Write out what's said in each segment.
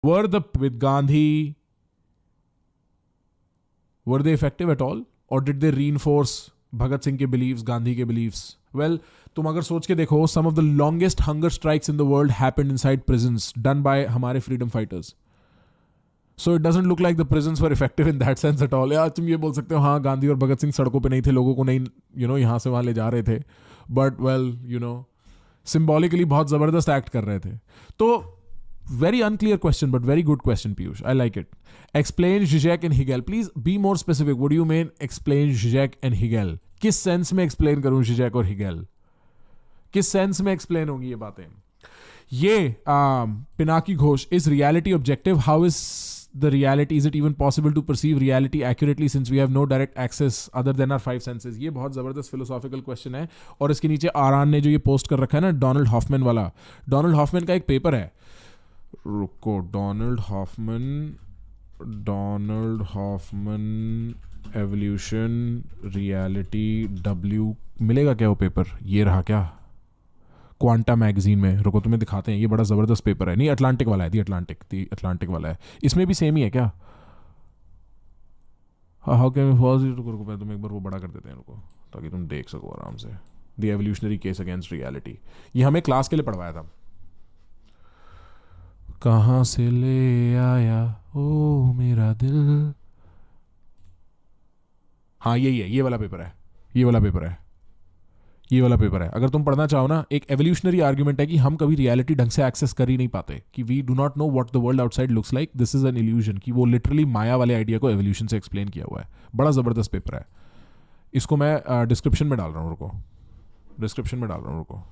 Were the with Gandhi, were they effective at all, or did they reinforce Bhagat Singh के beliefs, Gandhi के beliefs? Well, तुम अगर सोच के देखो, some of the longest hunger strikes in the world happened inside prisons done by हमारे freedom fighters. So it doesn't look like the prisons were effective in that sense at all. यार तुम ये बोल सकते हो हाँ गांधी और भगत सिंह सड़कों पे नहीं थे, लोगों को नहीं यहाँ से वहाँ ले जा रहे थे, बट वेल सिम्बॉलिकली बहुत ज़बरदस्त एक्ट कर रहे थे. तो very unclear question, but very good question, Piyush. I like it. Explain Zizek and Hegel. Please be more specific. What do you mean explain Zizek and Hegel? किस sense में explain करूं Zizek और Hegel? किस sense में explain होंगी ये बातें? ये Pinaki Ghosh, is reality objective? How is the reality? Is it even possible to perceive reality accurately since we have no direct access other than our five senses? ये बहुत ज़बरदस्त philosophical question है. और इसके नीचे आरान ने जो ये पोस्ट कर रखा है ना, डोनाल्ड हॉफमैन वाला, डोनाल्ड हॉफमैन का एक पेपर है. रुको, Donald Hoffman evolution reality W, मिलेगा क्या वो पेपर? ये रहा क्या, क्वांटा मैगजीन में. रुको तुम्हें दिखाते हैं, ये बड़ा ज़बरदस्त पेपर है. नहीं, अटलांटिक वाला है, दी अटलांटिक वाला है. इसमें भी सेम ही है क्या? हाउ कैन रुको तुम्हें एक बार वो बड़ा कर देते हैं, रुको, ताकि तुम देख सको आराम से. The evolutionary case against reality, ये हमें क्लास के लिए पढ़वाया था. कहाँ से ले आया ओ मेरा दिल. हाँ यही है, ये वाला पेपर है. अगर तुम पढ़ना चाहो ना, एक एवोल्यूशनरी आर्ग्यूमेंट है कि हम कभी रियलिटी ढंग से एक्सेस कर ही नहीं पाते, कि we do not know what the world outside looks like, this is an illusion. कि वो लिटरली माया वाले आइडिया को एवोल्यूशन से एक्सप्लेन किया हुआ है. बड़ा ज़बरदस्त पेपर है. इसको मैं डिस्क्रिप्शन में डाल रहा हूँ, रुको.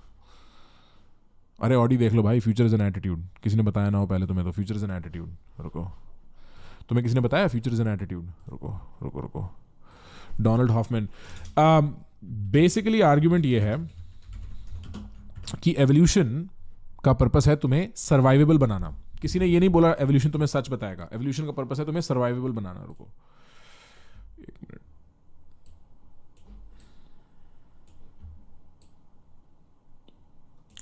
अरे ऑडी देख लो भाई, फ्यूचर इज एन एटीट्यूड. किसी ने बताया ना हो पहले तुम्हें, तो फ्यूचर इज एन एटीट्यूड. रुको, तुम्हें किसी ने बताया फ्यूचर इज एन एटीट्यूड? रुको. डोनाल्ड हॉफमैन, बेसिकली आर्ग्यूमेंट ये है कि एवोल्यूशन का पर्पस है तुम्हें सर्वाइवेबल बनाना. किसी ने ये नहीं बोला एवोल्यूशन तुम्हें सच बताएगा. एवोल्यूशन का पर्पस है तुम्हें सर्वाइवेबल बनाना. रुको एक मिनट.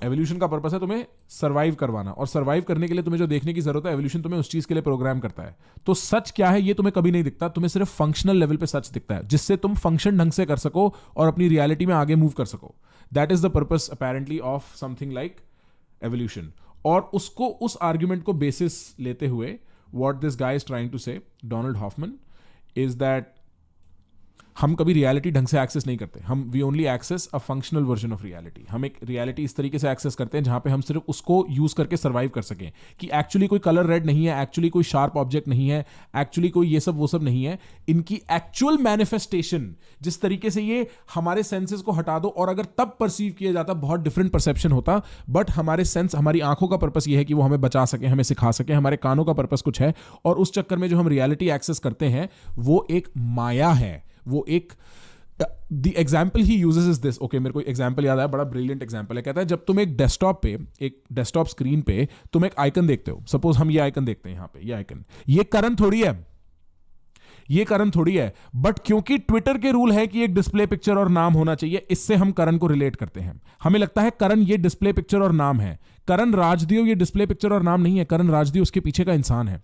एवोल्यूशन का पर्पस है तुम्हें सर्वाइव करवाना, और सर्वाइव करने के लिए तुम्हें जो देखने की जरूरत है, एवोल्यूशन तुम्हें उस चीज के लिए प्रोग्राम करता है. तो सच क्या है ये तुम्हें कभी नहीं दिखता, तुम्हें सिर्फ फंक्शनल लेवल पे सच दिखता है, जिससे तुम फंक्शन ढंग से कर सको और अपनी रियलिटी में आगे मूव कर सको. That is the purpose apparently of something like evolution. और उसको, उस आर्ग्यूमेंट को बेसिस लेते हुए, what this guy is trying to say, Donald Hoffman, is that हम कभी रियलिटी ढंग से एक्सेस नहीं करते. हम we only access a functional version of reality. हम एक रियलिटी इस तरीके से एक्सेस करते हैं जहां पे हम सिर्फ उसको यूज करके सर्वाइव कर सकें, कि एक्चुअली कोई कलर रेड नहीं है, एक्चुअली कोई शार्प ऑब्जेक्ट नहीं है, एक्चुअली कोई ये सब वो सब नहीं है. इनकी एक्चुअल मैनिफेस्टेशन, जिस तरीके से ये हमारे सेंसेस को हटा दो, और अगर तब परसीव किया जाता बहुत डिफरेंट परसेप्शन होता. बट हमारे सेंस, हमारी आंखों का पर्पस ये है कि वो हमें बचा सके, हमें सिखा सके. हमारे कानों का पर्पस कुछ है, और उस चक्कर में जो हम रियलिटी एक्सेस करते हैं वो एक माया है. वो एक The example he uses is this. Okay, मेरे को एग्जाम्पल याद आया, बड़ा ब्रिलियंट एग्जाम्पल है. कहता है जब तुम एक डेस्कटॉप स्क्रीन पे तुम एक आइकन देखते हो, सपोज हम ये आइकन देखते हैं यहाँ पे, ये आइकन, ये करण थोड़ी है, बट क्योंकि ट्विटर के रूल है कि एक डिस्प्ले पिक्चर और नाम होना चाहिए, इससे हम करण को रिलेट करते हैं. हमें लगता है करण ये डिस्प्ले पिक्चर और नाम है. करण राजदेव ये डिस्प्ले पिक्चर और नाम नहीं है. करण राजदेव उसके पीछे का इंसान है.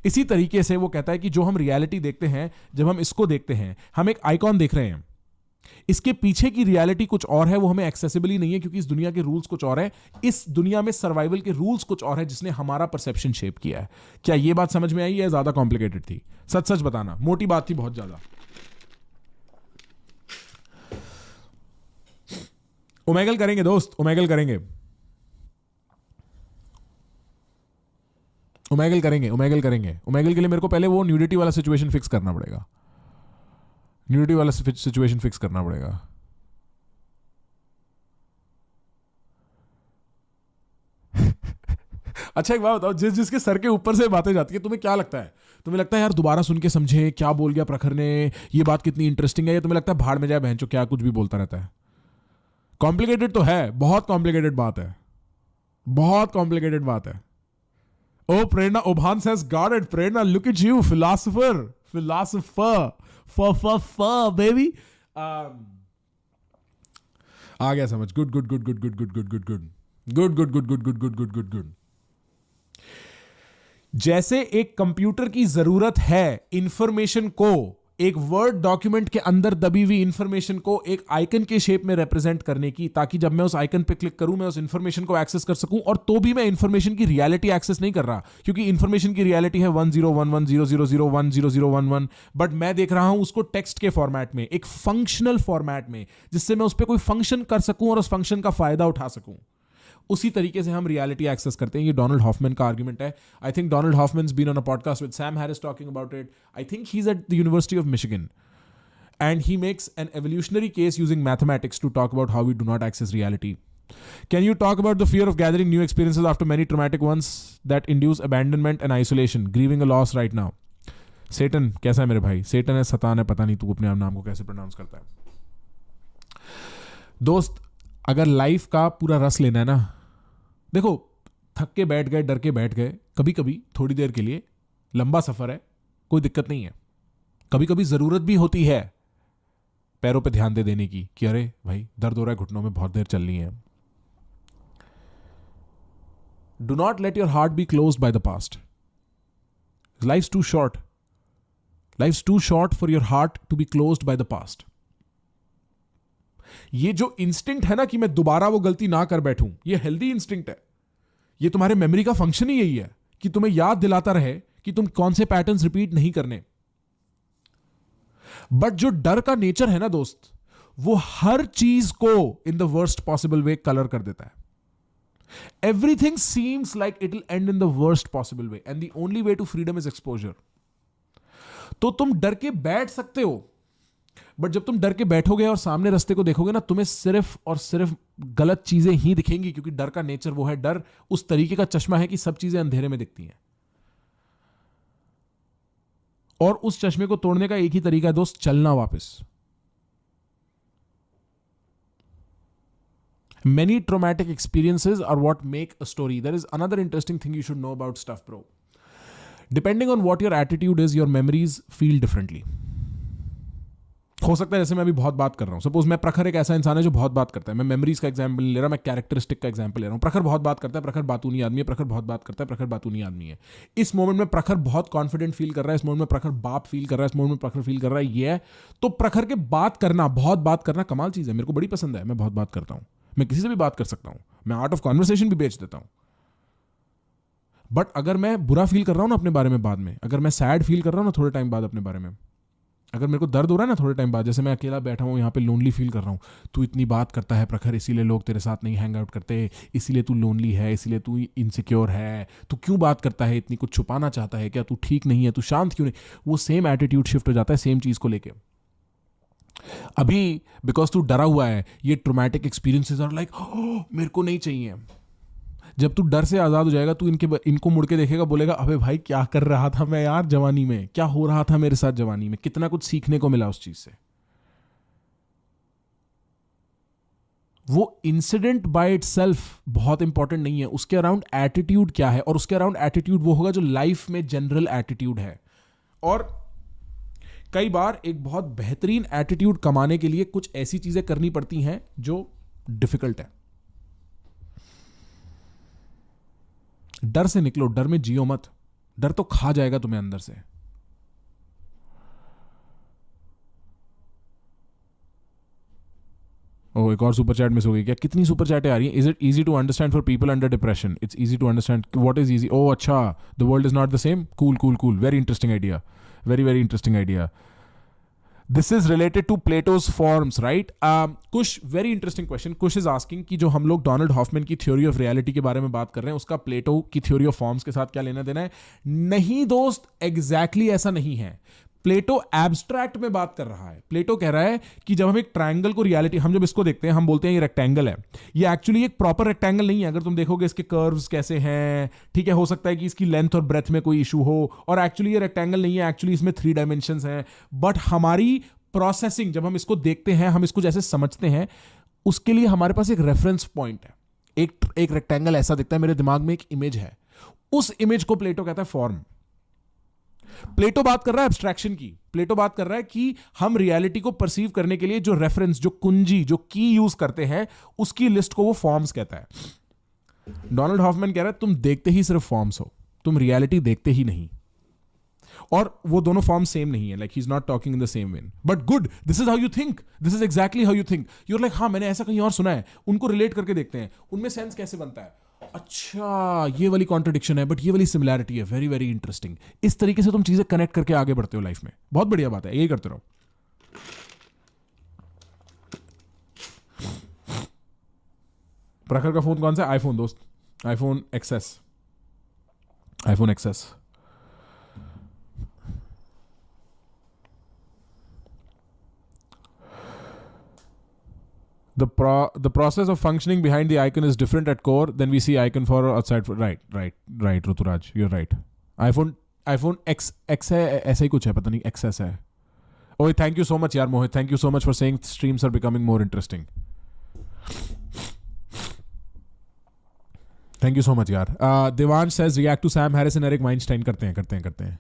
इसी तरीके से वो कहता है कि जो हम रियलिटी देखते हैं, जब हम इसको देखते हैं, हम एक आइकॉन देख रहे हैं, इसके पीछे की रियलिटी कुछ और है, वो हमें एक्सेसिबल ही नहीं है, क्योंकि इस दुनिया के रूल्स कुछ और है. इस दुनिया में सर्वाइवल के रूल्स कुछ और है, जिसने हमारा परसेप्शन शेप किया है. क्या ये बात समझ में आई या ज्यादा कॉम्प्लिकेटेड थी? सच सच बताना, मोटी बात थी बहुत ज्यादा. ओमेगल करेंगे दोस्त, ओमेगल करेंगे. ओमेगल के लिए मेरे को पहले वो न्यूडिटी वाला सिचुएशन फिक्स करना पड़ेगा. अच्छा एक बात बताओ, जिसके सर के ऊपर से बातें जाती है, तुम्हें क्या लगता है? तुम्हें लगता है यार दोबारा सुन के समझे क्या बोल गया प्रखर ने, ये बात कितनी इंटरेस्टिंग है, या तुम्हें लगता है भाड़ में जाए बहनचो क्या कुछ भी बोलता रहता है? कॉम्प्लिकेटेड तो है, बहुत कॉम्प्लिकेटेड बात है. Oh, Prerna, Obhan says, got it, Prerna, look at you, philosopher, baby. आ गया समझ. Good. जैसे एक कंप्यूटर की जरूरत है इंफॉर्मेशन को, एक वर्ड डॉक्यूमेंट के अंदर दबी हुई इंफॉर्मेशन को एक आइकन के शेप में रिप्रेजेंट करने की, ताकि जब मैं उस आइकन पे क्लिक करूं मैं उस इंफॉर्मेशन को एक्सेस कर सकूं, और तो भी मैं इंफॉर्मेशन की रियलिटी एक्सेस नहीं कर रहा, क्योंकि इंफॉर्मेशन की रियलिटी है 101100010011, बट मैं देख रहा हूं उसको टेक्स्ट के फॉर्मेट में, एक फंक्शनल फॉर्मेट में, जिससे मैं उस पर कोई फंक्शन कर सकूं और उस फंक्शन का फायदा उठा सकूं। उसी तरीके से हम रियलिटी एक्सेस करते हैं। ये डोनाल्ड हॉफमैन का आर्गुमेंट है। I think Donald Hoffman's been on a podcast with Sam Harris talking about it. I think he's at the University of Michigan, and he makes an evolutionary case using mathematics to talk about how we do not access reality. Can you talk about the fear of gathering new experiences after many traumatic ones that induce abandonment and isolation, grieving a loss right now? Satan कैसा है मेरे भाई? Satan है, सतान है, पता नहीं तू अपने नाम को कैसे प्रोनाउंस करता है। दोस्त, अगर लाइफ का पूरा रस लेना है ना, देखो, थक के बैठ गए, डर के बैठ गए, कभी कभी थोड़ी देर के लिए, लंबा सफर है, कोई दिक्कत नहीं है। कभी कभी जरूरत भी होती है पैरों पे ध्यान देने की, कि अरे भाई दर्द हो रहा है घुटनों में, बहुत देर चलनी है। Do not let your heart be closed by the past. Life's too short, life's too short for your heart to be closed by the past. ये जो इंस्टिंक्ट है ना कि मैं दोबारा वो गलती ना कर बैठूं, ये हेल्दी इंस्टिंक्ट है। ये तुम्हारे मेमोरी का फंक्शन ही यही है कि तुम्हें याद दिलाता रहे कि तुम कौन से पैटर्न्स रिपीट नहीं करने। बट जो डर का नेचर है ना दोस्त, वो हर चीज को in the worst possible way colour कर देता है। Everything seems like it will end in the worst possible way, and the only way to freedom is exposure. तो तुम डर के बैठ सकते हो, बट जब तुम डर के बैठोगे और सामने रास्ते को देखोगे ना, तुम्हें सिर्फ और सिर्फ गलत चीजें ही दिखेंगी, क्योंकि डर का नेचर वो है। डर उस तरीके का चश्मा है कि सब चीजें अंधेरे में दिखती हैं, और उस चश्मे को तोड़ने का एक ही तरीका है दोस्त, चलना वापस। Many traumatic experiences are what make a story. There is another interesting thing you should know about stuff, bro. Depending on what your attitude is, your memories feel differently. हो सकता है जैसे मैं अभी बहुत बात कर रहा हूं, सपोज मैं, प्रखर एक ऐसा इंसान है जो बहुत बात करता है। मैं मेमोरीज का एग्जांपल ले रहा, मैं कैरेक्टरिस्टिक का एग्जांपल ले रहा हूं। प्रखर बहुत बात करता है, प्रखर बातूनी आदमी है, प्रखर बहुत बात करता है, प्रखर बातूनी आदमी है। इस मोमेंट में प्रखर बहुत कॉन्फिडेंट फील कर रहा है, इस मोमेंट में प्रखर बाप फील कर रहा है, इस मोमेंट में प्रखर फील कर रहा है। ये है तो प्रखर के बात करना, बहुत बात करना कमाल चीज है, मेरे को बड़ी पसंद है। मैं बहुत बात करता हूं, मैं किसी से भी बात कर सकता हूं, मैं आर्ट ऑफ कॉन्वर्सेशन भी बेच देता हूं। बट अगर मैं बुरा फील कर रहा हूं ना अपने बारे में बाद में, अगर मैं सैड फील कर रहा हूं ना थोड़े टाइम बाद अपने बारे में, अगर मेरे को दर्द हो रहा है ना थोड़े टाइम बाद, जैसे मैं अकेला बैठा हूं यहाँ पे, लोनली फील कर रहा हूं, तू इतनी बात करता है प्रखर, इसीलिए लोग तेरे साथ नहीं हैंग आउट करते, इसीलिए तू लोनली है, इसीलिए तू इनसिक्योर है, तू क्यों बात करता है इतनी, कुछ छुपाना चाहता है क्या, तू ठीक नहीं है, तू शांत क्यों नहीं। वो सेम एटीट्यूड शिफ्ट हो जाता है सेम चीज को लेके। अभी बिकॉज तू डरा हुआ है, ये ट्रॉमेटिक एक्सपीरियंसेस आर लाइक मेरे को नहीं चाहिए। जब तू डर से आजाद हो जाएगा, तू इनको मुड़ के देखेगा, बोलेगा अबे भाई क्या कर रहा था मैं यार जवानी में, क्या हो रहा था मेरे साथ जवानी में, कितना कुछ सीखने को मिला उस चीज से। वो इंसिडेंट बाय इटसेल्फ बहुत इंपॉर्टेंट नहीं है, उसके अराउंड एटीट्यूड क्या है, और उसके अराउंड एटीट्यूड वो होगा जो लाइफ में जनरल एटीट्यूड है। और कई बार एक बहुत बेहतरीन एटीट्यूड कमाने के लिए कुछ ऐसी चीजें करनी पड़ती हैं जो डिफिकल्ट है। डर से निकलो, डर में जियो मत, डर तो खा जाएगा तुम्हें अंदर से। ओ, एक और सुपर चैट मिस हो गई क्या? कितनी सुपर चैटें आ रही हैं? Is it easy to understand for people under depression? It's easy to understand. What is easy? ओ अच्छा, the world is not the same. Cool cool cool, very interesting idea, very very interesting idea. This is related to Plato's forms, right? Kush, very interesting question. Kush is asking कि जो हम लोग Donald Hoffman की theory of reality के बारे में बात कर रहे हैं, उसका प्लेटो की थ्योरी ऑफ फॉर्म्स के साथ क्या लेना देना है? नहीं दोस्त, एग्जैक्टली ऐसा नहीं है। प्लेटो एब्स्ट्रैक्ट में बात कर रहा है। प्लेटो कह रहा है कि जब हम एक ट्रायंगल को रियलिटी, हम जब इसको देखते हैं हम बोलते हैं ये रेक्टेंगल है। ये एक्चुअली एक प्रॉपर रेक्टेंगल नहीं है। अगर तुम देखोगे इसके कर्व्स कैसे हैं, ठीक है, हो सकता है कि इसकी लेंथ और ब्रेथ में कोई इशू हो, और एक्चुअली ये रेक्टेंगल नहीं है, एक्चुअली इसमें 3 डायमेंशंस हैं। बट हमारी प्रोसेसिंग, जब हम इसको देखते हैं, हम इसको जैसे समझते हैं, उसके लिए हमारे पास एक रेफरेंस पॉइंट है। एक रेक्टेंगल ऐसा दिखता है, मेरे दिमाग में एक इमेज है, उस इमेज को प्लेटो कहता है फॉर्म। प्लेटो बात कर रहा है एब्स्ट्रैक्शन की। प्लेटो बात कर रहा है कि हम रियलिटी को परसीव करने के लिए जो रेफरेंस, जो कुंजी, जो की यूज करते हैं, उसकी लिस्ट को वो फॉर्म्स कहता है। डोनाल्ड हॉफमैन कह रहा है तुम देखते ही सिर्फ फॉर्म्स हो, तुम रियलिटी देखते ही नहीं, और वो दोनों फॉर्म सेम नहीं है, like he is not talking in the same way, but good, this is how you think, this is exactly how you think, you're like हाँ मैंने ऐसा कहीं और सुना है, उनको रिलेट करके देखते हैं, उनमें सेंस कैसे बनता है, अच्छा ये वाली कॉन्ट्रडिक्शन है बट ये वाली सिमिलैरिटी है, वेरी वेरी इंटरेस्टिंग। इस तरीके से तुम चीजें कनेक्ट करके आगे बढ़ते हो लाइफ में, बहुत बढ़िया बात है, यही करते रहो। प्रखर का फोन कौन सा? आईफोन दोस्त, iPhone XS, iPhone XS. The process of functioning behind the icon is different at core than we see icon for outside. Right, Ruturaj, you're right. iPhone X है, ऐसा ही कुछ है, पता नहीं XS है। Oh, thank you so much यार मोहित, thank you so much for saying streams are becoming more interesting. Thank you so much यार। Devansh says react to Sam Harris and Eric Weinstein, करते हैं।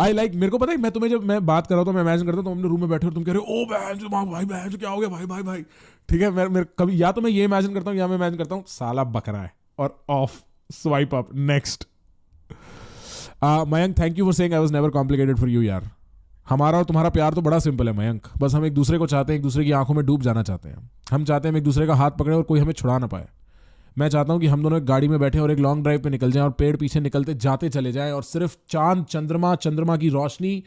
आई लाइक, मेरे को पता है, मैं तुम्हें जब मैं बात कर रहा हूँ तो मैं इमेजिन करता हूँ तुम अपने रूम में बैठे हो और तुम कह रहे हो ओ बहन जो क्या हो गया भाई, ठीक है। मैं कभी या तो मैं ये इमेजिन करता हूँ या मैं इमेजिन करता हूँ साला बकरा है, और of, swipe up, next. Mayank, thank you for saying I was never complicated for you यार। हमारा और तुम्हारा प्यार तो बड़ा सिंपल है मयंक, बस हम एक दूसरे को चाहते हैं, एक दूसरे की आंखों में डूब जाना चाहते हैं। हम चाहते हैं हम एक दूसरे का हाथ पकड़े और कोई हमें छुड़ा ना पाए। मैं चाहता हूं कि हम दोनों एक गाड़ी में बैठे और एक लॉन्ग ड्राइव पे निकल जाएं और पेड़ पीछे निकलते जाते चले जाएं और सिर्फ चांद, चंद्रमा की रोशनी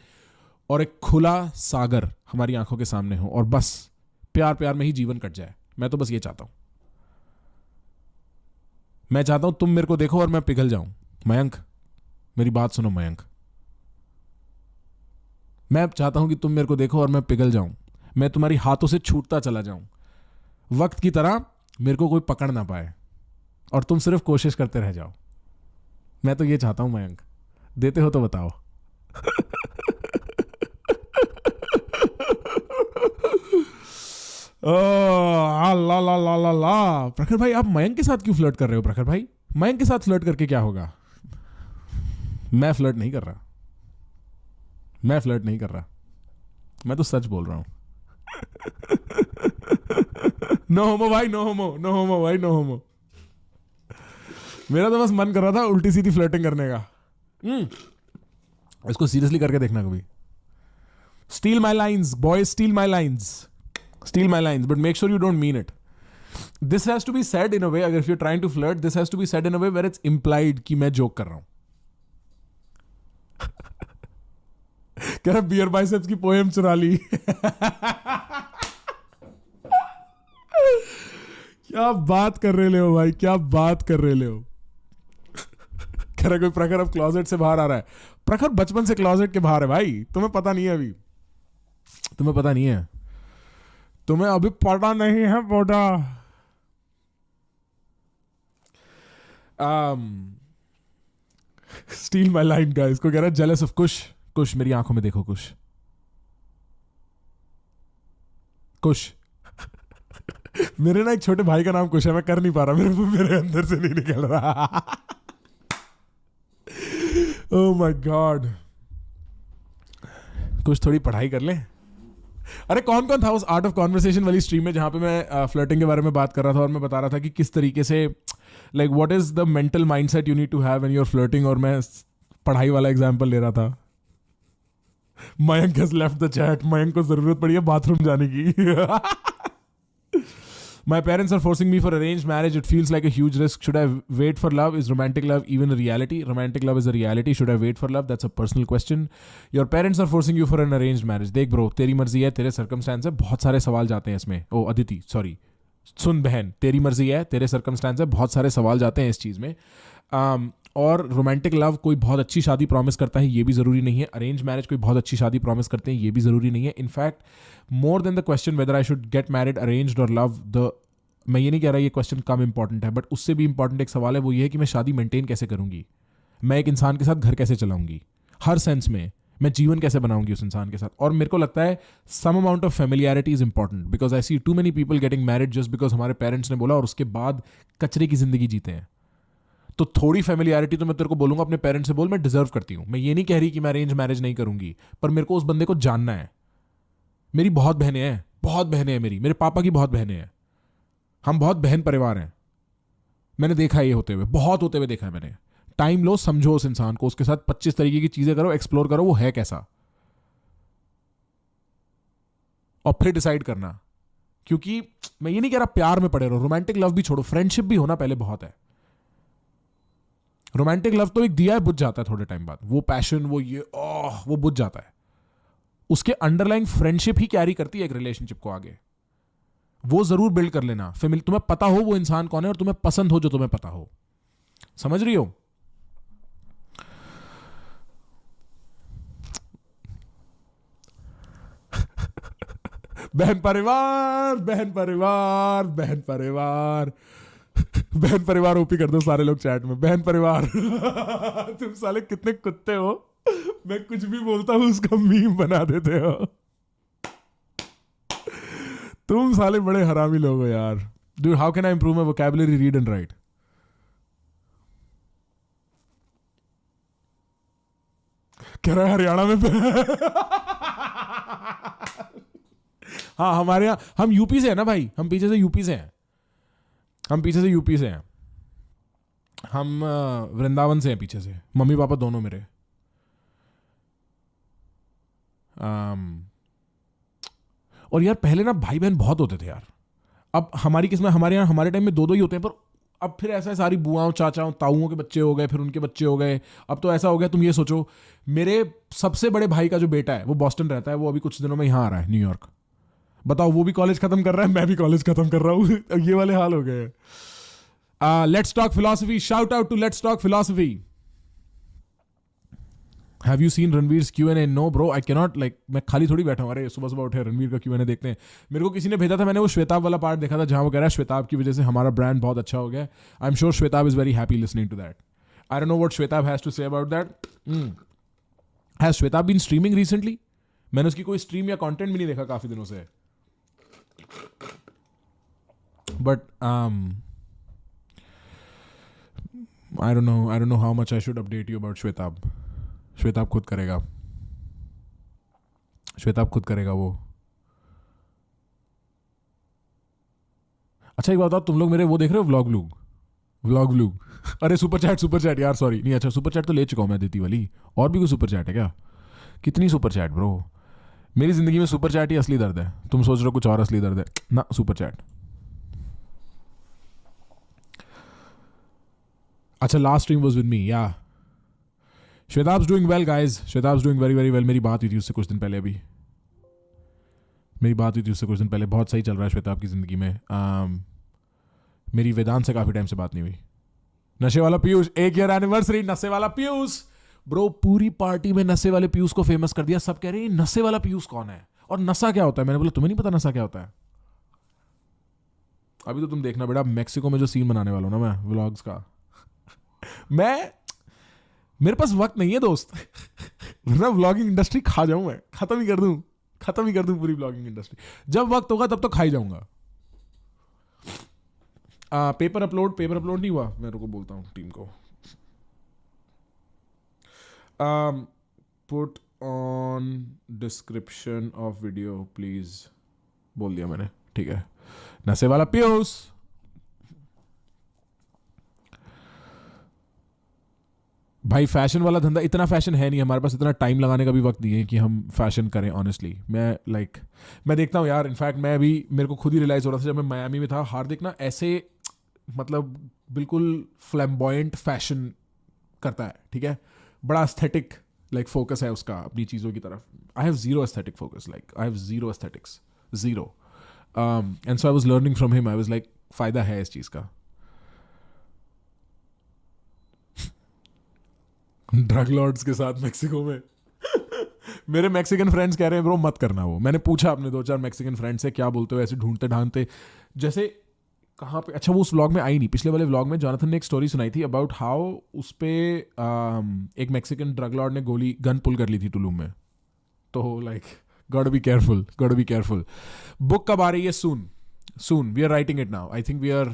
और एक खुला सागर हमारी आंखों के सामने हो, और बस प्यार में ही जीवन कट जाए। मैं तो बस ये चाहता हूं। मैं चाहता हूं तुम मेरे को देखो और मैं पिघल जाऊं। मयंक, मेरी बात सुनो मयंक, मैं चाहता हूं कि तुम मेरे को देखो और मैं पिघल जाऊं, मैं तुम्हारी हाथों से छूटता चला जाऊं, वक्त की तरह मेरे को कोई पकड़ ना पाए, और तुम सिर्फ कोशिश करते रह जाओ। मैं तो ये चाहता हूं मयंक, देते हो तो बताओ। ला प्रखर भाई, आप मयंक के साथ क्यों फ्लर्ट कर रहे हो? प्रखर भाई, मयंक के साथ फ्लर्ट करके क्या होगा? मैं फ्लर्ट नहीं कर रहा, मैं तो सच बोल रहा हूं। नो होमो भाई, नो होमो। मेरा तो बस मन कर रहा था उल्टी सीधी फ्लर्टिंग करने का। इसको सीरियसली करके देखना कभी। Steal my lines boys, steal my lines, but make sure you don't mean it. This has to be said in a way, अगर if you trying to flirt, this has to be said in a way where it's implied कि मैं joke कर रहा हूं। कह रहा beer biceps की poem चुरा ली। क्या बात कर रहे हो भाई, क्या बात कर रहे हो। कह रहा कोई प्रखर अब क्लोजेट से बाहर आ रहा है। प्रखर बचपन से क्लोजेट के बाहर है भाई, तुम्हें पता नहीं है अभी, तुम्हें पता नहीं है, तुम्हें अभी पता नहीं है पोटा। स्टील माई लाइन का इसको कह रहा है जेलस ऑफ कुश, मेरी आंखों में देखो कुश। मेरे ना एक छोटे भाई का नाम कुश है, मैं कर नहीं पा रहा, मेरे अंदर से नहीं निकल रहा। ओह माय गॉड, कुछ थोड़ी पढ़ाई कर ले। अरे कौन था उस आर्ट ऑफ कॉन्वर्सेशन वाली स्ट्रीम में जहां पे मैं फ्लर्टिंग के बारे में बात कर रहा था और मैं बता रहा था कि किस तरीके से like what is the mental mindset you need to have when you are flirting, और मैं पढ़ाई वाला एग्जांपल ले रहा था। Mayank has left the chat, Mayank को जरूरत पड़ी है बाथरूम जाने की। My parents are forcing me for arranged marriage. It feels like a huge risk. Should I wait for love? Is romantic love even a reality? Romantic love is a reality. Should I wait for love? That's a personal question. Your parents are forcing you for an arranged marriage. देख bro, तेरी मर्जी है, तेरे circumstance है, बहुत सारे सवाल जाते हैं इसमें। ओ अदिति, सॉरी, सुन बहन, तेरी मर्जी है, तेरे circumstance है, बहुत सारे सवाल जाते हैं इस चीज़ में। और रोमांटिक लव कोई बहुत अच्छी शादी प्रॉमिस करता है, ये भी ज़रूरी नहीं है। अरेंज मैरिज कोई बहुत अच्छी शादी प्रॉमिस करते हैं, ये भी ज़रूरी नहीं है। In fact more than the question whether I should get married arranged और लव, मैं ये नहीं कह रहा ये क्वेश्चन कम इंपॉर्टेंट है, बट उससे भी इंपॉर्टेंट एक सवाल है, वो ये है कि मैं शादी मेंटेन कैसे करूंगी, मैं एक इंसान के साथ घर कैसे चलाऊंगी, हर सेंस में मैं जीवन कैसे बनाऊंगी उस इंसान के साथ। और मेरे को लगता है some amount of familiarity is important, because I see too many people getting married just because हमारे पेरेंट्स ने बोला और उसके बाद कचरे की जिंदगी जीते हैं। तो थोड़ी फेमिलियरिटी तो मैं तेरे को बोलूंगा अपने पेरेंट्स से बोल, मैं डिजर्व करती हूं। मैं ये नहीं कह रही कि मैं अरेंज मैरिज नहीं करूंगी, पर मेरे को उस बंदे को जानना है। मेरी बहुत बहनें हैं मेरी, मेरे पापा की बहुत बहनें हैं, हम बहुत बहन परिवार हैं। मैंने देखा है ये होते हुए, बहुत होते हुए देखा है मैंने। टाइम लो, समझो उस इंसान को, उसके साथ 25 तरीके की चीजें करो, एक्सप्लोर करो वो है कैसा, और फिर डिसाइड करना। क्योंकि मैं ये नहीं कह रहा प्यार में पड़े रहो, रोमांटिक लव भी छोड़ो, फ्रेंडशिप भी होना पहले बहुत है। रोमांटिक लव तो एक दिया है, बुझ जाता है थोड़े टाइम बाद, वो पैशन, वो ये वो बुझ जाता है। उसके अंडरलाइन फ्रेंडशिप ही कैरी करती है एक रिलेशनशिप को आगे। वो जरूर बिल्ड कर लेना, फिर तुम्हें पता हो वो इंसान कौन है और तुम्हें पसंद हो जो तुम्हें पता हो। समझ रही हो? बहन परिवार, बहन परिवार, बहन परिवार, बहन परिवार ओपी कर दो सारे लोग चैट में, बहन परिवार। तुम साले कितने कुत्ते हो, मैं कुछ भी बोलता हूं उसका मीम बना देते हो। तुम साले बड़े हरामी लोग हो यार। Dude, how can I improve my vocabulary, read and write? कह रहा है हरियाणा में। हाँ, हमारे यहाँ, हम यूपी से है ना भाई, हम पीछे से यूपी से हैं, हम पीछे से यूपी से हैं, हम वृंदावन से हैं पीछे से, मम्मी पापा दोनों मेरे। और यार पहले ना भाई बहन बहुत होते थे यार। अब हमारी किस्मत, हमारे यहाँ हमारे टाइम में दो दो ही होते हैं, पर अब फिर ऐसा है सारी बुआओं चाचाओं ताऊओं के बच्चे हो गए, फिर उनके बच्चे हो गए। अब तो ऐसा हो गया, तुम ये सोचो, मेरे सबसे बड़े भाई का जो बेटा है वो बॉस्टन रहता है, वो अभी कुछ दिनों में यहाँ आ रहा है न्यूयॉर्क। बताओ, वो भी कॉलेज खत्म कर रहा है, मैं भी कॉलेज खत्म कर रहा हूँ। ये वाले हाल हो गए। Let's talk philosophy, shout out to let's talk philosophy. Have you seen Ranveer Q&A? No bro, I cannot, like, मैं खाली थोड़ी बैठा हूँ। अरे सुबह सुबह उठे रणवीर का Q&A देखते हैं। मेरे को किसी ने भेजा था, मैंने वो श्वेताब वाला पार्ट देखा था जहां वो कह रहा है श्वेताब की वजह से हमारा ब्रांड बहुत अच्छा हो गया। I am sure Shwetab is very happy listening to that. I don't know what Shwetab has to say about that. Has Shwetab been streaming recently? मैंने उसकी कोई स्ट्रीम या कंटेंट भी नहीं देखा काफी दिनों से। But I don't know how much I should update you about Shwetab. Shwetab खुद करेगा, श्वेताब खुद करेगा वो। अच्छा एक बात बताओ, तुम लोग मेरे वो देख रहे हो व्लॉग? अरे सुपर चैट यार, सॉरी नहीं। अच्छा सुपर चैट तो ले चुका हूं मैं, देती वाली। और भी कोई सुपर चैट है क्या? कितनी सुपर चैट ब्रो? मेरी जिंदगी में सुपर चैट ही असली दर्द है। तुम सोच रहे हो कुछ और असली दर्द है ना? Super chat. अच्छा, last stream was with me, या Shwetab's doing well guys, Shwetab's doing very very well. मेरी बात हुई थी उससे कुछ दिन पहले, बहुत सही चल रहा है श्वेताब की जिंदगी में। मेरी वेदांत से काफी टाइम से बात नहीं हुई। नशे वाला पीयूष, 1 ईयर एनिवर्सरी नशे वाला पीयूष। ब्रो पूरी पार्टी में नशे वाले पीयूष को फेमस कर दिया। सब कह रहे हैं नशे वाला पीयूष कौन है और नशा क्या होता है। मैंने बोला तुम्हें नहीं पता नशा क्या होता है? अभी तो तुम देखना बेटा, मैक्सिको में जो सीन बनाने वाला हूं ना मैं व्लॉग्स का। मेरे पास वक्त नहीं है दोस्त। वरना व्लॉगिंग इंडस्ट्री खा जाऊं मैं, खत्म ही कर दूं पूरी व्लॉगिंग इंडस्ट्री। जब वक्त होगा तब तो खा ही जाऊंगा। पेपर अपलोड नहीं हुआ, मैं रुको बोलता हूं टीम को। Put on description of video please, बोल दिया मैंने, ठीक है। नशे वाला पीयूष। भाई फैशन वाला धंधा, इतना फैशन है नहीं हमारे पास, इतना टाइम लगाने का भी वक्त नहीं है कि हम फैशन करें ऑनेस्टली। मैं देखता हूँ यार, इनफैक्ट मेरे को खुद ही रियलाइज हो रहा था जब मैं मायामी में था, हार्दिक ना ऐसे मतलब बिल्कुल फ्लैम्बॉयंट फैशन करता है, ठीक है, बड़ा एस्थेटिक फोकस है उसका अपनी चीज़ों की तरफ। I have zero aesthetic focus, I have zero aesthetics, zero. And so I was learning from him. I was like फायदा है इस चीज़ का। ड्रग लॉर्ड्स के साथ मैक्सिको में। मेरे मैक्सिकन फ्रेंड्स कह रहे हैं ब्रो मत करना वो। मैंने पूछा अपने 2-4 मैक्सिकन फ्रेंड से, क्या बोलते हो ऐसे ढूंढते ढांढते जैसे कहाँ पे। अच्छा वो उस व्लॉग में आई नहीं, पिछले वाले व्लॉग में जोनाथन ने एक स्टोरी सुनाई थी अबाउट हाउ उस पे एक मैक्सिकन ड्रग लॉर्ड ने गन पुल कर ली थी टुलूम में। तो गॉट बी केयरफुल। बुक कब आ रही है? Soon we are writing it now. I think we are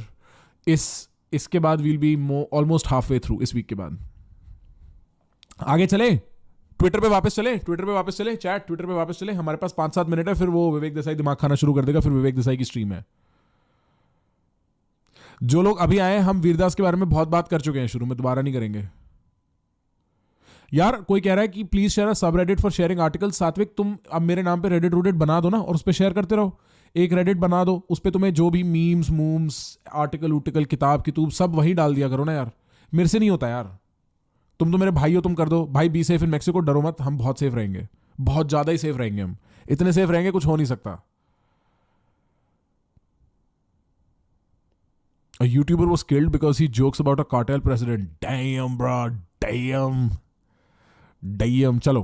इसके बाद we'll be almost half way through, इस वीक के बाद। आगे चले, ट्विटर पे वापस चले, चैट ट्विटर पे वापस चले। हमारे पास 5-7 मिनट है, फिर वो विवेक देसाई दिमाग खाना शुरू कर देगा, फिर विवेक देसाई की स्ट्रीम है। जो लोग अभी आए, हम वीरदास के बारे में बहुत बात कर चुके हैं शुरू में, दोबारा नहीं करेंगे यार। कोई कह रहा है कि प्लीज शेयर सब रेडिट फॉर शेयरिंग आर्टिकल। सात्विक, तुम अब मेरे नाम पे रेडिट रूडेट बना दो ना, और उस पर शेयर करते रहो। एक रेडिट बना दो, उस पर तुम्हें जो भी मीम्स मूम्स आर्टिकल उर्टिकल किताब कितूब सब वही डाल दिया करो ना यार। मेरे से नहीं होता यार। तुम तो मेरे भाई हो, तुम कर दो भाई। बी सेफ इन मैक्सिको, डरो मत, हम बहुत सेफ रहेंगे, बहुत ज्यादा ही सेफ रहेंगे। हम इतने सेफ रहेंगे कुछ हो नहीं सकता। A YouTuber was killed because he jokes about a cartel president. Damn, bro. Damn. चलो,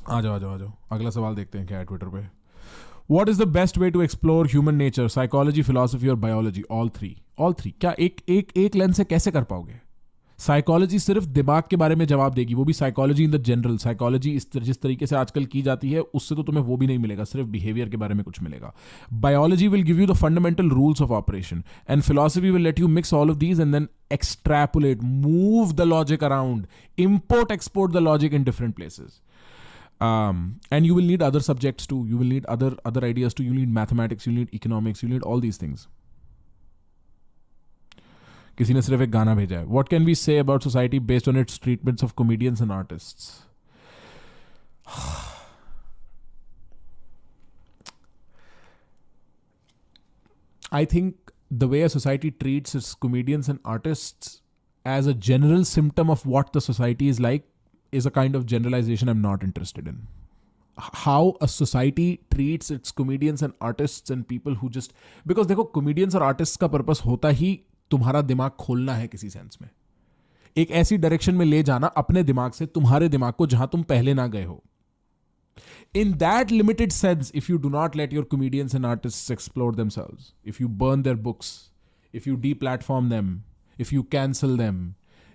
आ जाओ। अगला सवाल देखते हैं क्या है ट्विटर पे। What is the best way to explore human nature? Psychology, philosophy और biology? All three. क्या एक लेंस से कैसे कर पाओगे? साइकोलॉजी सिर्फ दिमाग के बारे में जवाब देगी, वो भी psychology in the general. Psychology जिस तरीके से आजकल की जाती है उससे तो तुम्हें वो भी नहीं मिलेगा, सिर्फ बिहेवियर के बारे में कुछ मिलेगा। Biology will give you the fundamental rules of operation, and philosophy will let you mix all of these and then extrapolate, move the logic around, import export the logic in different places. And you will need other subjects too. You will need other ideas too. You need mathematics, you need economics, you need all these things. किसी ने सिर्फ एक गाना भेजा है. What can we say about society based on its treatments of comedians and artists? I think the way a society treats its comedians and artists as a general symptom of what the society is like is a kind of generalization I'm not interested in. How a society treats its comedians and artists and people who just, because देखो comedians और artists का purpose होता ही तुम्हारा दिमाग खोलना है किसी sense में, एक ऐसी डायरेक्शन में ले जाना अपने दिमाग से तुम्हारे दिमाग को जहां तुम पहले ना गए हो. In that limited sense, if you do not let your comedians and artists explore themselves, if you burn their books, if you deplatform them, if you cancel them,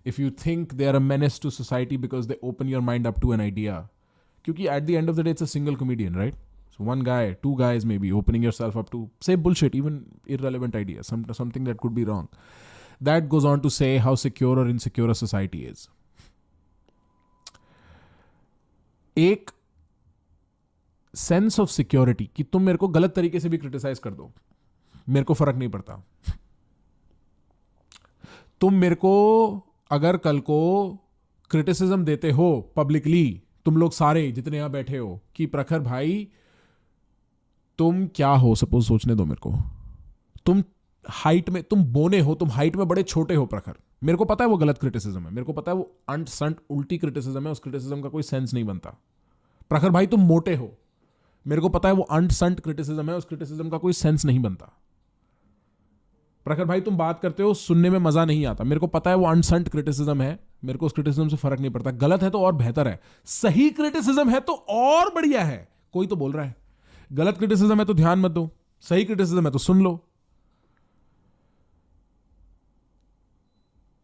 if you think they are a menace to society because they open your mind up to an idea, क्योंकि at the end of the day it's a single comedian, right? So one guy, two guys maybe opening yourself up to say bullshit, even irrelevant idea, something that could be wrong. That goes on to say how secure or insecure a society is. एक sense of security कि तुम मेरे को गलत तरीके से भी criticise कर दो, मेरे को फर्क नहीं पड़ता. तुम मेरे को अगर कल को क्रिटिसिज्म देते हो पब्लिकली, तुम लोग सारे जितने यहां बैठे हो, कि प्रखर भाई तुम क्या हो, सपोज सोचने दो मेरे को, तुम हाइट में, तुम बोने हो, तुम हाइट में बड़े छोटे हो प्रखर, मेरे को पता है वो गलत क्रिटिसिज्म है, मेरे को पता है वो अंट संट उल्टी क्रिटिसिज्म है, उस क्रिटिसिज्म का कोई सेंस नहीं बनता. प्रखर भाई तुम मोटे हो, मेरे को पता है वो अंट संट क्रिटिसिज्म है, उस क्रिटिसिज्म का कोई सेंस नहीं बनता. प्रखर भाई तुम बात करते हो, सुनने में मजा नहीं आता, मेरे को पता है वो अनसंट क्रिटिसिज्म है, मेरे को उस क्रिटिसिज्म से फर्क नहीं पड़ता. गलत है तो और बेहतर है, सही क्रिटिसिज्म है तो और बढ़िया है. कोई तो बोल रहा है गलत क्रिटिसिज्म है तो ध्यान मत दो, सही क्रिटिसिज्म है तो सुन लो.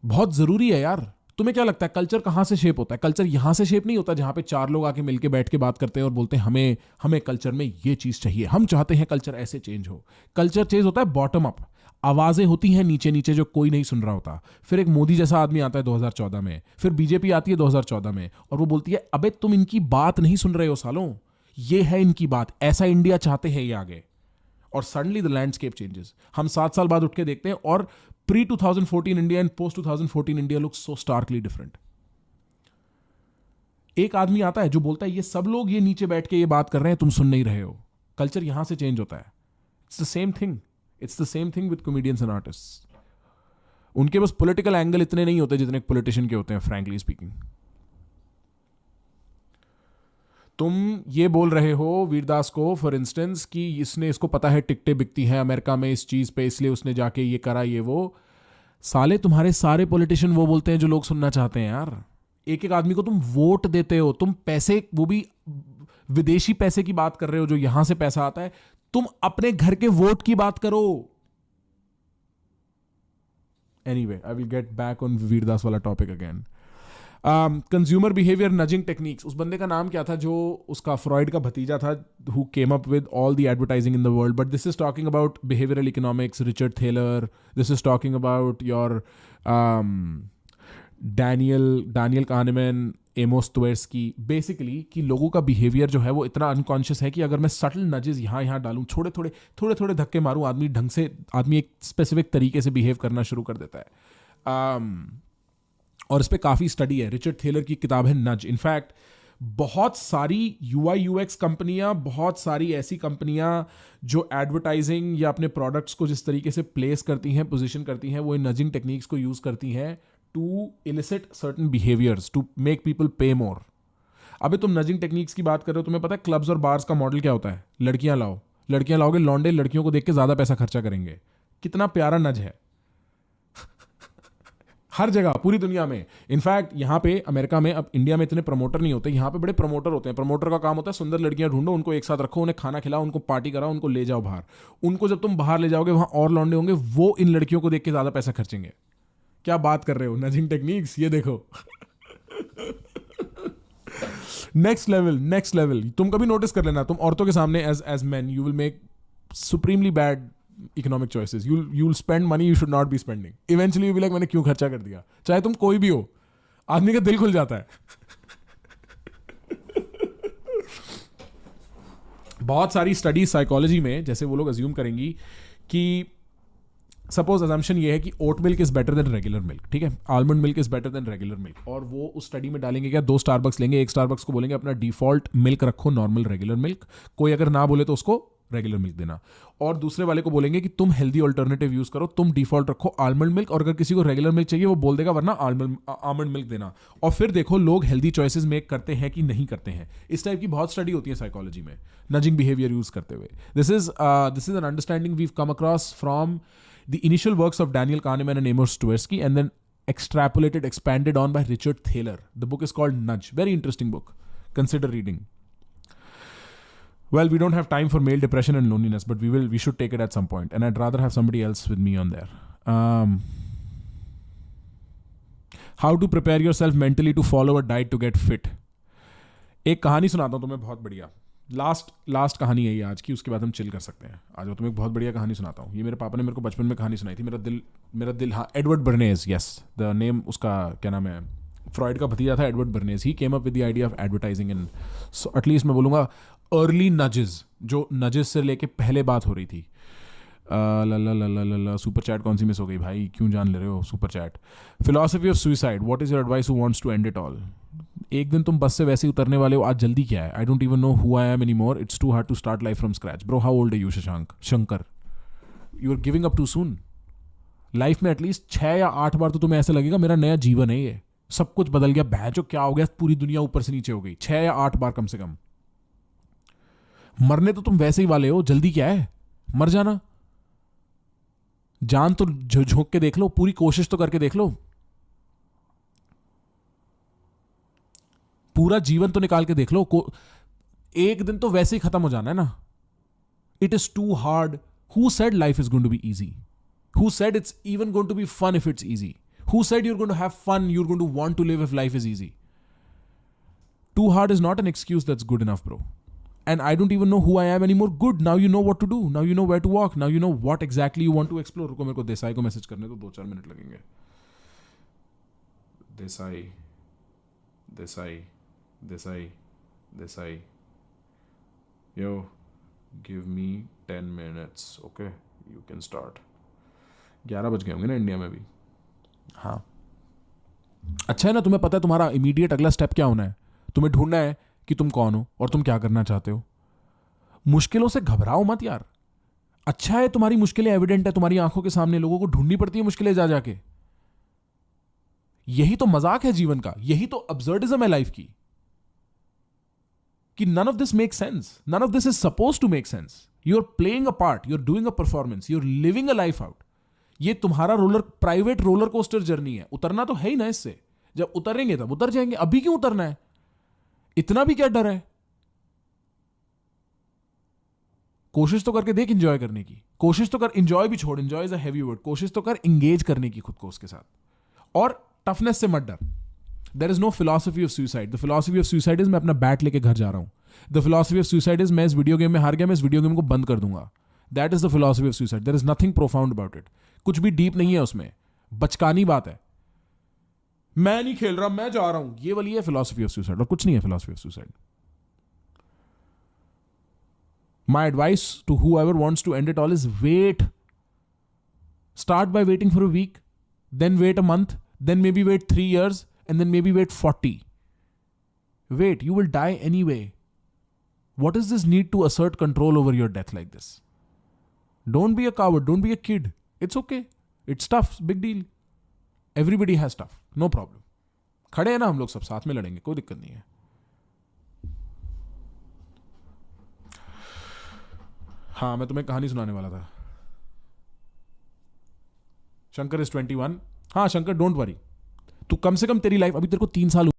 बहुत जरूरी है यार. तुम्हें क्या लगता है कल्चर कहां से शेप होता है? कल्चर यहां से शेप नहीं होता जहां पे चार लोग आके मिलके बैठ के बात करते हैं और बोलते हैं हमें कल्चर में ये चीज चाहिए, हम चाहते हैं कल्चर ऐसे चेंज हो. कल्चर चेंज होता है बॉटम अप, आवाजें होती हैं नीचे नीचे जो कोई नहीं सुन रहा होता. फिर एक मोदी जैसा आदमी आता है 2014 में, फिर बीजेपी आती है 2014 में और वो बोलती है अबे तुम इनकी बात नहीं सुन रहे हो सालों, ये है इनकी बात, ऐसा इंडिया चाहते हैं ये आगे. और सडनली द लैंडस्केप चेंजेस. हम 7 साल बाद उठ के देखते हैं और pre 2014 India and post 2014 India looks so starkly different. एक आदमी आता है जो बोलता है ये सब लोग ये नीचे बैठ के ये बात कर रहे हैं, तुम सुन नहीं रहे हो. कल्चर यहां से चेंज होता है. It's the same thing. It's the same thing with comedians and artists. उनके बस पॉलिटिकल एंगल इतने नहीं होते जितने पॉलिटिशियन के होते हैं, फ्रैंकली स्पीकिंग. तुम ये बोल रहे हो वीरदास को फॉर इंस्टेंस कि इसको पता है टिकटें बिकती हैं अमेरिका में इस चीज पे, इसलिए उसने जाके ये करा ये वो. साले तुम्हारे सारे पॉलिटिशियन वो बोलते हैं जो लोग सुनना चाहते हैं यार. एक एक आदमी को तुम वोट देते हो, तुम पैसे, वो भी विदेशी पैसे की बात कर रहे हो जो यहां से पैसा आता है. तुम अपने घर के वोट की बात करो. Anyway, I will get back on Vir Das वाला topic again. Consumer behaviour nudging techniques. उस बंदे का नाम क्या था जो उसका फ्रॉइड का भतीजा था, who came up with all the advertising in the world. But this is talking about behavioural economics, Richard Thaler. This is talking about your Daniel kahneman, Amos Tversky, basically कि लोगों का बिहेवियर जो है वो इतना अनकॉन्शियस है कि अगर मैं सटल नजेस यहाँ डालूं, थोड़े धक्के मारूं, आदमी एक स्पेसिफिक तरीके से बिहेव करना शुरू कर देता है। और इस पर काफ़ी स्टडी है, रिचर्ड थेलर की किताब है नज। इनफैक्ट बहुत सारी UI/UX कंपनियां, बहुत सारी ऐसी कंपनियां जो एडवर्टाइजिंग या अपने प्रोडक्ट्स को जिस तरीके से प्लेस करती हैं, पोजीशन करती हैं, वो इन नजिंग टेक्निक्स को यूज करती हैं to elicit certain behaviours to make people pay more. अभी तुम नजिंग टेक्निक्स की बात कर रहे हो, तुम्हें पता है क्लब्स और बार्स का मॉडल क्या होता है? लड़कियां लाओगे, लौंडे लड़कियों को देख के ज्यादा पैसा खर्चा करेंगे। कितना प्यारा नज है। हर जगह पूरी दुनिया में, इनफैक्ट यहाँ पे अमेरिका में, अब इंडिया में इतने प्रमोटर नहीं होते, यहाँ पे बड़े प्रमोटर होते हैं। प्रमोटर का काम होता है सुंदर लड़कियां ढूंढो, उनको एक साथ रखो, उन्हें खाना खिलाओ, उनको पार्टी कराओ, उनको ले जाओ बाहर। उनको जब तुम बाहर ले जाओगे, वहां और लौंडे होंगे, वो इन लड़कियों को देख के ज्यादा पैसा खर्चेंगे। क्या बात कर रहे हो? नजिंग टेक्निक्स, ये देखो। Next level. तुम कभी नोटिस कर लेना, तुम औरतों के सामने as man you will make supremely bad economic choices. you'll spend money you should not be spending. Eventually you'll be like, मैंने क्यों खर्चा कर दिया? चाहे तुम कोई भी हो, आदमी का दिल खुल जाता है। बहुत सारी स्टडीज साइकोलॉजी में, जैसे वो लोग अज्यूम करेंगी कि सपोज अजम्पशन ये है कि oat milk is better than regular milk, ठीक है, almond milk is better than regular milk, और वो उस स्टडी में डालेंगे क्या, 2 स्टारबक्स लेंगे, एक स्टारबक्स को बोलेंगे अपना डिफॉल्ट मिल्क रखो नॉर्मल रेगुलर मिल्क, कोई अगर ना बोले तो उसको रेगुलर मिल्क देना, और दूसरे वाले को बोलेंगे कि तुम हेल्दी ऑल्टरनेटिव यूज करो, तुम डिफॉल्ट रखो आलमंड मिल्क, और अगर किसी को रेगुलर मिल्क चाहिए वो बोल देगा वरना आलमंड मिल्क देना। और फिर देखो लोग हेल्दी चॉइसेस मेक करते हैं कि नहीं करते हैं। इस टाइप की बहुत स्टडी होती है साइकोलॉजी में, नजिंग बिहेवियर यूज करते हुए। This is an understanding we come across from the initial works of Daniel Kahneman and Amos Tversky, and then expanded on by Richard Thaler. The book is called Nudge. Very interesting book. Consider reading. Well, we don't have time for male depression and loneliness, but we should take it at some point. And I'd rather have somebody else with me on there. How to prepare yourself mentally to follow a diet to get fit. एक कहानी सुनाता हूँ तुम्हें बहुत बढ़िया। Last कहानी है ये आज की, उसके बाद हम चिल कर सकते हैं। आज मैं तुम्हें एक बहुत बढ़िया कहानी सुनाता हूँ। ये मेरे पापा ने मेरे को बचपन में कहानी सुनाई थी। मेरा दिल हाँ, Edward Bernays, yes the name, उसका क्या नाम है, फ्रॉइड का भतीजा था Edward Bernays. He came up with the idea of advertising in, at least मैं बोलूँगा अर्ली नजेस, जो नजेस से लेके पहले बात हो रही थी। सुपर चैट कौन सी मिस हो गई भाई, क्यों जान ले रहे हो super chat. Philosophy of suicide, what is your advice who wants to end it all. एक दिन तुम बस से वैसे ही उतरने वाले हो, आज जल्दी क्या है। I don't even know who I am any more, it's too hard to start life from scratch. Bro how old are you Shankar, you are giving up too soon. Life में एटलीस्ट 6 या 8 बार तो तुम्हें ऐसा लगेगा मेरा नया जीवन है ये, सब कुछ बदल गया, भैंचो क्या हो गया, पूरी दुनिया ऊपर से नीचे हो गई। 6 या 8 बार कम से कम। मरने तो तुम वैसे ही वाले हो, जल्दी क्या है, मर जाना। जान तो झोंक के देख लो, पूरी कोशिश तो करके देख लो, पूरा जीवन तो निकाल के देख लो। एक दिन तो वैसे ही खत्म हो जाना है ना। It is too hard. Who said life is going to be easy? Who said it's even going to be fun if it's easy? Who said you're going to have fun, you're going to want to live if life is easy? Too hard is not an excuse that's good enough, bro. And I don't even know who I am anymore. Good. Now you know what to do. Now you know where to walk. Now you know what exactly you want to explore. रुको मेरे को देसाई को message करने तो 2-4 minute लगेंगे। Desai Yo, give me 10 minutes. Okay, you can start. 11 बज गए होंगे ना इंडिया में भी। हाँ, अच्छा है ना, तुम्हें पता है तुम्हारा इमीडिएट अगला स्टेप क्या होना है। तुम्हें ढूंढना है कि तुम कौन हो और तुम क्या करना चाहते हो। मुश्किलों से घबराओ मत यार। अच्छा है तुम्हारी मुश्किलें एविडेंट है तुम्हारी आंखों के सामने, लोगों को ढूंढनी पड़ती है मुश्किलें जा जाके। यही तो मजाक है जीवन का, यही तो अब्सर्डिज्म है लाइफ की, कि none of this makes sense. None of this is supposed to make sense. You're playing a part, you're doing a performance, you're living a life out. ये तुम्हारा प्राइवेट रोलर कोस्टर जर्नी है। उतरना तो है ही ना इससे। जब उतरेंगे तब उतर जाएंगे, अभी क्यों उतरना है? इतना भी क्या डर है? कोशिश तो करके देख एंजॉय करने की। कोशिश तो कर, एंजॉय भी छोड़, enjoy is a heavy word. कोशिश तो कर एंगेज करने की खुद को उसके साथ, और टफनेस से मत डर। There is no philosophy of suicide. The philosophy of suicide is मैं अपना बैट लेके घर जा रहा हूं। The philosophy of suicide is मैं इस वीडियो गेम में हार गया, मैं इस वीडियो गेम को बंद कर दूंगा। That is the philosophy of suicide. There is nothing profound about it. कुछ भी डीप नहीं है उसमें, बचकानी बात है। मैं नहीं खेल रहा, मैं जा रहा हूं, ये वाली है फिलॉसफी ऑफ सुसाइड, और कुछ नहीं है philosophy of suicide. My advice to whoever wants to end it all is wait. Start by waiting for a week, then wait a month, then maybe wait 3 years, and then maybe wait 40. Wait, you will die anyway. What is this need to assert control over your death like this? Don't be a coward, don't be a kid. It's okay. It's tough, big deal. Everybody has tough, no problem. खड़े हैं ना हम लोग, सब साथ में लड़ेंगे, कोई दिक्कत नहीं है. हाँ, मैं तुम्हें कहानी सुनाने वाला था. शंकर इज 21. हाँ शंकर, डोंट वरी. तू कम से कम, तेरी लाइफ अभी, तेरे को 3 साल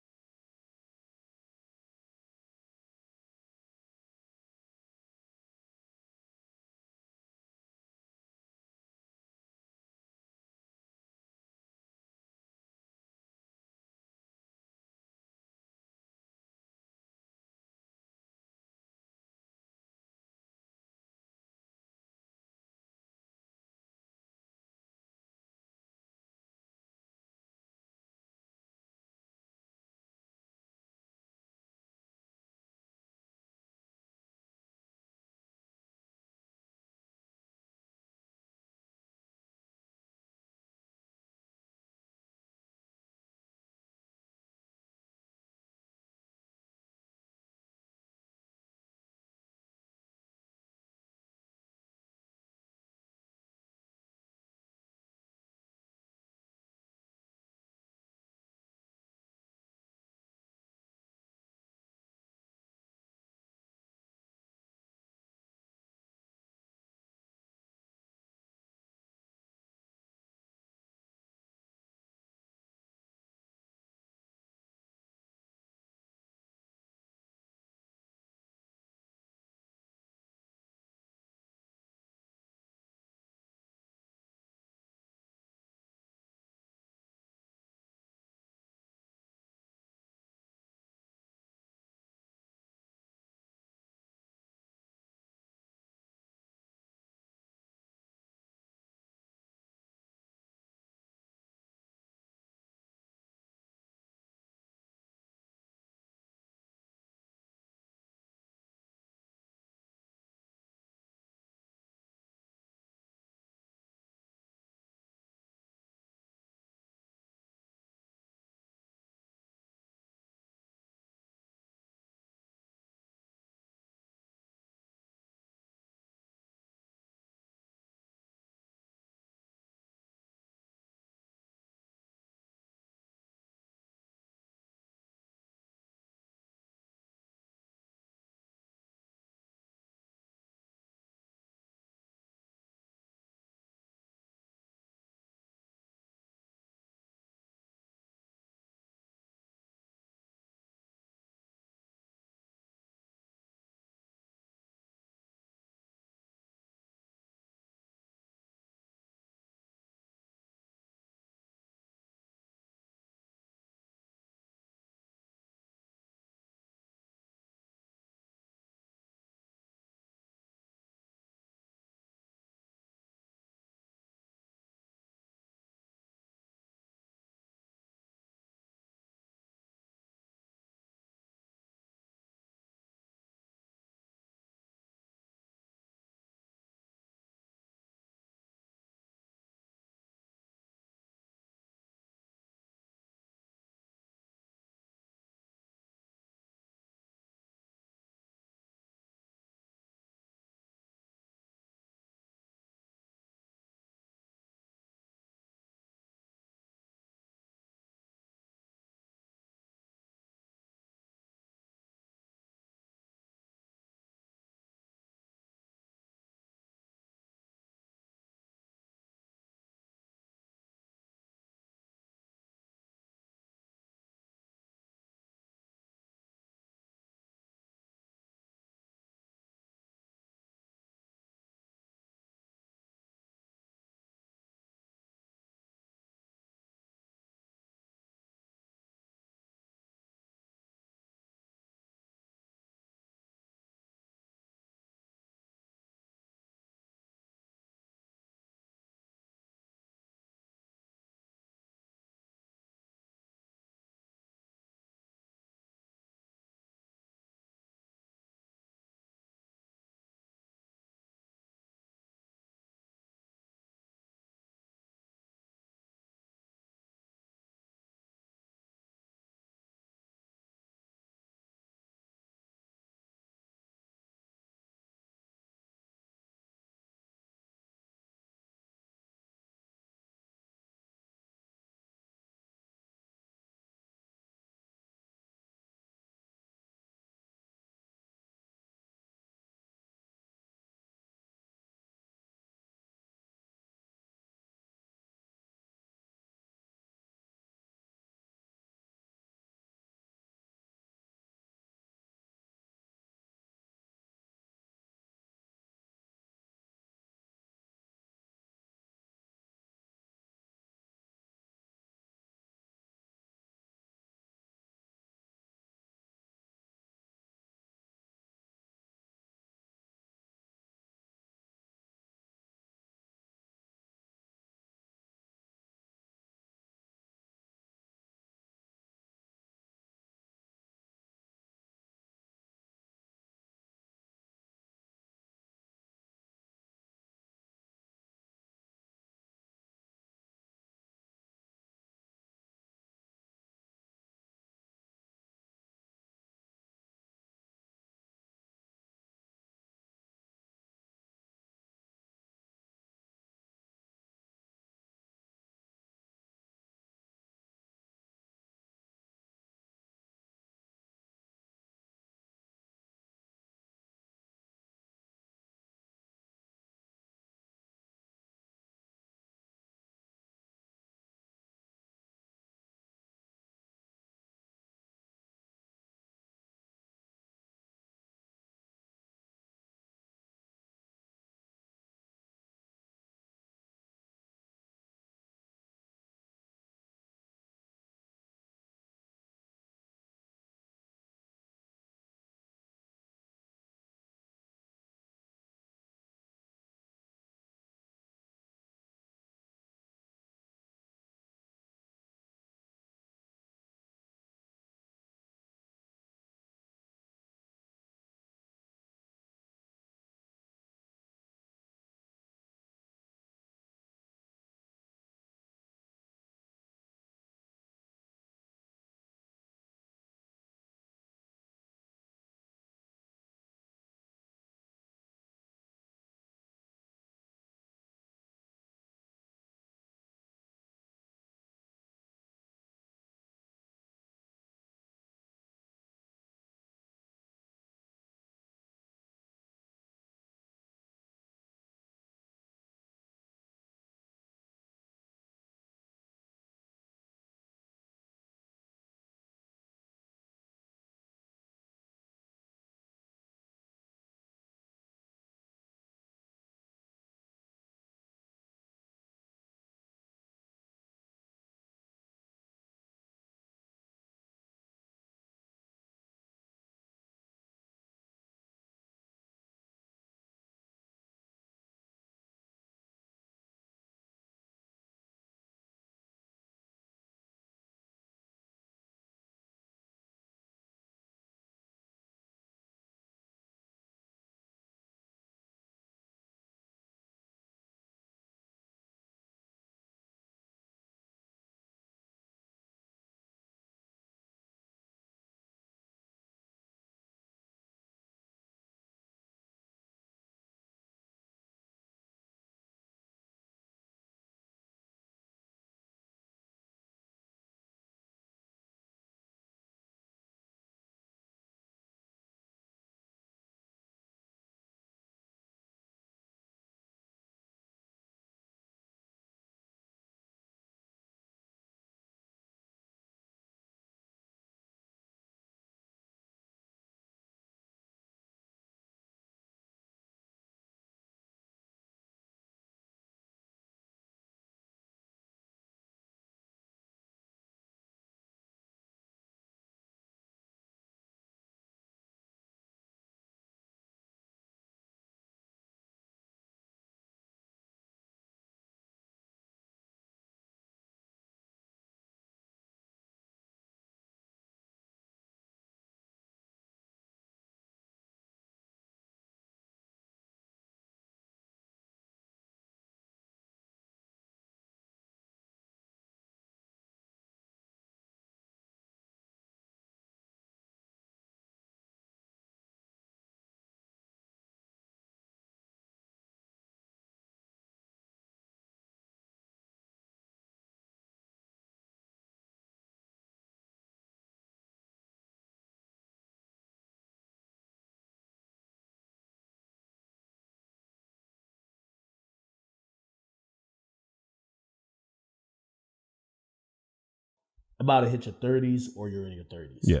about to hit your 30s or you're in your 30s. Yeah.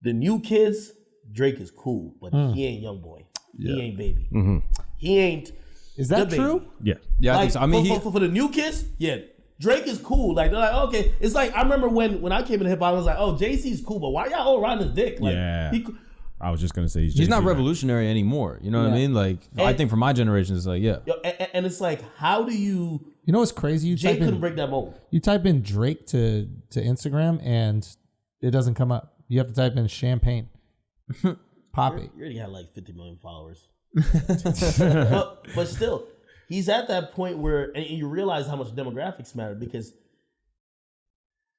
The new kids, Drake is cool, but he ain't young boy. He ain't baby. He ain't. Is that true? Yeah. Yeah, I Like, think so. I mean, for the new kids, yeah, Drake is cool. Like they're like, okay, it's like I remember when I came into hip hop, I was like, oh, Jay-Z's cool, but why y'all all riding his dick? Like, Yeah. he, I was just gonna say he's not Jay-Z, revolutionary anymore. You know what I mean? Like, I think for my generation, it's like, yeah. and it's like, how do you? You know what's crazy? Jay couldn't break that mold. You type in Drake to Instagram and it doesn't come up. You have to type in champagne. Pop it. You already had like 50 million followers. but still, he's at that point where and you realize how much demographics matter because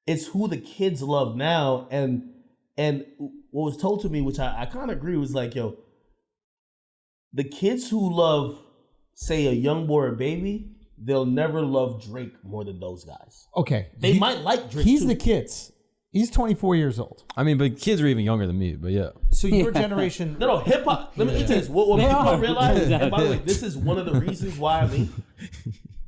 it's who the kids love now. And what was told to me, which I kind of agree, was like, yo, the kids who love, say, a young boy or baby, they'll never love Drake more than those guys. Okay. They might like Drake He's too. the kids. He's 24 years old. I mean, but kids are even younger than me, but yeah. So your generation... No, hip hop. Let me tell you this. What people don't realize, and by the way, this is one of the reasons why I mean,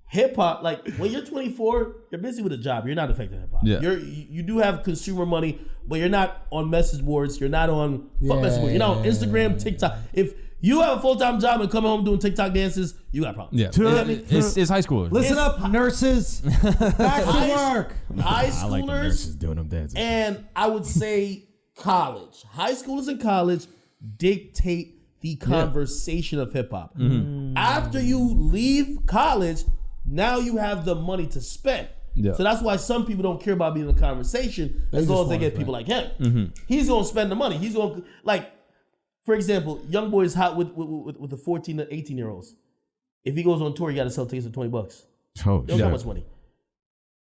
hip hop. Like when you're 24, you're busy with a job. You're not affecting hip hop. Yeah. You do have consumer money, but you're not on message boards. You're not on message boards. You're not on Instagram, TikTok. If you have a full-time job and come home doing TikTok dances, you got problems. Yeah. It's high schoolers. Listen up, nurses. Back to work. High I like the schoolers nurses doing them dances. and I would say college. High schoolers and college dictate the conversation of hip hop. After you leave college, now you have the money to spend. Yeah. So that's why some people don't care about being in a conversation as long as they get people like him. He's gonna spend the money. He's gonna like, for example, Young Boy is hot with the 14 to 18-year-olds. If he goes on tour, you got to sell tickets for $20. Oh, You don't got much money.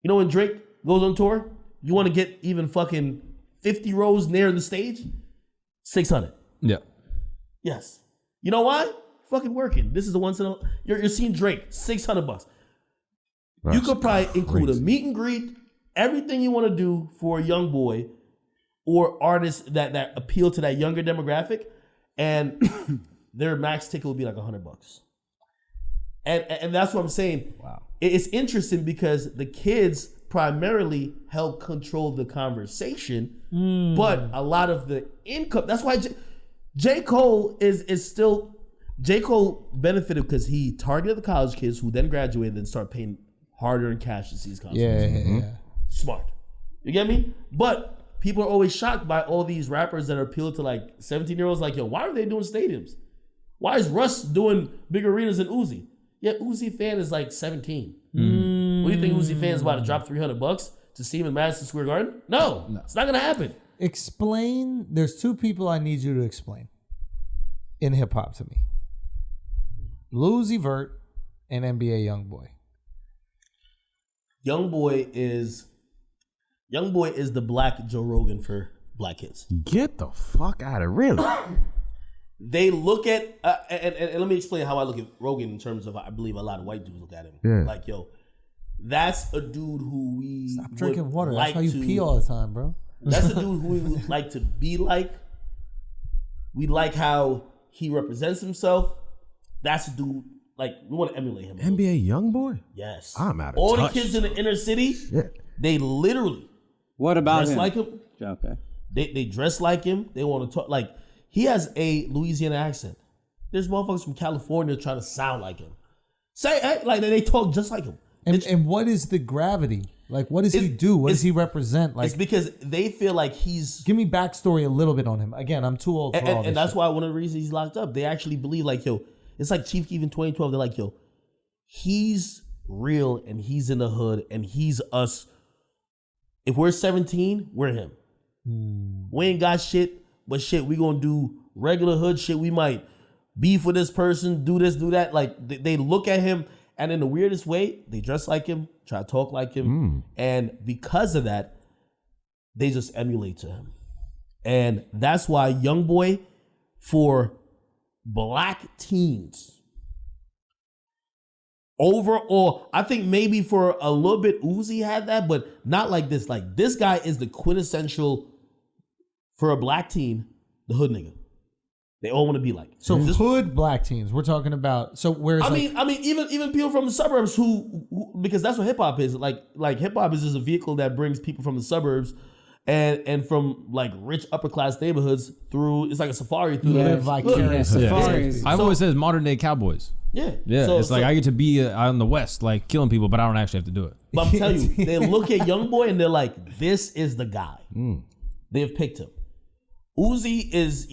You know when Drake goes on tour, you want to get even fucking 50 rows near the stage? 600. Yeah. Yes. You know why? Fucking working. This is the once in a you're seeing Drake, $600. You could probably include a meet and greet, everything you want to do for a young boy or artists that appeal to that younger demographic, and their max ticket will be like $100. And that's what I'm saying. Wow. It's interesting because the kids primarily help control the conversation, but a lot of the income. That's why J. Cole is still. J. Cole benefited because he targeted the college kids who then graduated and start paying harder in cash to see his concerts. Yeah. Smart. You get me? But people are always shocked by all these rappers that are appealed to like 17-year-olds. Like, yo, why are they doing stadiums? Why is Russ doing big arenas than Uzi? Yeah, Uzi fan is like 17. What do you think Uzi fan is about to drop $300 to see him in Madison Square Garden? No. It's not gonna happen. Explain. There's two people I need you to explain in hip hop to me: Lil Uzi Vert and NBA YoungBoy. YoungBoy is the black Joe Rogan for black kids. Get the fuck out of really. They look at and let me explain how I look at Rogan in terms of I believe a lot of white dudes look at him. Yeah. Like, yo, that's a dude who we Stop drinking water. Like That's why you pee all the time, bro. That's a dude who we would like to be like. We like how he represents himself. That's a dude like we want to emulate him. NBA YoungBoy? Yes. I'm out of all touch. the kids in the inner city, they literally What about dress him? like him. Okay. They dress like him. They want to talk like he has a Louisiana accent. There's motherfuckers from California trying to sound like him. Like they talk just like him. And what is the gravity? Like, what does he do? What does he represent? Like, It's because they feel like he's give me backstory a little bit on him. Again, I'm too old for all this. and that's shit. why one of the reasons he's locked up. They actually believe like, yo, it's like Chief Keef in 2012. They're like, yo, he's real and he's in the hood and he's us. If we're 17, we're him. We ain't got shit, but shit, we gonna do regular hood shit. We might beef with this person, do this, do that. Like they look at him, and in the weirdest way, they dress like him, try to talk like him, and because of that, they just emulate to him. And that's why YoungBoy, for black teens, overall, I think maybe for a little bit Uzi had that, but not like this. Like this guy is the quintessential for a black teen, the hood nigga. They all want to be like. So hood black teens. We're talking about. So where's I mean, even people from the suburbs who because that's what hip hop is. Like hip hop is just a vehicle that brings people from the suburbs and from like rich upper class neighborhoods through. It's like a safari through live the vicarious Yeah. I've always said modern day cowboys. Yeah, Yeah, it's like I get to be out in the West, like killing people, but I don't actually have to do it. But I'm telling you, they look at Young Boy and they're like, "This is the guy." They've picked him. Uzi is,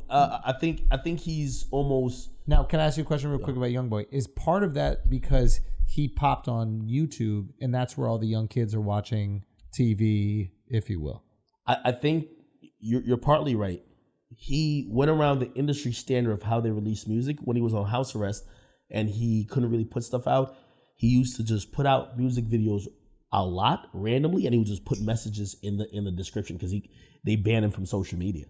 I think he's almost. Now, can I ask you a question real quick about YoungBoy? Is part of that because he popped on YouTube and that's where all the young kids are watching TV, if you will? I think you're partly right. He went around the industry standard of how they release music when he was on house arrest, and he couldn't really put stuff out. He used to just put out music videos a lot randomly, and he would just put messages in the description because they banned him from social media.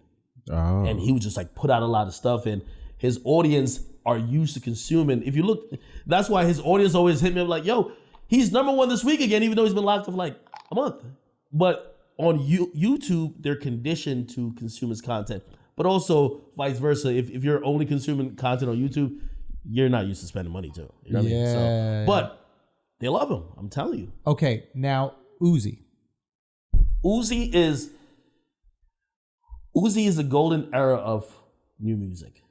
Oh. And he would just like put out a lot of stuff, and his audience are used to consuming. If you look, that's why his audience always hit me up like, "Yo, he's #1 this week again," even though he's been locked up for like a month. But on YouTube, they're conditioned to consume his content, but also vice versa. If you're only consuming content on YouTube, you're not used to spending money too. You know what I mean? So, but they love him. I'm telling you. Okay, now Uzi. Uzi is the golden era of new music.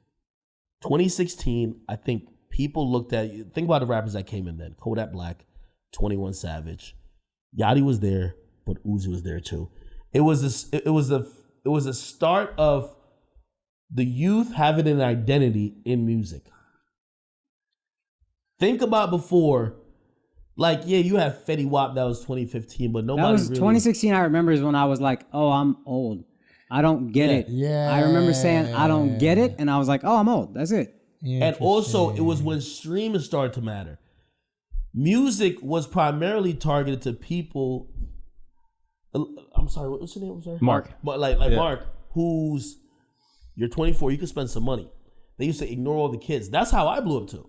2016, I think people looked at, think about the rappers that came in then. Kodak Black, 21 Savage. Yachty was there, but Uzi was there too. It was a start of the youth having an identity in music. Think about before, like, yeah, you have Fetty Wap, that was 2015, but nobody That was really... 2016, I remember, is when I was like, oh, I'm old. I don't get it. Yeah. I remember saying, I don't get it. And I was like, oh, I'm old. That's it. And also, it was when streaming started to matter. Music was primarily targeted to people... I'm sorry, what's your name? I'm sorry. Mark. But like Mark, who's... You're 24, you can spend some money. They used to ignore all the kids. That's how I blew up too.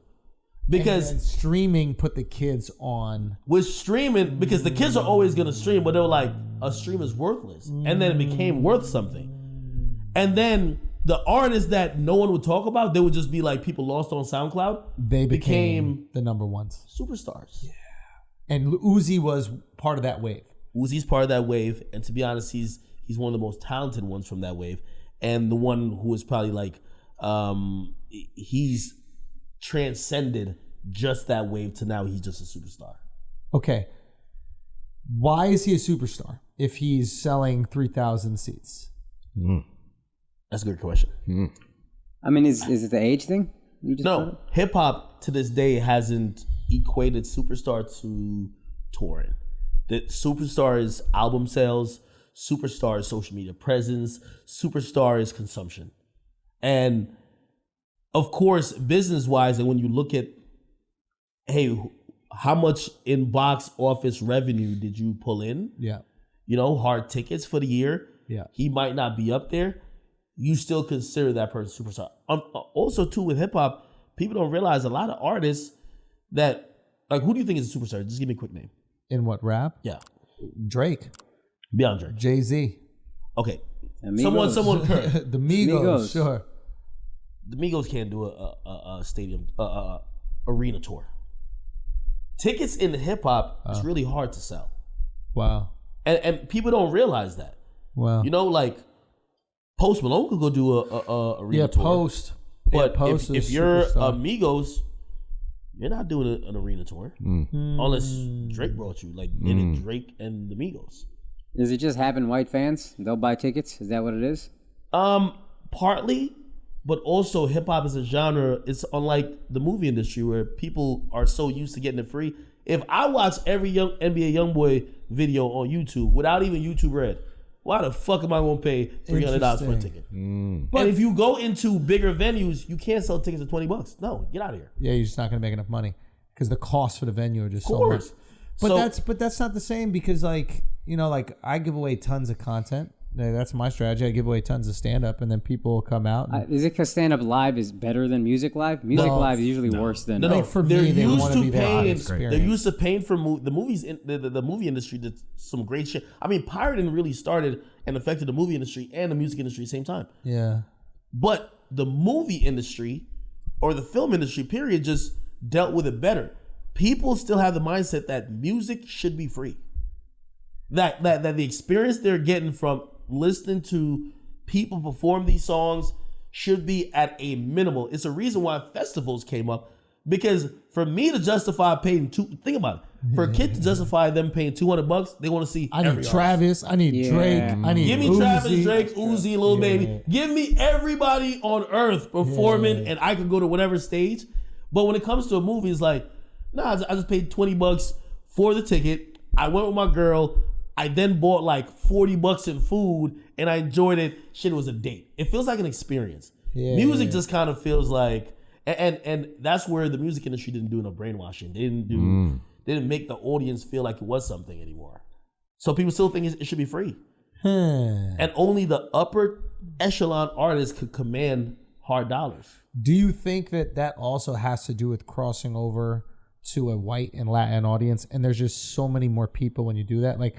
Because and streaming put the kids on. with streaming, because the kids are always going to stream, but they were like, a stream is worthless. And then it became worth something. And then the artists that no one would talk about, they would just be like people lost on SoundCloud. They became the number ones. Superstars. Yeah. And Uzi was part of that wave. Uzi's part of that wave. And to be honest, he's one of the most talented ones from that wave. And the one who was probably like, he's transcended just that wave to now he's just a superstar. Okay. Why is he a superstar if he's selling 3,000 seats? That's a good question. I mean, is it the age thing? You just No, hip hop to this day hasn't equated superstar to touring. The superstar is album sales, superstar is social media presence, superstar is consumption. And of course, business wise, and when you look at, hey, how much in box office revenue did you pull in? Yeah. Hard tickets for the year. Yeah. He might not be up there. You still consider that person superstar. Also, too, with hip hop, people don't realize a lot of artists that, like, who do you think is a superstar? Just give me a quick name. In what, rap? Yeah. Drake. Beyond Drake. Jay-Z. Okay. Amigos. Someone current. The Migos, Migos. sure. The Migos can't do a stadium, arena tour. Tickets in hip hop is really hard to sell. Wow. And people don't realize that. Wow. Like Post Malone could go do a arena tour. Post. But Post if is you're superstar. Amigos, you're not doing an arena tour unless Drake brought you. Like did it Drake and the Migos? Does it just happen white fans? They'll buy tickets? Is that what it is? Partly, but also hip hop as a genre, it's unlike the movie industry where people are so used to getting it free. If I watch every young NBA YoungBoy video on YouTube without even YouTube Red, why the fuck am I going to pay $300 for a ticket? But if you go into bigger venues, you can't sell tickets for $20. No, get out of here. Yeah, you're just not going to make enough money because the costs for the venue are just Of so much. course. But that's not the same because like I give away tons of content. That's my strategy. I give away tons of stand up and then people will come out. And, Is it because stand up live is better than music live? Music live is usually worse than. No, Like, for they're me, they used wanna to be there on paying. experience. They're used to paying for the movies. The movie industry did some great shit. I mean, pirating really started and affected the movie industry and the music industry at the same time. yeah. But the movie industry or the film industry, period, just dealt with it better. People still have the mindset that music should be free. That the experience they're getting from listening to people perform these songs should be at a minimal. It's a reason why festivals came up, because for me to justify paying think about it. For a kid to justify them paying $200, they want to see. I need every Travis. I need Drake. I need Give me Uzi. Travis, Drake, Uzi, Lil Baby. Give me everybody on earth performing, and I could go to whatever stage. But when it comes to a movie, it's like, nah, I just paid $20 for the ticket. I went with my girl. I then bought like $40 in food, and I enjoyed it. Shit, it was a date. It feels like an experience. Yeah. Music just kind of feels like, and that's where the music industry didn't do no brainwashing. They didn't make the audience feel like it was something anymore. So people still think it should be free. And only the upper echelon artists could command hard dollars. Do you think that also has to do with crossing over to a white and Latin audience? And there's just so many more people when you do that. Like,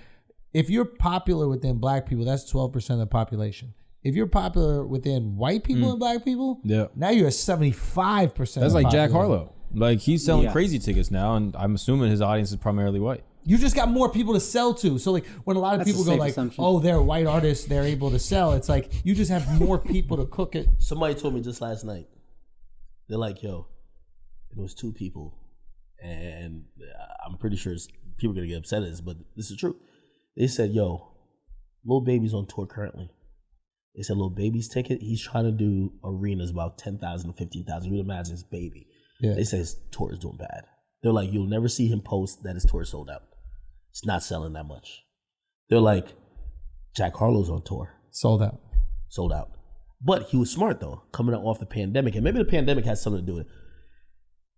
if you're popular within black people, that's 12% of the population. If you're popular within white people and black people, now you're at 75%. That's like Jack Harlow. Like, he's selling crazy tickets now, and I'm assuming his audience is primarily white. You just got more people to sell to. So like when a lot of people go like, oh, they're white artists, they're able to sell. It's like you just have more people to cook it. Somebody told me just last night. They're like, yo, it was two people, and I'm pretty sure people are gonna get upset at this, but this is true. They said, yo, Lil Baby's on tour currently. They said Lil Baby's ticket, he's trying to do arenas about 10,000 to 15,000. You would imagine it's Baby. Yeah. They say his tour is doing bad. They're like, you'll never see him post that his tour is sold out. It's not selling that much. They're like, Jack Harlow's on tour. Sold out. Sold out. But he was smart though, coming off the pandemic. And maybe the pandemic has something to do with it.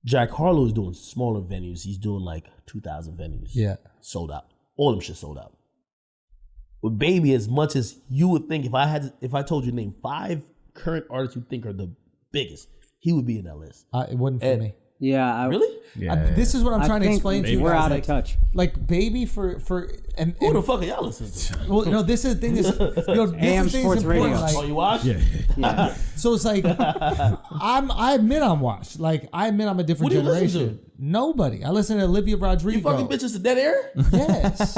Jack Harlow is doing smaller venues. He's doing like 2,000 venues. Yeah. Sold out. All them shit sold out. With Baby, as much as you would think, if I told you to name 5 current artists you think are the biggest, he would be in that list. It wouldn't for me. Yeah. Really? Yeah. This is what I'm trying to explain to you. We're out of touch. Like Baby for and who the fuck are y'all listening to? Well, no, this is the thing is, AM Sports Radio. Like, oh, you watch? Yeah. So it's like I admit I'm washed. Like I admit I'm a different What do you generation. listen to? Nobody. I listen to Olivia Rodrigo. You fucking bitches to dead air? Yes.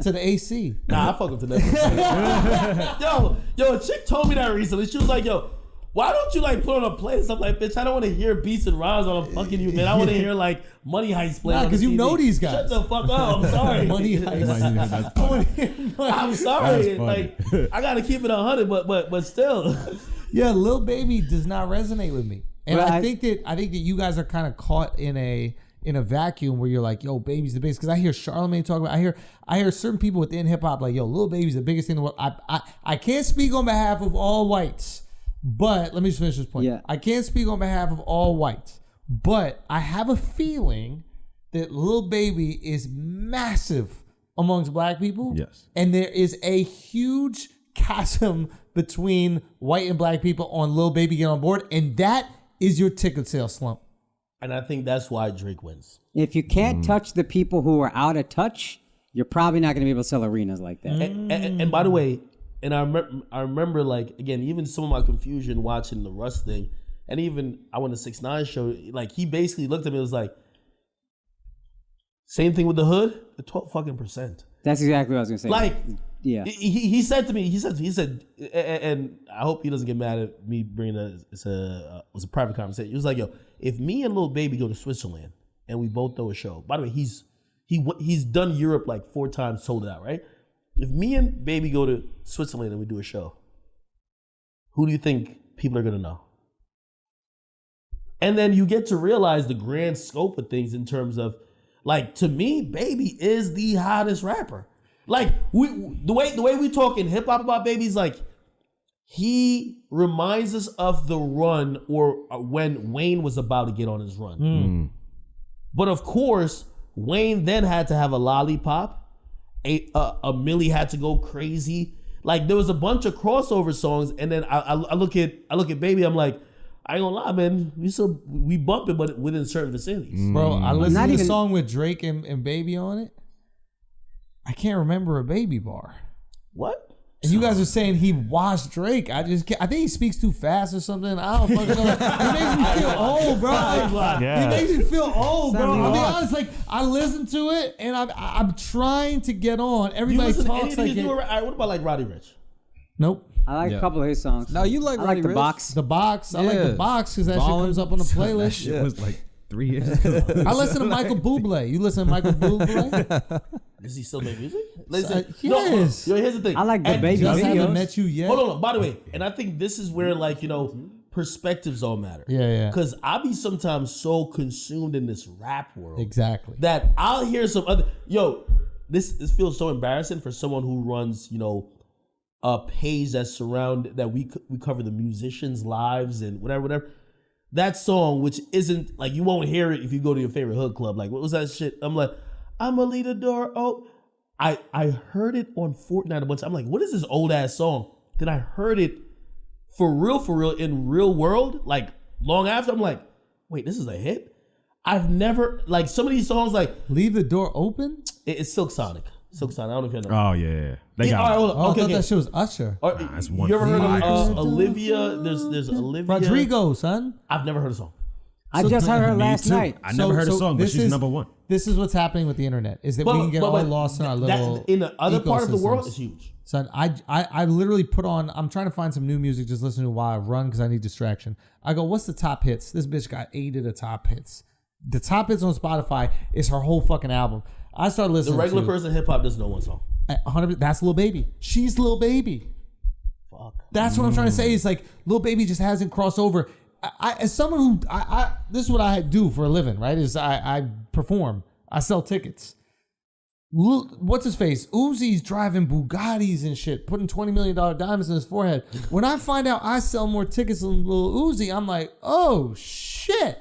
To the AC. Nah, I fuck with to dead air. Yo, a chick told me that recently. She was like, yo, why don't you like put on a playlist? I'm like, bitch, I don't want to hear beats and rhymes on a fucking you, man. I want to hear like Money Heist play. Nah, because you know these guys. Shut the fuck up. I'm sorry. Money Heist. I'm sorry. Like, I gotta keep it 100, but still. Yeah, Lil Baby does not resonate with me, and I think that you guys are kind of caught in a vacuum where you're like, yo, Baby's the biggest. Because I hear Charlamagne talk about. I hear certain people within hip hop like, yo, Lil Baby's the biggest thing in the world. I can't speak on behalf of all whites. But let me just finish this point. Yeah. I can't speak on behalf of all whites, but I have a feeling that Lil Baby is massive amongst black people. Yes. And there is a huge chasm between white and black people on Lil Baby getting on board, and that is your ticket sales slump. And I think that's why Drake wins. If you can't touch the people who are out of touch, you're probably not going to be able to sell arenas like that. And by the way, and I remember, like, again, even some of my confusion watching the Russ thing, and even I went to 6ix9ine show, like, he basically looked at me and was like, same thing with the hood, the 12%. That's exactly what I was going to say. Like, yeah. He said to me, he said, and I hope he doesn't get mad at me bringing it was a private conversation. He was like, yo, if me and Lil Baby go to Switzerland and we both throw a show, by the way, he's done Europe like 4 times, sold it out, right? If me and Baby go to Switzerland and we do a show, who do you think people are going to know? And then you get to realize the grand scope of things in terms of, like, to me, Baby is the hottest rapper. Like, the way we talk in hip hop about Baby is like, he reminds us of the run or when Wayne was about to get on his run. But of course, Wayne then had to have a Lollipop. A Millie had to go crazy. Like, there was a bunch of crossover songs, and then I look at Baby. I'm like, I ain't gonna lie, man. We bump it, but within certain vicinities. Bro, I listened to the song with Drake and Baby on it. I can't remember a Baby bar. What? And you guys are saying he washed Drake. I think he speaks too fast or something. I don't fucking know. He makes me feel old, bro. He makes me feel old, bro. I'll be honest. Like I listen to it and I'm trying to get on. Everybody talks like it. All right, what about like Roddy Ricch? Nope. I like a couple of his songs. No, you like I like Roddy the Ricch? box. The box. I like the box because that shit comes up on the That playlist. shit was like 3 years ago. I listen to Michael Bublé. You listen to Michael Bublé? Does he still make music? Yes. No, here's the thing. I like the And baby Just haven't videos. met you yet. Hold on. By the way, and I think this is where like perspectives all matter. Yeah. Because I be sometimes so consumed in this rap world Exactly. that I'll hear some other. This feels so embarrassing for someone who runs a page that we cover the musicians' lives and whatever. That song, which isn't like you won't hear it if you go to your favorite hood club. Like what was that shit? I'm like, I'ma leave the door. Oh, I heard it on Fortnite a bunch. I'm like, what is this old ass song? Then I heard it for real in real world, like long after. I'm like, wait, this is a hit. I've never like some of these songs like Leave the door open? it's Silk Sonic. Silk Sonic. I don't know if you know. Oh yeah. They Yeah, all right, got hold on. Oh, Okay, I thought okay. that shit was Usher. that's one You ever heard fire of song. Olivia? There's Olivia. Rodrigo, son. I've never heard a song. I just heard her Me last too. night. I never heard a song, but this she's is- number one. This is what's happening with the internet, is that we can get all lost in our little in the other part of the world, ecosystems. it's huge. Son, I literally put on, I'm trying to find some new music, just listening to while I run because I need distraction. I go, what's the top hits? This bitch got 8 of the top hits. The top hits on Spotify is her whole fucking album. I started The listening regular to person in hip hop doesn't know one song. 100%. That's Lil Baby. She's Lil Baby. Fuck. That's what I'm trying to say. It's like Lil Baby just hasn't crossed over. As someone who, this is what I do for a living, right? Is I perform. I sell tickets. What's his face? Uzi's driving Bugattis and shit, putting $20 million diamonds in his forehead. When I find out I sell more tickets than Lil Uzi, I'm like, oh shit.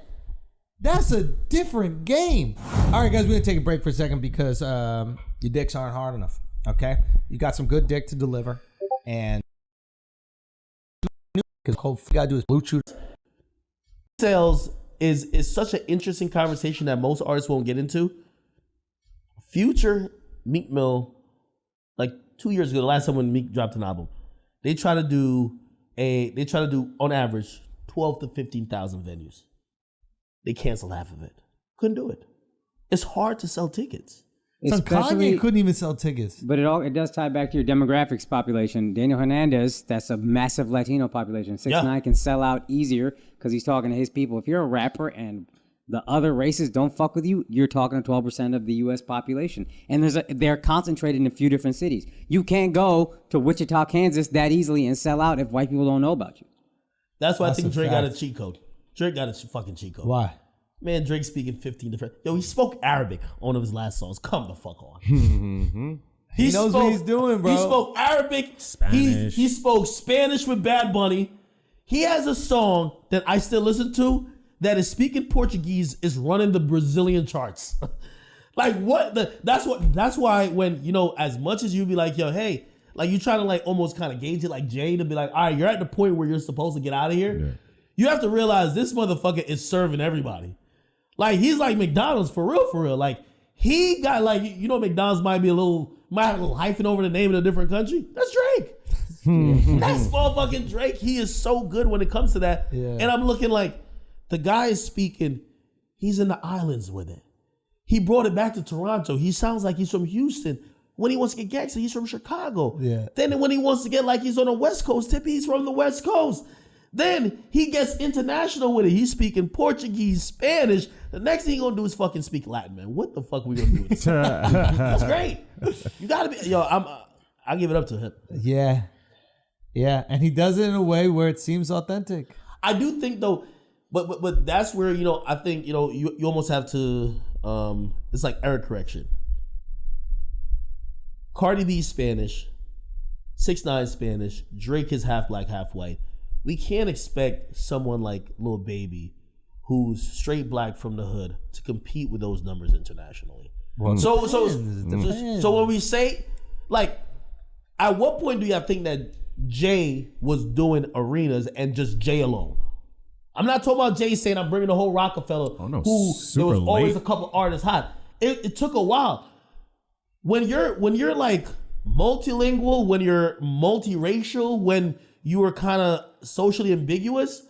That's a different game. All right, guys, we're gonna take a break for a second because your dicks aren't hard enough. Okay, you got some good dick to deliver, and because all you gotta do is blue chew. Sales is such an interesting conversation that most artists won't get into. Future, Meek Mill, like 2 years ago, the last time when Meek dropped an album, they try to do on average 12 to 15,000 venues. They canceled half of it. Couldn't do it. It's hard to sell tickets. So Kanye couldn't even sell tickets. But it does tie back to your demographics population. Daniel Hernandez, that's a massive Latino population. 6ix9ine can sell out easier because he's talking to his people. If you're a rapper and the other races don't fuck with you, you're talking to 12% of the U.S. population. And they're concentrated in a few different cities. You can't go to Wichita, Kansas that easily and sell out if white people don't know about you. That's why I think a Drake fact. got a cheat code. Drake got a fucking cheat code. Why? Man, Drake speaking 15 different. He spoke Arabic on one of his last songs. Come the fuck on. He knows what he's doing, bro. He spoke Arabic. Spanish. He spoke Spanish with Bad Bunny. He has a song that I still listen to that is speaking Portuguese is running the Brazilian charts. Like what? That's why when as much as you be like, yo, hey, like you try to like almost kind of gauge it like Jay to be like, all right, you're at the point where you're supposed to get out of here. Yeah. You have to realize this motherfucker is serving everybody. Like he's like McDonald's for real. Like he got like McDonald's might have a little hyphen over the name in a different country. That's Drake. That's motherfucking Drake. He is so good when it comes to that. Yeah. And I'm looking like the guy is speaking. He's in the islands with it. He brought it back to Toronto. He sounds like he's from Houston. When he wants to get gangster, he's from Chicago. Yeah. Then when he wants to get like he's on the West Coast tip, he's from the West Coast. Then he gets international with it. He's speaking Portuguese, Spanish. The next thing he's gonna do is fucking speak Latin, man. What the fuck we gonna do with this? That's great. You gotta be, I give it up to him. Yeah. And he does it in a way where it seems authentic. I do think though, but that's where I think you almost have to. It's like error correction. Cardi B Spanish, 6ix9ine Spanish, Drake is half black, half white. We can't expect someone like Lil Baby, who's straight black from the hood, to compete with those numbers internationally. So when we say, like, at what point do you think that Jay was doing arenas and just Jay alone? I'm not talking about Jay saying I'm bringing the whole Rockefeller. Oh no, who super there was always late. a couple artists hot. It took a while. When you're like multilingual, when you're multiracial, when you are kind of socially ambiguous,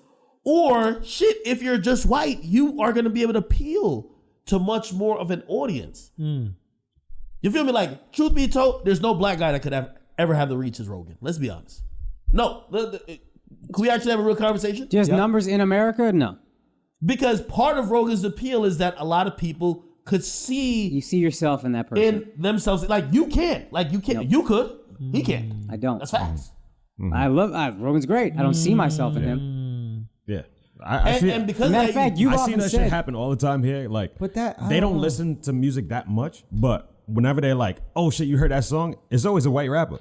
or shit, if you're just white, you are going to be able to appeal to much more of an audience. You feel me? Like, truth be told, there's no black guy that could ever have the reach as Rogan. Let's be honest. No. Can we actually have a real conversation? Just numbers in America? No. Because part of Rogan's appeal is that a lot of people could see You see yourself in that person. in themselves. Like, you can't. Like, you can't. Nope. You could. He can't. I don't. That's facts. I love Rogan's great. I don't see myself in him. Yeah. I feel, And because Matter of of that, fact, you I see often that said, shit happen all the time here. Like, But that- they don't know. listen to music that much, but whenever they're like, "Oh shit, you heard that song?" It's always a white rapper,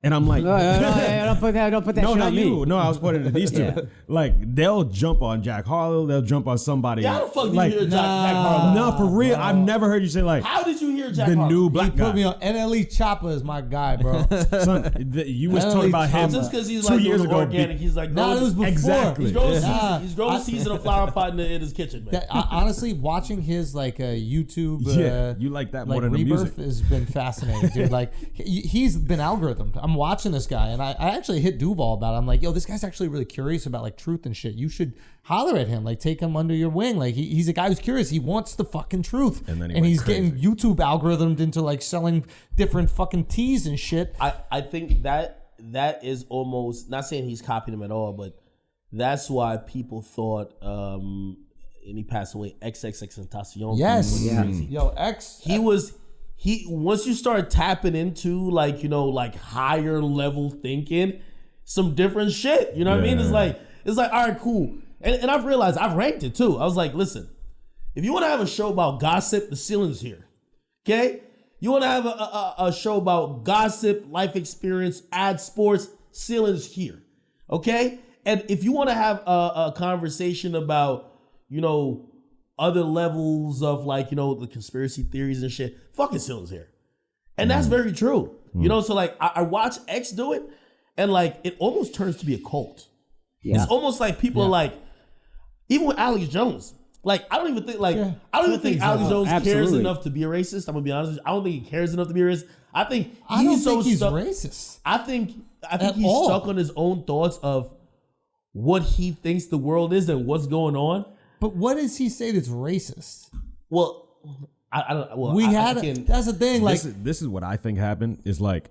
and I'm like, No, don't put that no, shit not on me. you. No, I was putting it to these two. Yeah. Like, they'll jump on Jack Harlow. They'll jump on somebody. how the fuck did like, you hear Jack Harlow? no, for real. I've never heard you say like How did you hear Jack the Harlow? new He black put me guy. on NLE Choppa is my guy, bro. Son, you was Not talking only about him Just because he's 2 like years doing ago. organic, he's like Nah, it was before. Exactly. He's growing, Yeah. he's growing a season of flower pot in his kitchen, man. Honestly, watching his like YouTube, Yeah, you like that more than the Rebirth music. has been fascinating, dude. Like he's been algorithmed. I'm watching this guy, and I actually hit Duval about it. I'm like, yo, this guy's actually really curious about like truth and shit. You should holler at him, like take him under your wing. Like he's a guy who's curious. He wants the fucking truth, And then he and went he's crazy. getting YouTube algorithmed into like selling different fucking teas and shit. I think that is almost, not saying he's copying him at all, but that's why people thought, and he passed away, XXXTentacion. Yes, was crazy. yo, X. He once you start tapping into like, you know, like higher level thinking, some different shit. You know what I mean? It's like, all right, cool. And I've realized I've ranked it too. I was like, listen, if you want to have a show about gossip, the ceiling's here. Okay? You want to have a show about gossip, life experience, ad sports, ceiling's here. Okay? And if you want to have a conversation about, you know, other levels of like, you know, the conspiracy theories and shit, fucking ceiling's here. And that's very true. You know, so like I watch X do it, and like it almost turns to be a cult. Yeah. It's almost like people are like, even with Alex Jones, like I don't even think Alex Jones cares Absolutely. enough to be a racist. I'm gonna be honest with you. I don't think he cares enough to be a racist. I think I don't he's so think he's stuck. racist. I think At he's all. stuck on his own thoughts of what he thinks the world is and what's going on. But what does he say that's racist? Well, I don't. Well, I can- That's the thing. Like, This is what I think happened is like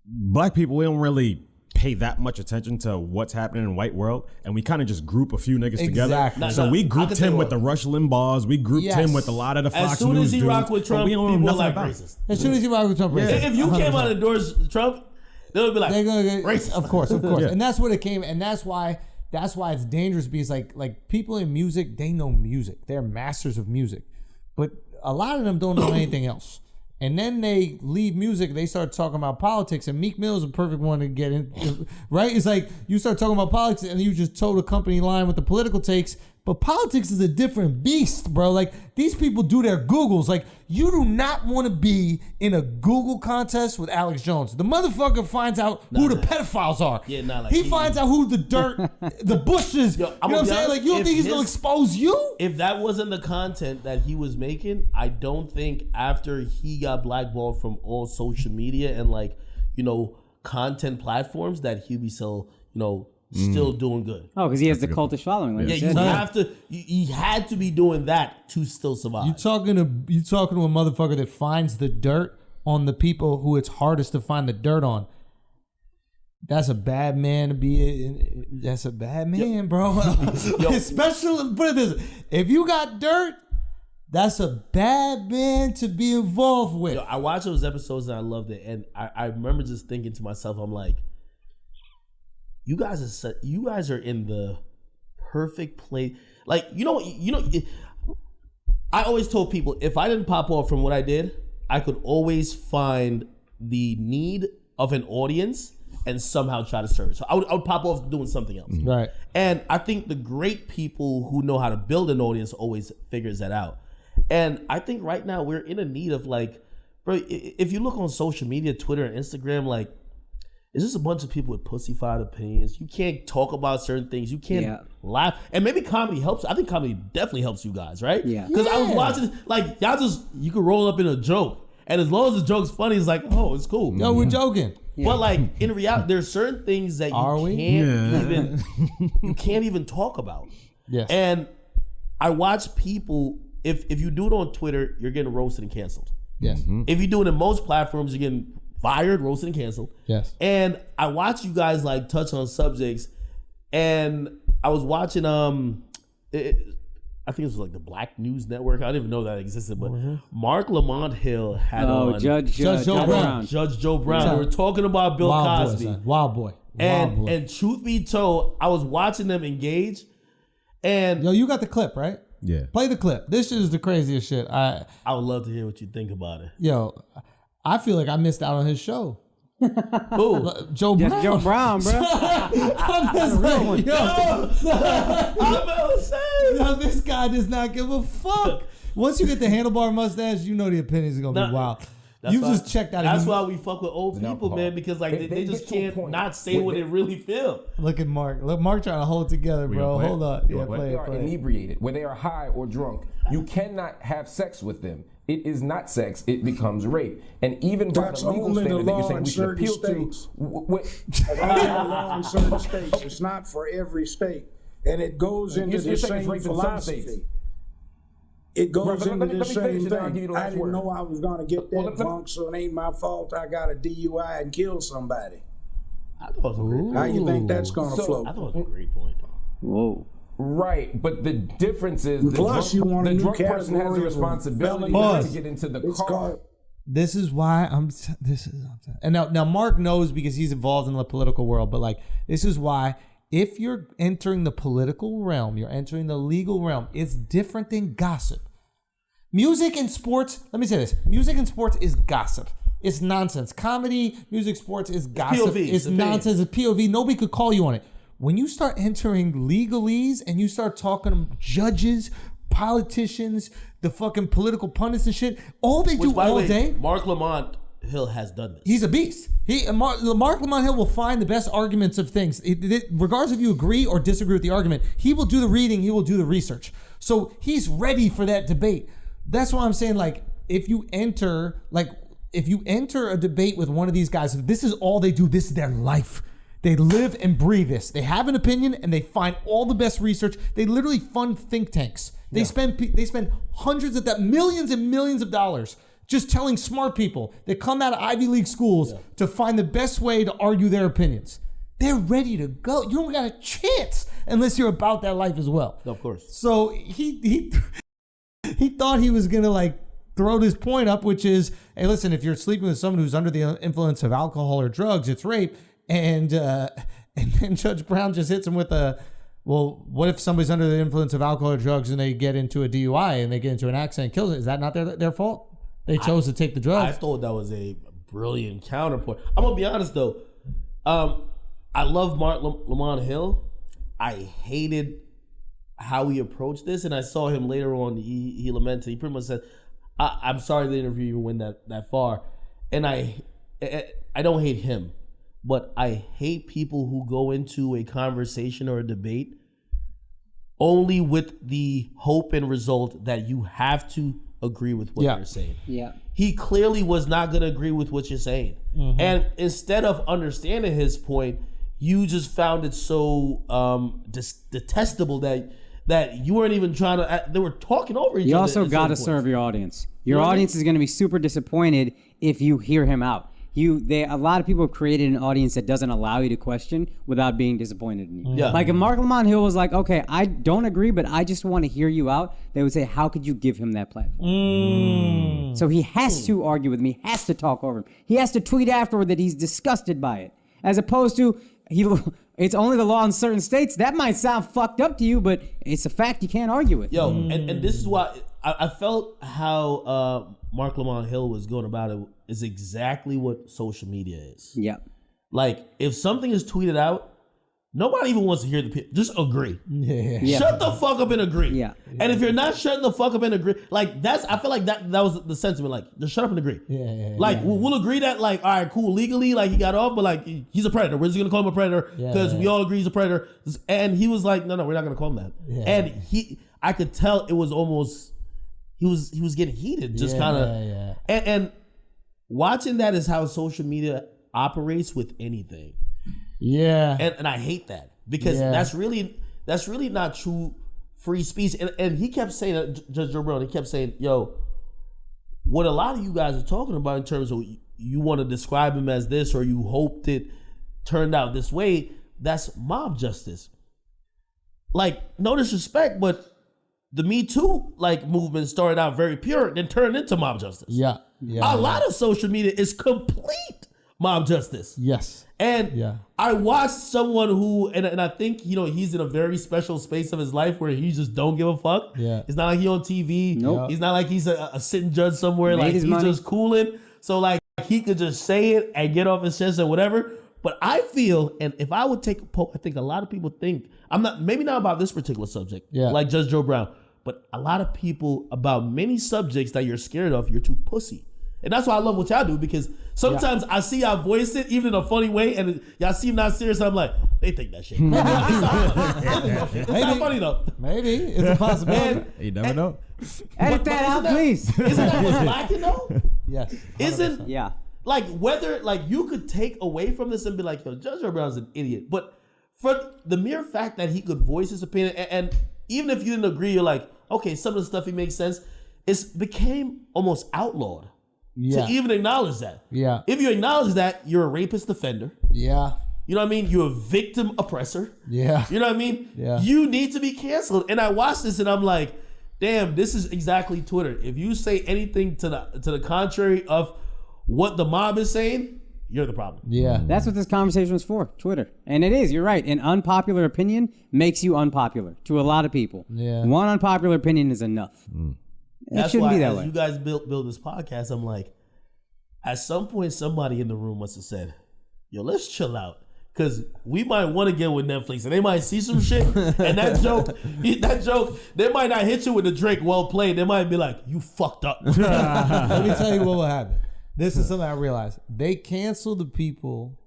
black people, we don't really pay that much attention to what's happening in the white world, and we kind of just group a few niggas together. Exactly. So No, we I grouped can tell him you with what. the Rush Limbaughs. We grouped Yes. him with a lot of the Fox as soon News as he dudes, rocked with but Trump, we don't know people are nothing like about racist. as soon as he rock with Trump, racist. If you came 100%. out and endorsed Trump, they would be like, They're gonna get, racist. of course, Yeah. and that's what it came, and that's why it's dangerous because like people in music, they know music, they're masters of music, but a lot of them don't know anything else. And then they leave music, they start talking about politics, and Meek Mill is a perfect one to get in, right? It's like you start talking about politics and you just toe the company line with the political takes, but politics is a different beast, bro. Like these people do their Googles. Like you do not want to be in a Google contest with Alex Jones. The motherfucker finds out who the pedophiles are. Yeah, nah, like he he- finds out who the dirt, the bushes. Yo, You know I'm what I'm gonna be saying? honest, Like you don't if think he's gonna his- expose you? If that wasn't the content that he was making, I don't think after he got blackballed from all social media and like, you know, content platforms that he'd be so, you know, still doing good. Oh, because he has the cultish following. Like Yeah, you you said. have to. He had to be doing that to still survive. You talking to a motherfucker that finds the dirt on the people who it's hardest to find the dirt on. That's a bad man to be in. That's a bad man, bro. Especially, put it this way, if you got dirt, that's a bad man to be involved with. Yo, I watched those episodes and I loved it, and I remember just thinking to myself, I'm like, you guys are in the perfect place. Like, I always told people if I didn't pop off from what I did, I could always find the need of an audience and somehow try to serve it. So I would pop off doing something else. Right. And I think the great people who know how to build an audience always figures that out. And I think right now we're in a need of like, bro, if you look on social media, Twitter and Instagram, like, it's just a bunch of people with pussyfied opinions. You can't talk about certain things. You can't laugh. And maybe comedy helps. I think comedy definitely helps you guys, right? Yeah. Because I was watching, like, y'all just, you could roll up in a joke And as long as the joke's funny, it's like, oh, it's cool. Yo, we're joking. But like in reality, there's certain things that you can't even talk about. Yes. And I watch people. If you do it on Twitter, you're getting roasted and canceled. Yes. If you do it in most platforms, you're getting fired, roasted, and canceled. Yes. And I watch you guys like touch on subjects, and I was watching I think it was like the Black News Network. I didn't even know that existed, but Mark Lamont Hill had on Judge Joe Brown. Judge Joe Brown. They were talking about Bill Cosby. Wild boy. And truth be told, I was watching them engage, and yo, you got the clip, right? Yeah. Play the clip. This shit is the craziest shit. I would love to hear what you think about it. Yo, I feel like I missed out on his show. Who? Joe Brown. Joe Brown, bro. I'm just like, yo, this guy does not give a fuck. Once you get the handlebar mustache, you know the opinions are gonna be wild. You just checked out. That's why we fuck with old people, man, because like they just can't not say what they really feel. Look at Mark. Look, Mark trying to hold it together, bro. Hold on. Yeah, play it. Inebriated, when they are high or drunk, you cannot have sex with them. It is not sex; it becomes rape. And even by the legal standard that you're saying we should appeal to, law in certain states. It's not for every state, and it goes into the same philosophy. It goes into the same thing. I didn't know I was going to get that drunk, so it ain't my fault. I got a DUI and killed somebody. I thought it was a great point. How you think that's going to flow? I thought it was a great point, though. Whoa. Right, but the difference is the drunk person has a responsibility to get into the car. This is why and now Mark knows because he's involved in the political world, but like this is why if you're entering the political realm, you're entering the legal realm, it's different than gossip. Music and sports, let me say this. Music and sports is gossip. It's nonsense. Comedy, music, sports is gossip. POV, it's nonsense. It's POV. Nobody could call you on it. When you start entering legalese and you start talking to judges, politicians, the fucking political pundits and shit, all they do all day. Mark Lamont Hill has done this. He's a beast. Mark Lamont Hill will find the best arguments of things. Regardless if you agree or disagree with the argument, he will do the reading, he will do the research. So he's ready for that debate. That's why I'm saying, like, if you enter a debate with one of these guys, this is all they do, this is their life. They live and breathe this. They have an opinion and they find all the best research. They literally fund think tanks. They spend hundreds of millions and millions of dollars just telling smart people that come out of Ivy League schools to find the best way to argue their opinions. They're ready to go. You don't got a chance unless you're about that life as well. Of course. So he thought he was gonna like throw this point up, which is, hey, listen, if you're sleeping with someone who's under the influence of alcohol or drugs, it's rape. And then Judge Brown just hits him with well, what if somebody's under the influence of alcohol or drugs and they get into a DUI and they get into an accident and kills it? Is that not their fault? They chose to take the drugs. I thought that was a brilliant counterpoint. I'm gonna be honest though. I love Mark Lamont Hill. I hated how he approached this, and I saw him later on. He lamented. He pretty much said, "I'm sorry the interview even went that far." And I don't hate him, but I hate people who go into a conversation or a debate only with the hope and result that you have to agree with what you're saying. Yeah. He clearly was not going to agree with what you're saying. Mm-hmm. And instead of understanding his point, you just found it so detestable that you weren't even trying to, they were talking over each other. You also got to serve your audience. Your audience is going to be super disappointed if you hear him out. A lot of people have created an audience that doesn't allow you to question without being disappointed in you. Yeah. Like if Mark Lamont Hill was like, okay, I don't agree, but I just want to hear you out, they would say, how could you give him that platform? So he has to argue with me, has to talk over him. He has to tweet afterward that he's disgusted by it. As opposed to, it's only the law in certain states. That might sound fucked up to you, but it's a fact you can't argue with. Yo, and this is why I felt how Mark Lamont Hill was going about it is exactly what social media is. Yeah. Like, if something is tweeted out, nobody even wants to hear just agree. Yeah. Shut the fuck up and agree. Yeah. And if you're not shutting the fuck up and agree, like I feel like that was the sentiment. Like, just shut up and agree. Like, we'll agree that, like, all right, cool, legally, like, he got off, but like, he's a predator. We're just gonna call him a predator because we all agree he's a predator. And he was like, no, we're not gonna call him that. Yeah. And I could tell it was almost he was getting heated, just kind of. And watching that is how social media operates with anything. Yeah. And I hate that because that's really not true free speech. And he kept saying, Judge Joe Brown, he kept saying, yo, what a lot of you guys are talking about in terms of you want to describe him as this or you hoped it turned out this way, that's mob justice. Like, no disrespect, but the Me Too movement started out very pure, then turned into mob justice. Yeah. A lot of social media is complete mob justice. Yes. And I watched someone who, and I think, he's in a very special space of his life where he just don't give a fuck. Yeah. It's not like he on TV. Nope. He's not like he's a sitting judge somewhere. Made Like his he's money. just cooling. So he could just say it and get off his chest or whatever. But I feel, and if I would take a poll, I think a lot of people think, maybe not about this particular subject, like Judge Joe Brown, but a lot of people about many subjects that you're scared of, you're too pussy. And that's why I love what y'all do, because sometimes I see y'all voice it, even in a funny way, and y'all seem not serious. I'm like, they think that shit. It's not funny though. Maybe. It's a possibility. You never know. Edit that out, please. Isn't that what's lacking though? Yes. 100%. Yeah. Whether you could take away from this and be like, yo, Judge Joe Brown's an idiot. But for the mere fact that he could voice his opinion, and even if you didn't agree, you're like, okay, some of the stuff he makes sense, it became almost outlawed. Yeah. To even acknowledge that. Yeah. If you acknowledge that, you're a rapist offender. Yeah. You know what I mean? You're a victim oppressor. Yeah. You know what I mean? Yeah. You need to be canceled. And I watched this and I'm like, damn, this is exactly Twitter. If you say anything to the contrary of what the mob is saying, you're the problem. Yeah. That's what this conversation was for, Twitter. And it is, you're right. An unpopular opinion makes you unpopular to a lot of people. Yeah. One unpopular opinion is enough. It That's shouldn't why be that as way. you guys build this podcast, I'm like, at some point somebody in the room must have said, yo, let's chill out. Cause we might want to get with Netflix and they might see some shit and that joke, they might not hit you with the Drake well played. They might be like, you fucked up. Let me tell you what will happen. This is something I realized. They cancel the people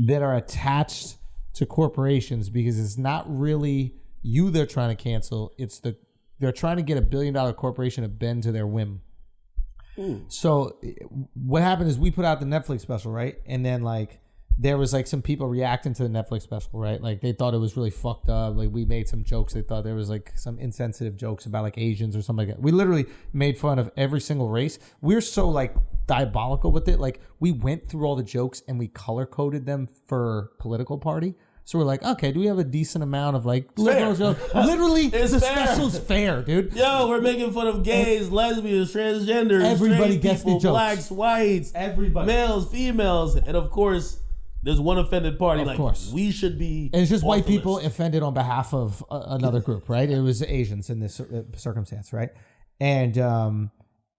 that are attached to corporations because it's not really you they're trying to cancel. They're trying to get $1 billion corporation to bend to their whim. So what happened is we put out the Netflix special, right? And then there was some people reacting to the Netflix special, right? Like they thought it was really fucked up. Like we made some jokes. They thought there was some insensitive jokes about Asians or something like that. We literally made fun of every single race. We're so diabolical with it. We went through all the jokes and we color coded them for political party. So we're like, okay, do we have a decent amount of liberal jokes? Literally, It's the fair. special's fair, dude. Yo, we're making fun of gays, lesbians, transgenders, Everybody straight gets the people, jokes. blacks, whites, Everybody. males, females, and of course, there's one offended party. Of course. We should be. And it's just off white the people list. offended on behalf of another group, right? It was Asians in this circumstance, right? And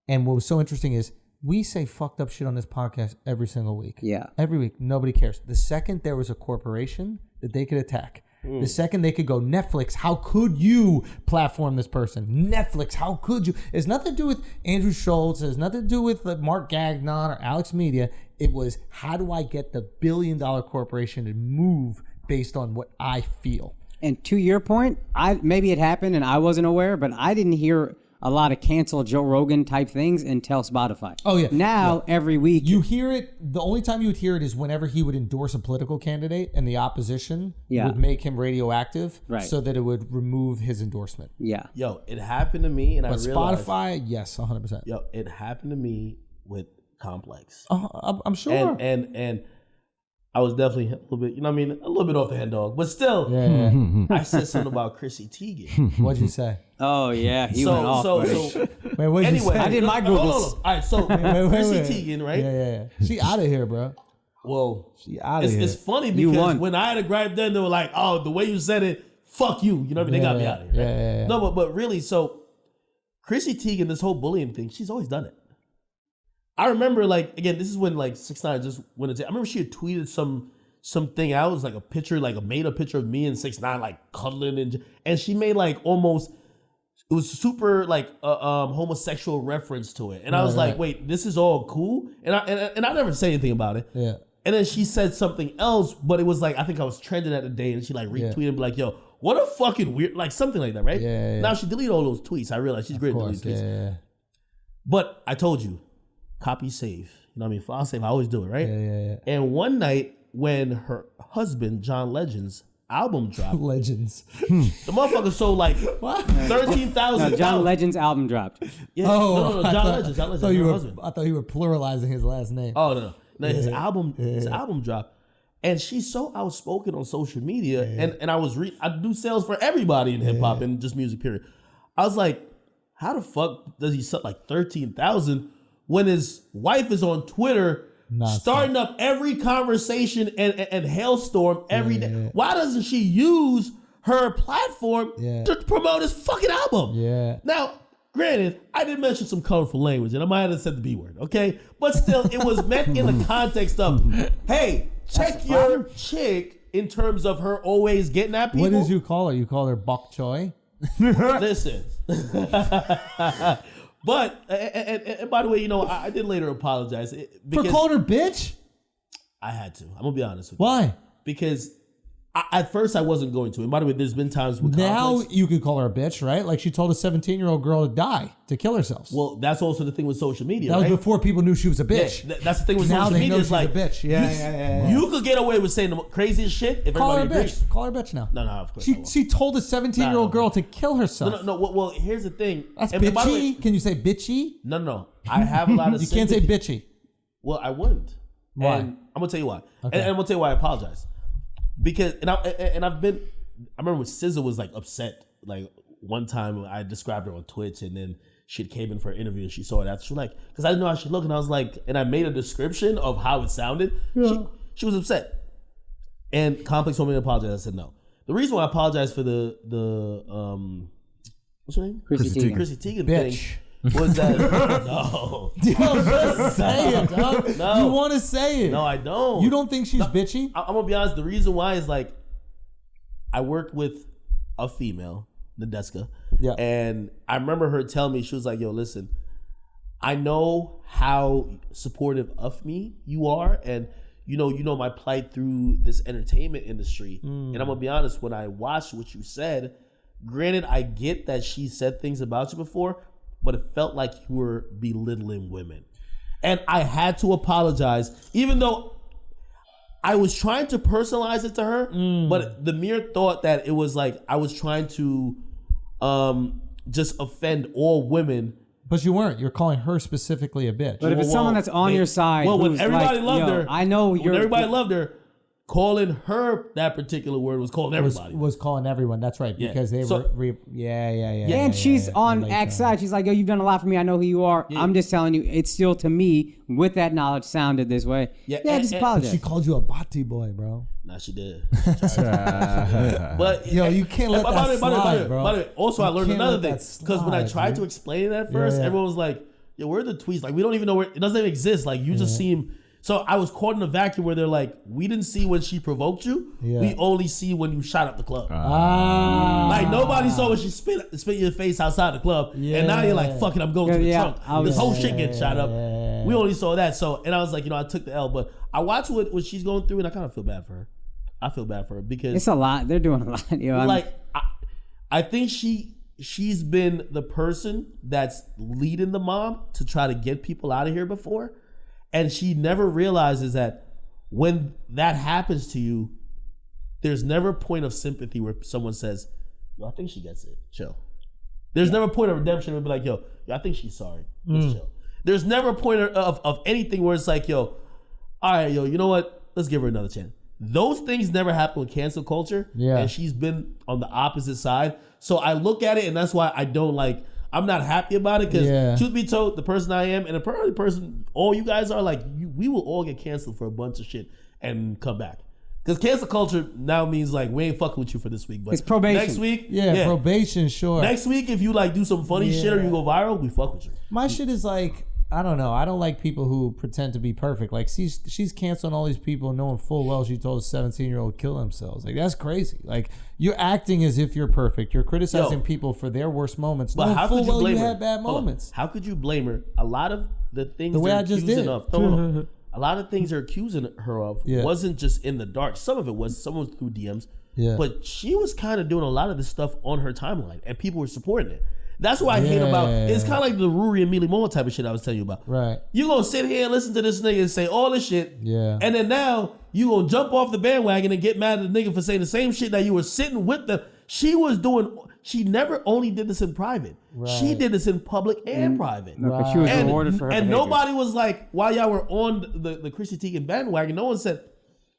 what was so interesting is we say fucked up shit on this podcast every single week. Yeah. Every week. Nobody cares. The second there was a corporation that they could attack, the second they could go, Netflix, how could you platform this person? Netflix, how could you? It's nothing to do with Andrew Schultz. It has nothing to do with Mark Gagnon or Alex Media. It was, how do I get the $1 billion corporation to move based on what I feel? And to your point, maybe it happened and I wasn't aware, but I didn't hear a lot of cancel Joe Rogan type things until Spotify. Oh, yeah. Now, every week. You hear it, the only time you would hear it is whenever he would endorse a political candidate and the opposition would make him radioactive so that it would remove his endorsement. Yeah. Yo, it happened to me, and But I realized. Spotify, yes, 100%. Yo, it happened to me with Complex. I'm sure. And I was definitely a little bit, a little bit off the head dog, but still, I said something about Chrissy Teigen. What'd you say? Oh, yeah. He went off. Wait, what'd you anyway, say? I did my hold on. Googles. All right, so Chrissy Teigen, right? Yeah. She out of here, bro. Well, She out of here. it's funny You because won. when I had a gripe then, they were like, "Oh, the way you said it, fuck you." You know what I mean? They got me out of here. Right? Yeah. No, but really, so Chrissy Teigen, this whole bullying thing, she's always done it. I remember, again, this is when 6ix9ine just went into. I remember she had tweeted something out. It was a picture, made a picture of me and 6ix9ine cuddling, and she made almost. It was super homosexual reference to it, and I was like, "Wait, this is all cool," and I never say anything about it. Yeah. And then she said something else, but it was I think I was trending at the day, and she retweeted "Yo, what a fucking weird," something like that, right? Yeah. Now she deleted all those tweets. I realized she's great at deleting tweets. Yeah. But I told you, copy save. You know what I mean? File save. I always do it, right? Yeah. And one night when her husband, John Legend's album dropped, Legends. the motherfucker sold like 13,000. No, John Legend's album dropped. Yeah, Oh, no, John Legend. John Legend, her husband. I thought you were pluralizing his last name. Oh no, his album dropped, and she's so outspoken on social media, and I do sales for everybody in hip hop and just music period. I was like, how the fuck does he sell like 13,000 when his wife is on Twitter starting up every conversation and hailstorm every day? Why doesn't she use her platform to promote his fucking album? Yeah. Now, granted, I did mention some colorful language, and I might have said the B word, okay? But still, it was meant in the context of, hey, check your chick in terms of her always getting at people. What did you call her? You call her bok choy? Listen. But, and by the way, you know, I did later apologize. For calling her bitch? I had to. I'm going to be honest with you. Why? Because at first I wasn't going to. And by the way, there's been times with now conflicts. you could call her a bitch, right? Like she told a 17-year-old girl to die, to kill herself. Well, that's also the thing with social media, that right? was before people knew she was a bitch. Yeah, that's the thing with now social they media. know It's she's like, a bitch. Yeah. You could get away with saying the craziest shit if Call her a everybody agrees. bitch. Call her a bitch now. No, of course I won't. She told a 17-year-old girl to kill herself. No. Well, here's the thing. That's And by the bitchy. way- Can you say bitchy? No. I have a lot of You can't say sympathy. bitchy. Well, I wouldn't. Why? And I'm gonna tell you why. Okay. And I'm gonna tell you why I apologize. Because I remember when SZA was like upset. Like one time I described her on Twitch, and then she came in for an interview and she saw that. She was like, because I didn't know how she looked, and I was like, and I made a description of how it sounded. Yeah. She was upset. And Complex told me to apologize. I said no. The reason why I apologized for the what's her name? Chrissy Teigen Bitch. thing was that no. Yo, just say it, dog. No. You want to say it. No, I don't. You don't think she's bitchy? I'm gonna be honest. The reason why is like, I worked with a female, Nadeska, and I remember her telling me, she was like, "Yo, listen, I know how supportive of me you are, and you know my plight through this entertainment industry. And I'm gonna be honest, when I watched what you said, granted, I get that she said things about you before, but it felt like you were belittling women, and I had to apologize, even though." I was trying to personalize it to her, but the mere thought that it was like I was trying to just offend all women. But you weren't. You're calling her specifically a bitch. But if it's someone that's on your side, well, when who's everybody like, loved yo, her, I know when you're. everybody loved her, calling her that particular word was calling everybody. was calling everyone. That's right. Because they So- were. Yeah. And she's on X side. She's like, yo, you've done a lot for me. I know who you are. I'm just telling you, it's still to me, with that knowledge, sounded this way. Just apologize. She called you a bati boy, bro. Nah, she did. But Yo, you can't let that slide, bro. By the way, also I You learned can't another let thing, that because when I slide, tried dude. to explain it at first, everyone was like, "Yo, where are the tweets? Like, we don't even know where it doesn't even exist. Like, you just seem." So I was caught in a vacuum where they're like, "We didn't see when she provoked you. Yeah. We only see when you shot up the club. Like nobody saw when she spit your face outside the club, and now you're like, fuck it, I'm going to the trunk. This whole shit gets shot up. We only saw that. So, and I was like, I took the L, but I watched what she's going through, and I kind of feel bad for her. I feel bad for her because it's a lot. They're doing a lot. I think she's been the person that's leading the mob to try to get people out of here before, and she never realizes that when that happens to you, there's never a point of sympathy where someone says, "Yo, I think she gets it. Chill." There's never a point of redemption where be like, "Yo, I think she's sorry. Let's chill." There's never a point of anything where it's like, "Yo, all right, yo, you know what? Let's give her another chance." Those things never happen with cancel culture, and she's been on the opposite side. So I look at it, and that's why I'm not happy about it, because truth be told, the person I am and the person all you guys are, like, we will all get canceled for a bunch of shit and come back. Because cancel culture now means like, we ain't fucking with you for this week, but it's probation. Next week, probation, sure. Next week, if you like do some funny shit or you go viral, we fuck with you. My shit is like, I don't know. I don't like people who pretend to be perfect. Like she's canceling all these people knowing full well she told a 17-year-old kill themselves. Like, that's crazy. Like, you're acting as if you're perfect. You're criticizing people for their worst moments. But how could you blame her? Had bad moments. How could you blame her? A lot of the things the way they're I just accusing did. of, a lot of things they're accusing her of wasn't just in the dark. Some of it was, some was through DMs. Yeah. But she was kind of doing a lot of this stuff on her timeline, and people were supporting it. That's what I hate about. It's kind of like the Ruri and Mealy Moore type of shit I was telling you about. Right. You gonna sit here and listen to this nigga and say all this shit. Yeah. And then now you gonna jump off the bandwagon and get mad at the nigga for saying the same shit that you were sitting with them. She was doing. She never only did this in private. Right. She did this in public and private. No, but she was rewarded for her And behavior. nobody was like, while y'all were on the Chrissy Teigen bandwagon, no one said,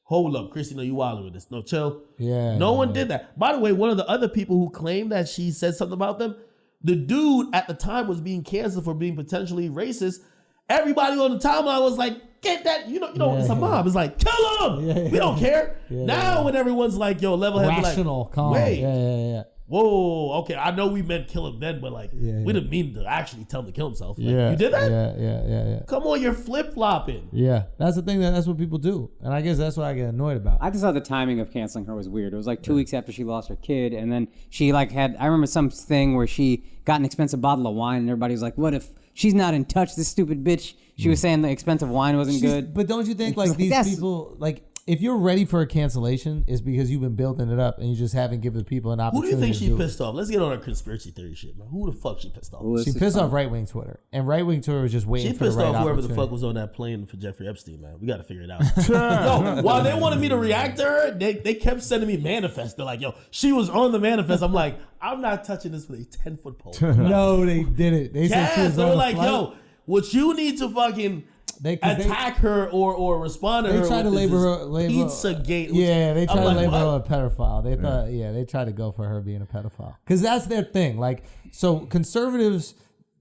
hold up, Chrissy, no, you wilding with this. No, chill. Yeah. No one did that. By the way, one of the other people who claimed that she said something about them, the dude at the time was being canceled for being potentially racist. Everybody on the timeline was like, get that, it's a mob. It's like, kill him. We don't care. Now when everyone's like, yo, level head, Rational, like, calm. wait. Yeah. Whoa, okay. I know we meant kill him then, but like, we didn't mean to actually tell him to kill himself. Like, you did that? Yeah. Come on, you're flip-flopping. Yeah, that's the thing. That's what people do, and I guess that's what I get annoyed about. I just thought the timing of canceling her was weird. It was like 2 weeks after she lost her kid, and then she like had. I remember some thing where she got an expensive bottle of wine, and everybody was like, "What if she's not in touch? This stupid bitch." She was saying the expensive wine wasn't good. But don't you think like these people like? If you're ready for a cancellation, it's because you've been building it up and you just haven't given people an Who do opportunity. you think she pissed off? Let's get on her conspiracy theory shit, man. Who the fuck she pissed off? She pissed off right-wing Twitter. And right-wing Twitter was just waiting She for the pissed right off whoever opportunity. the fuck was on that plane for Jeffrey Epstein, man. We got to figure it out. Yo, while they wanted me to react to her, they kept sending me manifests. They're like, yo, she was on the manifest. I'm like, I'm not touching this with a 10-foot pole. No, they didn't. They said she Yes, was they on were the like, flight. yo, what you need to fucking attack her or respond to her. They tried to with label is her this Pizzagate. Yeah, they tried to like, label her a what? pedophile. They thought, they tried to go for her being a pedophile because that's their thing. Like, so conservatives,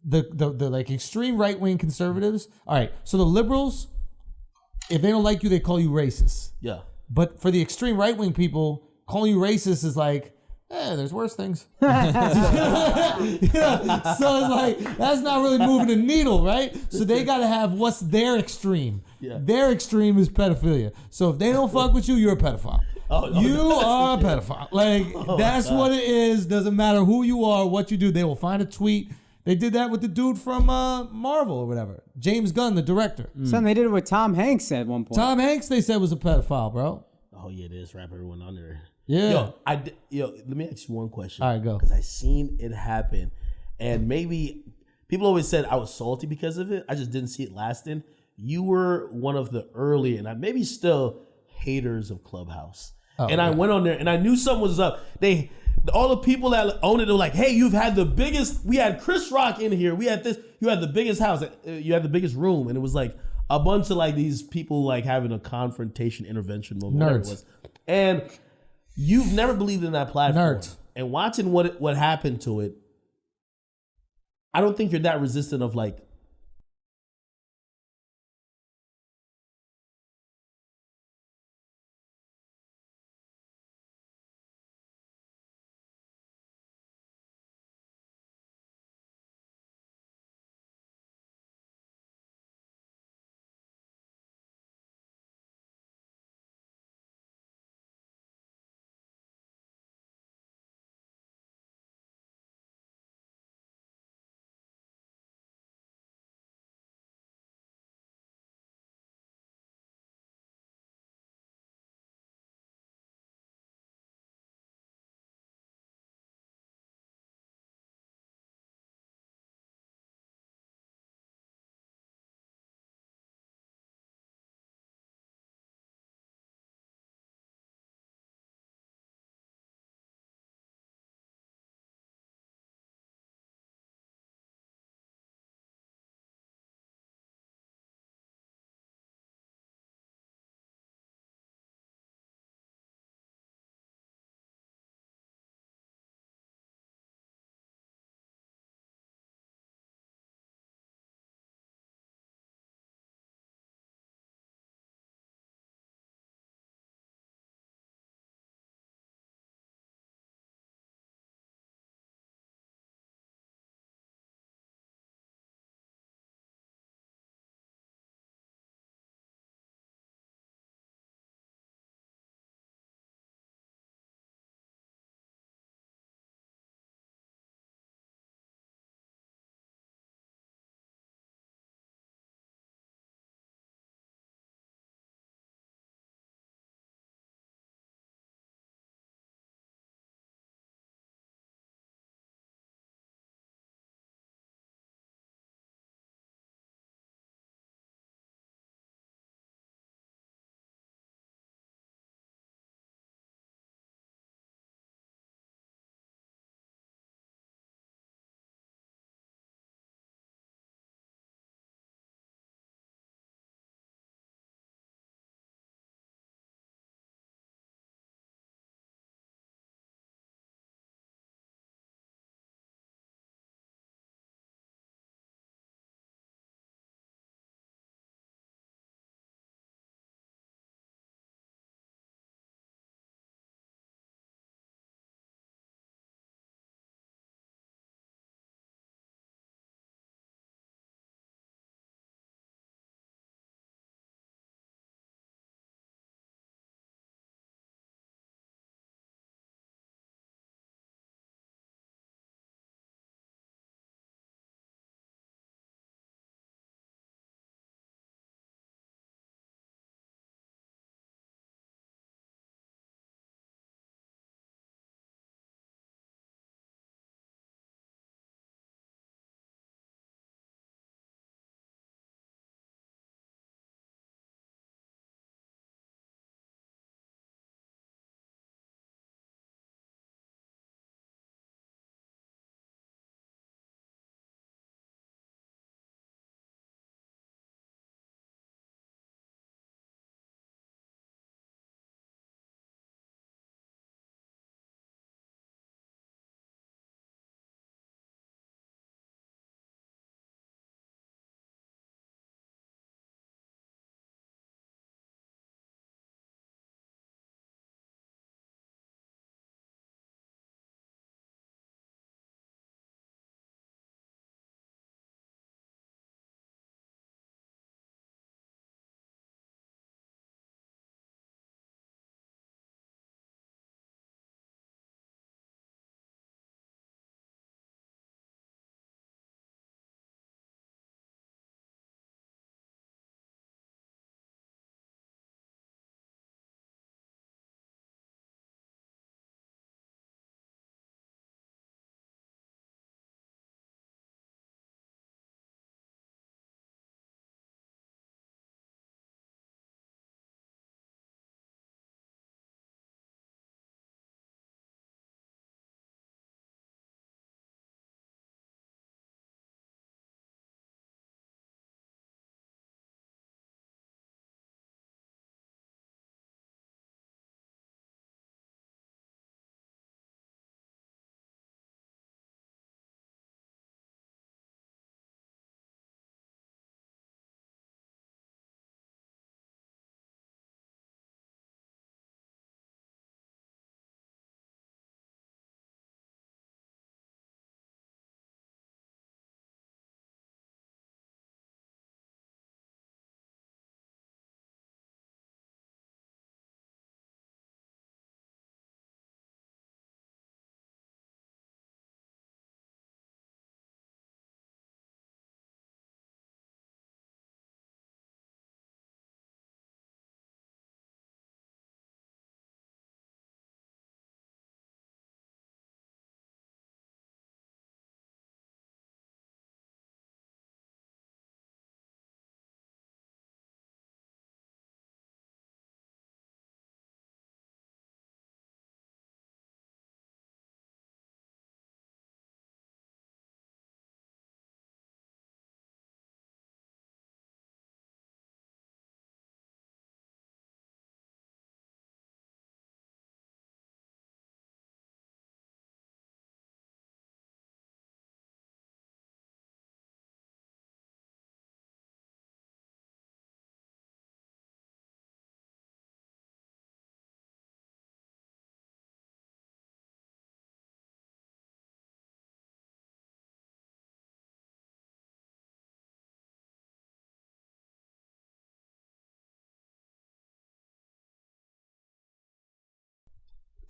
the like extreme right wing conservatives. All right, so the liberals, if they don't like you, they call you racist. Yeah. But for the extreme right wing people, calling you racist is like, there's worse things. So it's like, that's not really moving the needle, right? So they got to have what's their extreme. Yeah. Their extreme is pedophilia. So if they don't fuck with you, you're a pedophile. You are a pedophile. Like, that's what it is. Doesn't matter who you are, what you do. They will find a tweet. They did that with the dude from Marvel or whatever. James Gunn, the director. Son, they did it with Tom Hanks at one point. Tom Hanks, they said, was a pedophile, bro. Oh, yeah, this wrap everyone under it. Yeah. Let me ask you one question. All right, go. Because I seen it happen, and maybe people always said I was salty because of it. I just didn't see it lasting. You were one of the early, and maybe still, haters of Clubhouse. And I went on there, and I knew something was up. All the people that own it were like, "Hey, you've had the biggest. We had Chris Rock in here. We had this. You had the biggest house. You had the biggest room." And it was like a bunch of like these people like having a confrontation intervention moment. Whatever it was. And you've never believed in that platform. Nerds. And watching what happened to it, I don't think you're that resistant of like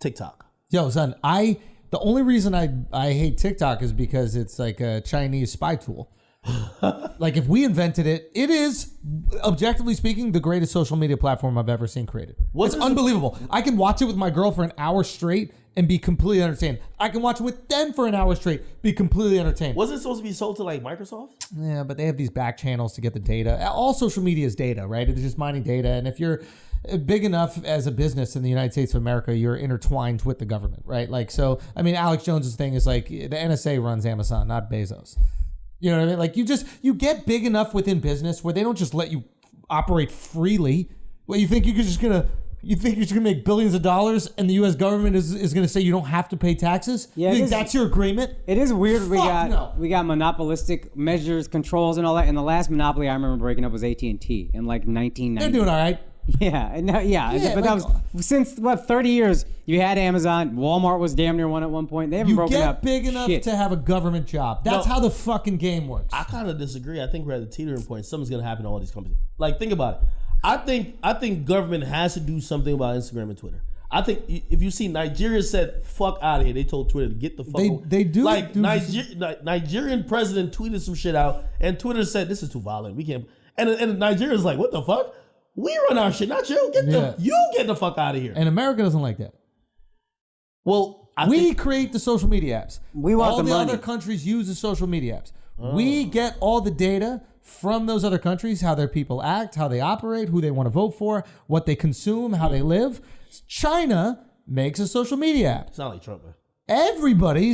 TikTok. Yo, son, the only reason I hate TikTok is because it's like a Chinese spy tool. Like if we invented it, it is, objectively speaking, the greatest social media platform I've ever seen created. It's unbelievable. I can watch it with my girl for an hour straight and be completely entertained. I can watch it with them for an hour straight, be completely entertained. Wasn't it supposed to be sold to like Microsoft? Yeah, but they have these back channels to get the data. All social media is data, right? It's just mining data. And if you're big enough as a business in the United States of America, you're intertwined with the government, right? Like, so, I mean, Alex Jones's thing is like the NSA runs Amazon, not Bezos. You know what I mean? Like you get big enough within business where they don't just let you operate freely. Well, you think you're just gonna make billions of dollars and the U.S. government is gonna say you don't have to pay taxes? Yeah, you think that's your agreement? It is weird. Fuck We got monopolistic measures, controls, and all that. And the last monopoly I remember breaking up was AT&T in like 1990. They're doing all right. Yeah, but that was since 30 years. You had Amazon, Walmart was damn near one at one point. They haven't broken up. You get big enough to have a government job. That's how the fucking game works. I kind of disagree. I think we're at the teetering point. Something's gonna happen to all these companies. Like, think about it. I think government has to do something about Instagram and Twitter. I think if you see Nigeria said "fuck out of here," they told Twitter to get the fuck. They do like Nigerian president tweeted some shit out, and Twitter said this is too violent. We can't. And Nigeria's like, what the fuck? We run our shit, not you. You get the fuck out of here. And America doesn't like that. Well, we create the social media apps. We want all the money. Other countries use the social media apps. We get all the data from those other countries, how their people act, how they operate, who they want to vote for, what they consume, how they live. China makes a social media app. It's not like Trump, man. Everybody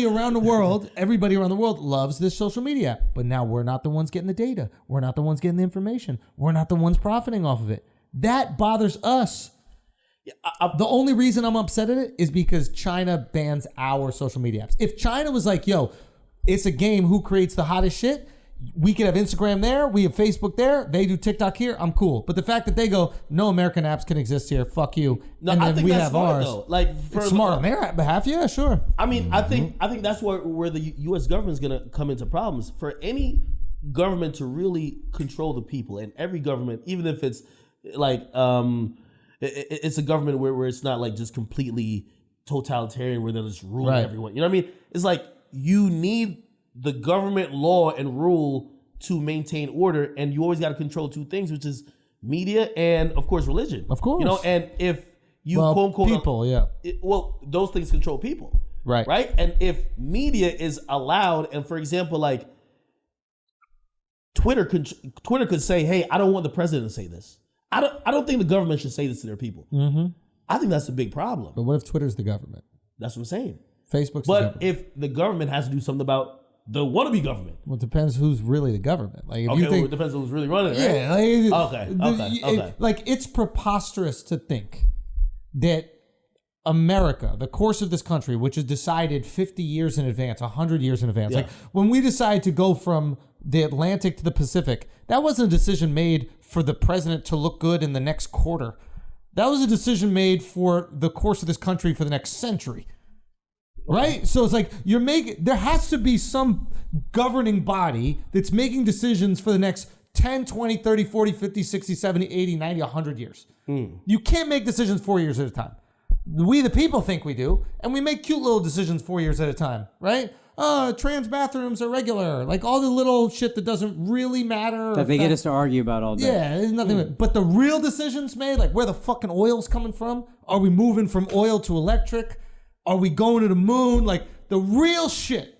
around the world loves this social media. But now we're not the ones getting the data. We're not the ones getting the information. We're not the ones profiting off of it. That bothers us. Yeah, the only reason I'm upset at it is because China bans our social media apps. If China was like, yo, it's a game, who creates the hottest shit? We could have Instagram there, we have Facebook there, they do TikTok here, I'm cool. But the fact that they go, no American apps can exist here, fuck you, no, and I then think we that's have smart, ours. though. Like, it's smart on their behalf, yeah, sure. I mean, I think that's where the U.S. government is going to come into problems. For any government to really control the people, and every government, even if it's like it's a government where it's not like just completely totalitarian, where they're just ruling everyone. You know what I mean? It's like you need the government law and rule to maintain order, and you always got to control two things, which is media and, of course, religion. Of course. You know, and if you quote unquote people, those things control people. Right. And if media is allowed, and for example, like Twitter could say, hey, I don't want the president to say this. I don't think the government should say this to their people. Mm-hmm. I think that's a big problem. But what if Twitter's the government? That's what I'm saying. Facebook's the government. But if the government has to do something about the wannabe government. Well, it depends who's really the government. Like, if you think, it depends on who's really running it, right? Yeah. Okay. Like, it's preposterous to think that America, the course of this country, which is decided 50 years in advance, 100 years in advance. Like, when we decide to go from the Atlantic to the Pacific, that wasn't a decision made for the president to look good in the next quarter. That was a decision made for the course of this country for the next century. Right? So it's like there has to be some governing body that's making decisions for the next 10, 20, 30, 40, 50, 60, 70, 80, 90, 100 years. You can't make decisions 4 years at a time. We, the people, think we do, and we make cute little decisions 4 years at a time, right? Trans bathrooms are regular. Like all the little shit that doesn't really matter. That they get us to argue about all day. Yeah, there's nothing. But the real decisions made, like where the fucking oil's coming from, are we moving from oil to electric? Are we going to the moon? Like the real shit.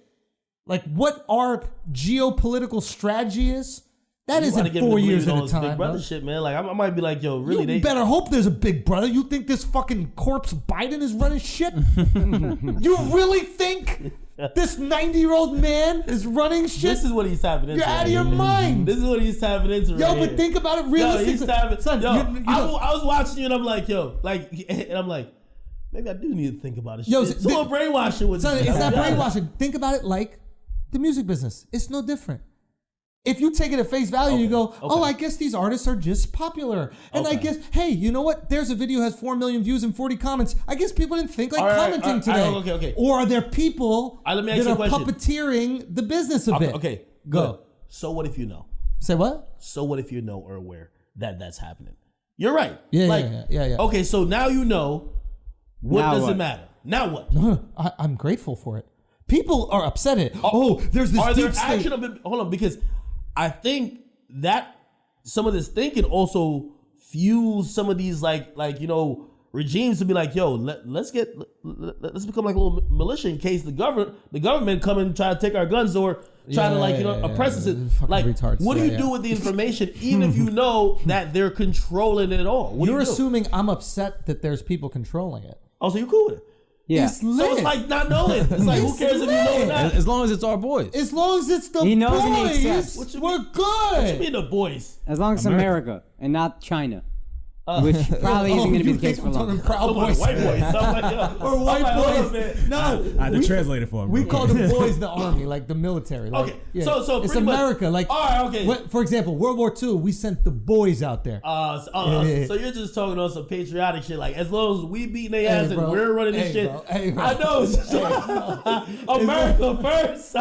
Like what our geopolitical strategy is. That isn't 4 years at a time. Big brother shit, man. Like I might be like, yo, really? You better hope there's a big brother. You think this fucking corpse Biden is running shit? You really think this 90-year-old man is running shit? This is what he's tapping into. You're out of your mind. This is what he's tapping into. Yo, but think about it realistically. I was watching you and I'm like, and I'm like, maybe I do need to think about it. Yo, someone brainwashing with it's not brainwashing. Think about it like the music business. It's no different. If you take it at face value, you go, I guess these artists are just popular. And I guess, hey, you know what? There's a video has 4 million views and 40 comments. I guess people didn't think like commenting today. Okay. Or are there people that are puppeteering the business a bit? Okay, go. So what if you know? Say what? So what if you know or aware that that's happening? You're right. Yeah. Okay, so now you know What Now does what? it matter? Now what? I'm grateful for it. People are upset at it. Oh, there's this Are there deep state. actionable? Hold on, because I think that some of this thinking also fuels some of these regimes to be like, yo, let's become like a little militia in case the government come and try to take our guns or try to oppress us. Like, retards, what do you do with the information, even if you know that they're controlling it all? What do You're you do? assuming I'm upset that there's people controlling it. Oh, so you cool with it? Yeah. It's lit. So it's like not knowing. It's like, who cares if you know or not? As long as it's our boys. As long as it's the He knows and he boys, accepts. What you we're mean? good. What you mean the boys? As long as it's America and not China. Which probably isn't going to be the case for long. Proud White boys. boys. I'm like, yo. Or white I'm like, hold boys. on, man. No, I had to translate it for him. we bro. call the boys the army, like the military. Like, Okay, yeah. so it's pretty much- America. Like, all right, okay. For example, World War II, we sent the boys out there. So you're just talking on some patriotic shit. Like, as long as we beating their ass and bro. we're running this Hey, shit, bro. Hey, bro. I know it's just America first.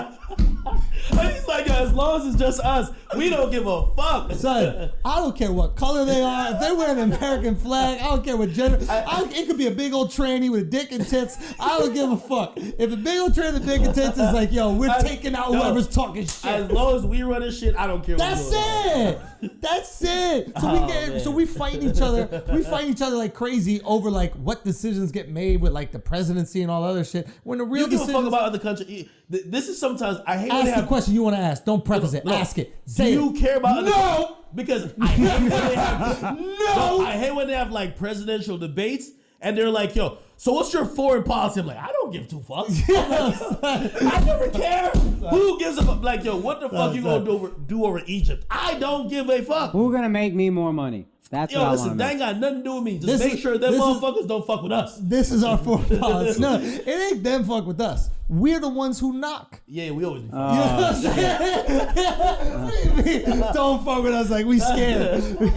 He's like, as long as it's just us, we don't give a fuck. Son, I don't care what color they are. If they wear an American flag, I don't care what gender. It could be a big old tranny with a dick and tits. I don't give a fuck. If a big old tranny with a dick and tits is like, yo, we're taking out whoever's talking shit. As long as we run this shit, I don't care. That's it. That's it. So we fighting each other. We fighting each other like crazy over like what decisions get made with like the presidency and all other shit. When the real You give a fuck decisions. about other countries. This is sometimes I hate when they Ask the have. question you want to ask. Don't preface it. No. Ask it. Do Say you it. care about other No. Because I hate when they have No. I hate when they have like presidential debates and they're like, yo, so what's your foreign policy? I'm like, I don't give two fucks. I never care. Who gives a fuck? Like, yo, what the fuck you gonna do over Egypt? I don't give a fuck. Who's going to make me more money? That's what Yo, I want listen, to that know. ain't got nothing to do with me. Just This make is- sure them this is- motherfuckers don't fuck with us. This is our foreign policy. No, it ain't them fuck with us. We're the ones who knock. Yeah, we always be You know what I'm saying? What do you mean? Don't fuck with us like we scared. We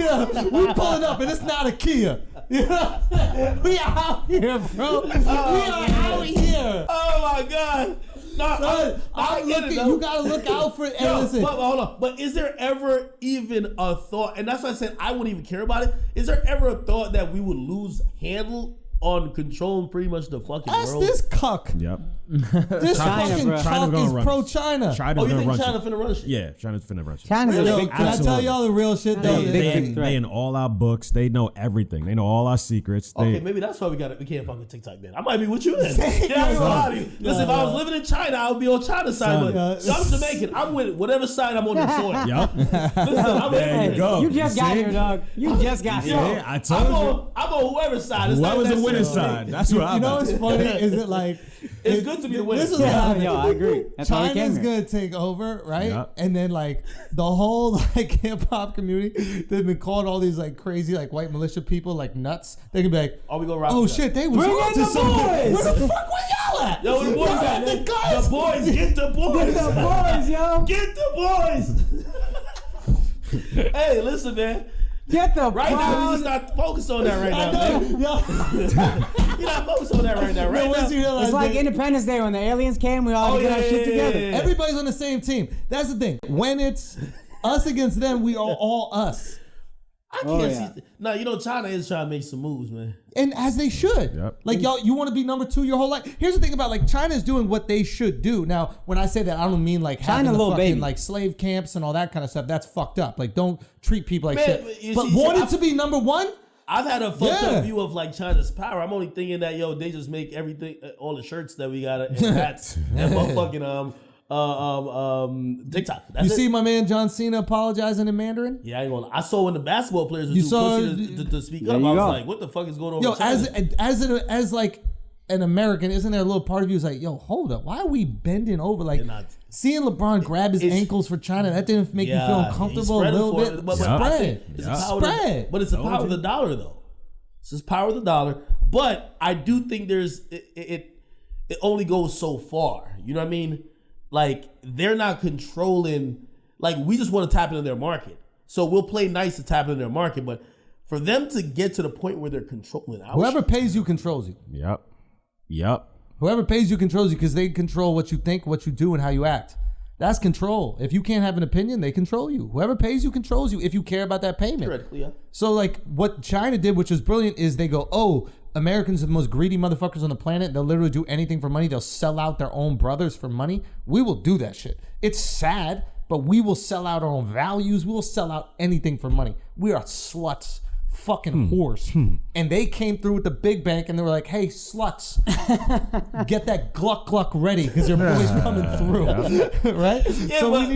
pulling up and it's not a Kia. You know what I'm saying? We out here, bro. We are out here. Oh my God. No, Son, I I'm get it, looking, though. you gotta look out for it. Yo, And listen, but hold on. But is there ever even a thought, and that's why I said I wouldn't even care about it. Is there ever a thought that we would lose handle on controlling pretty much the fucking that's world? this cuck. Yep. This China, fucking bro. China's cuck gonna is run. pro-China. China's Oh, you gonna think run China shit. finna run shit? Yeah, China's finna run shit. China's a Yo, big can I tell y'all the real shit though? China's a big Like, threat. They in all our books. They know everything. They know all our secrets. Okay, They, maybe that's why we can't fuck with TikTok then. I might be with you then. Yeah, I ain't gonna lie to you. Listen, if I was living in China, I would be on China's side. But I'm Jamaican. I'm with whatever side I'm on the soil. Yup. Listen, I'm There you with go. You just got See? here, dog. You just got here. Yeah, I told you. I'm on whoever's side. It's not What was the that winning serious. side? That's what I'm you know at. what's funny? Is it like It's good to be the winner. This is what happened. Yo, I agree. That's why we came China's here. gonna take over, right? Yep. And then like the whole like hip hop community, they've been calling all these like crazy like white militia people like nuts. They can be like, Oh, we gonna rock oh with that. shit, they was Bring on in to the something. boys! Where the fuck were y'all at? Yo, where the boys Y'all at? the Man? guys. The boys, get the boys. The boys, yo. Get the boys. Hey, listen, man. Get the Right now, we just not focused on that right now, man. You're not focused on that right now. Right once you now. realize It's like that Independence Day when the aliens came, we all Oh, get yeah, our shit yeah, together. yeah. everybody's on the same team. That's the thing. When it's us against them, we are all us. I can't Oh, yeah. see. No, you know, China is trying to make some moves, man. And as they should. Yep. Like y'all, you want to be number 2 your whole life. Here's the thing about like China's doing what they should do. Now, when I say that, I don't mean like having China, the little fucking baby. like slave camps and all that kind of stuff. That's fucked up. Like don't treat people like Man, shit. but you But see, wanted I- to be number 1? I've had a fucked Yeah. up view of like China's power. I'm only thinking that they just make everything, all the shirts that we got and hats and motherfucking TikTok. That's You it. see my man John Cena apologizing in Mandarin? Yeah, I ain't gonna. I saw when the basketball players were You too saw- pussy to speak There up. you I was go. like, what the fuck is going on? Yo, with China? as like an American, isn't there a little part of you who's like, yo, hold up, why are we bending over? Like They're not. seeing LeBron grab his It's- ankles for China, that didn't make you feel Yeah, uncomfortable he's a little spreading bit. for it, but I think it's the Yeah. power of the- Spread. but it's the power of the dollar, though. It's just power of the dollar. But I do think it only goes so far. You know what I mean? Like they're not controlling. Like we just want to tap into their market, so we'll play nice to tap into their market. But for them to get to the point where they're controlling, Whoever pays you controls you. Yep. Whoever pays you controls you because they control what you think, what you do, and how you act. That's control. If you can't have an opinion, they control you. Whoever pays you controls you if you care about that payment. Theoretically, yeah. So like what China did, which was brilliant, is they go, oh, Americans are the most greedy motherfuckers on the planet. They'll literally do anything for money. They'll sell out their own brothers for money. We will do that shit. It's sad, but we will sell out our own values. We will sell out anything for money. We are sluts. Fucking whores. And they came through with the big bank and they were like, hey, sluts, get that gluck gluck ready because your boy's coming through. Right? Yeah, so but,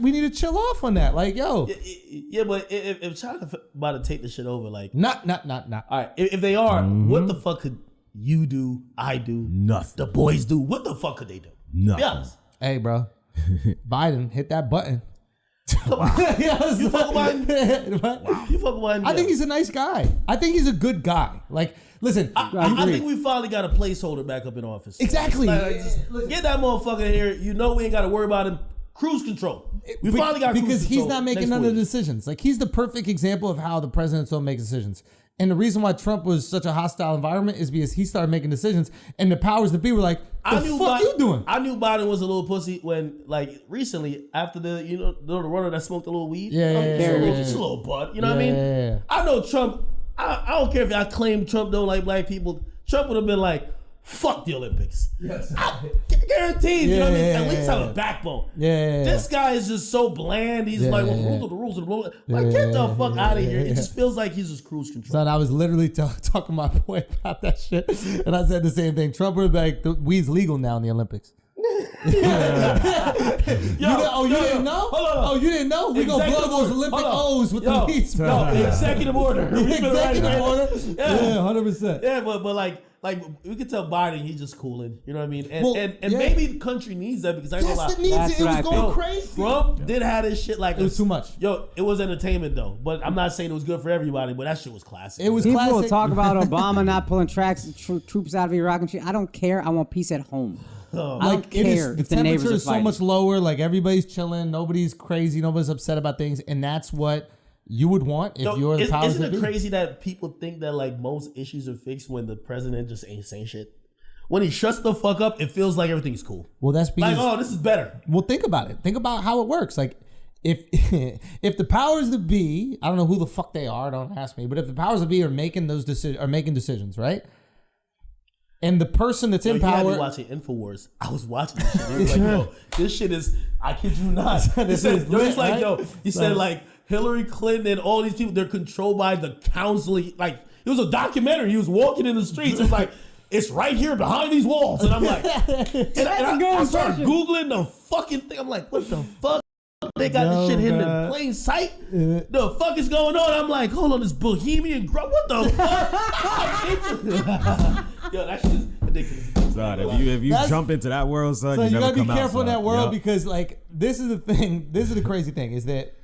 we need to chill off on that. Like, yo. Yeah, but if China about to take this shit over, like. Not. All right, if they are, what the fuck could you do, I do, Nothing. the boys do? What the fuck could they do? Nothing. Be honest. Hey, bro. Biden, hit that button. You fuck with Biden? Wow. You fuck with Biden? I think he's a nice guy. I think he's a good guy. Like, listen. I think we finally got a placeholder back up in office. Exactly. Just get that motherfucker in here. You know we ain't got to worry about him. Cruise control. We finally got cruise because control he's not making none of the decisions. Like, he's the perfect example of how the presidents don't make decisions. And the reason why Trump was such a hostile environment is because he started making decisions, and the powers that be were like, "The fuck you doing?" I knew Biden was a little pussy when, like, recently after the runner that smoked a little weed. Just a little bud. You know what I mean? Yeah. I know Trump. I don't care if I claim Trump don't like black people. Trump would have been like, fuck the Olympics. Yes. Guaranteed. You know what I mean? At least have a backbone. Yeah. This guy is just so bland. He's like, well, the rules are the rules. Like, get the fuck out of here. It just feels like he's just cruise control. Son, I was literally talking to my boy about that shit, and I said the same thing. Trump would be like, the weed's legal now in the Olympics. You didn't know? Oh, you didn't know? We gonna blow those Olympic O's with the weed smell. Executive order. Executive order. Yeah, 100%. Yeah, but like we could tell Biden he's just cooling. You know what I mean? And maybe the country needs that because I ain't gonna lie. It was going crazy. Trump did have this shit like it was too much. Yo, it was entertainment though. But I'm not saying it was good for everybody. But that shit was classic. It was People classic. will talk about Obama not pulling troops out of Iraq and shit. I don't care. I want peace at home. I don't care the if the neighbors temperature are is so fighting. much lower. Like everybody's chilling. Nobody's crazy. Nobody's upset about things. And that's what you would want if you're the powers Isn't that it be. crazy that people think that like most issues are fixed when the president just ain't saying shit? When he shuts the fuck up, it feels like everything's cool. Well, that's because like, oh, this is better. Well, think about it. Think about how it works. Like, if the powers that be, I don't know who the fuck they are. Don't ask me. But if the powers that be are making those decisions, right? And the person that's in You had power. me watching Infowars. I was watching this shit. It was like, yo, this shit is. I kid you not. This is lit, it's like, right? yo. He said like Hillary Clinton and all these people. They're controlled by the counseling. Like it was a documentary. He was walking in the streets. It was like. It's right here behind these walls. And I'm like, and I started Googling the fucking thing. I'm like, what the fuck? They got this shit hidden in plain sight? The fuck is going on? I'm like, hold on, this bohemian what the fuck? Yo, that shit is ridiculous. Son, if you jump into that world, son, So you you never gotta be come careful out, in that world Yep. because like this is the thing. This is the crazy thing is that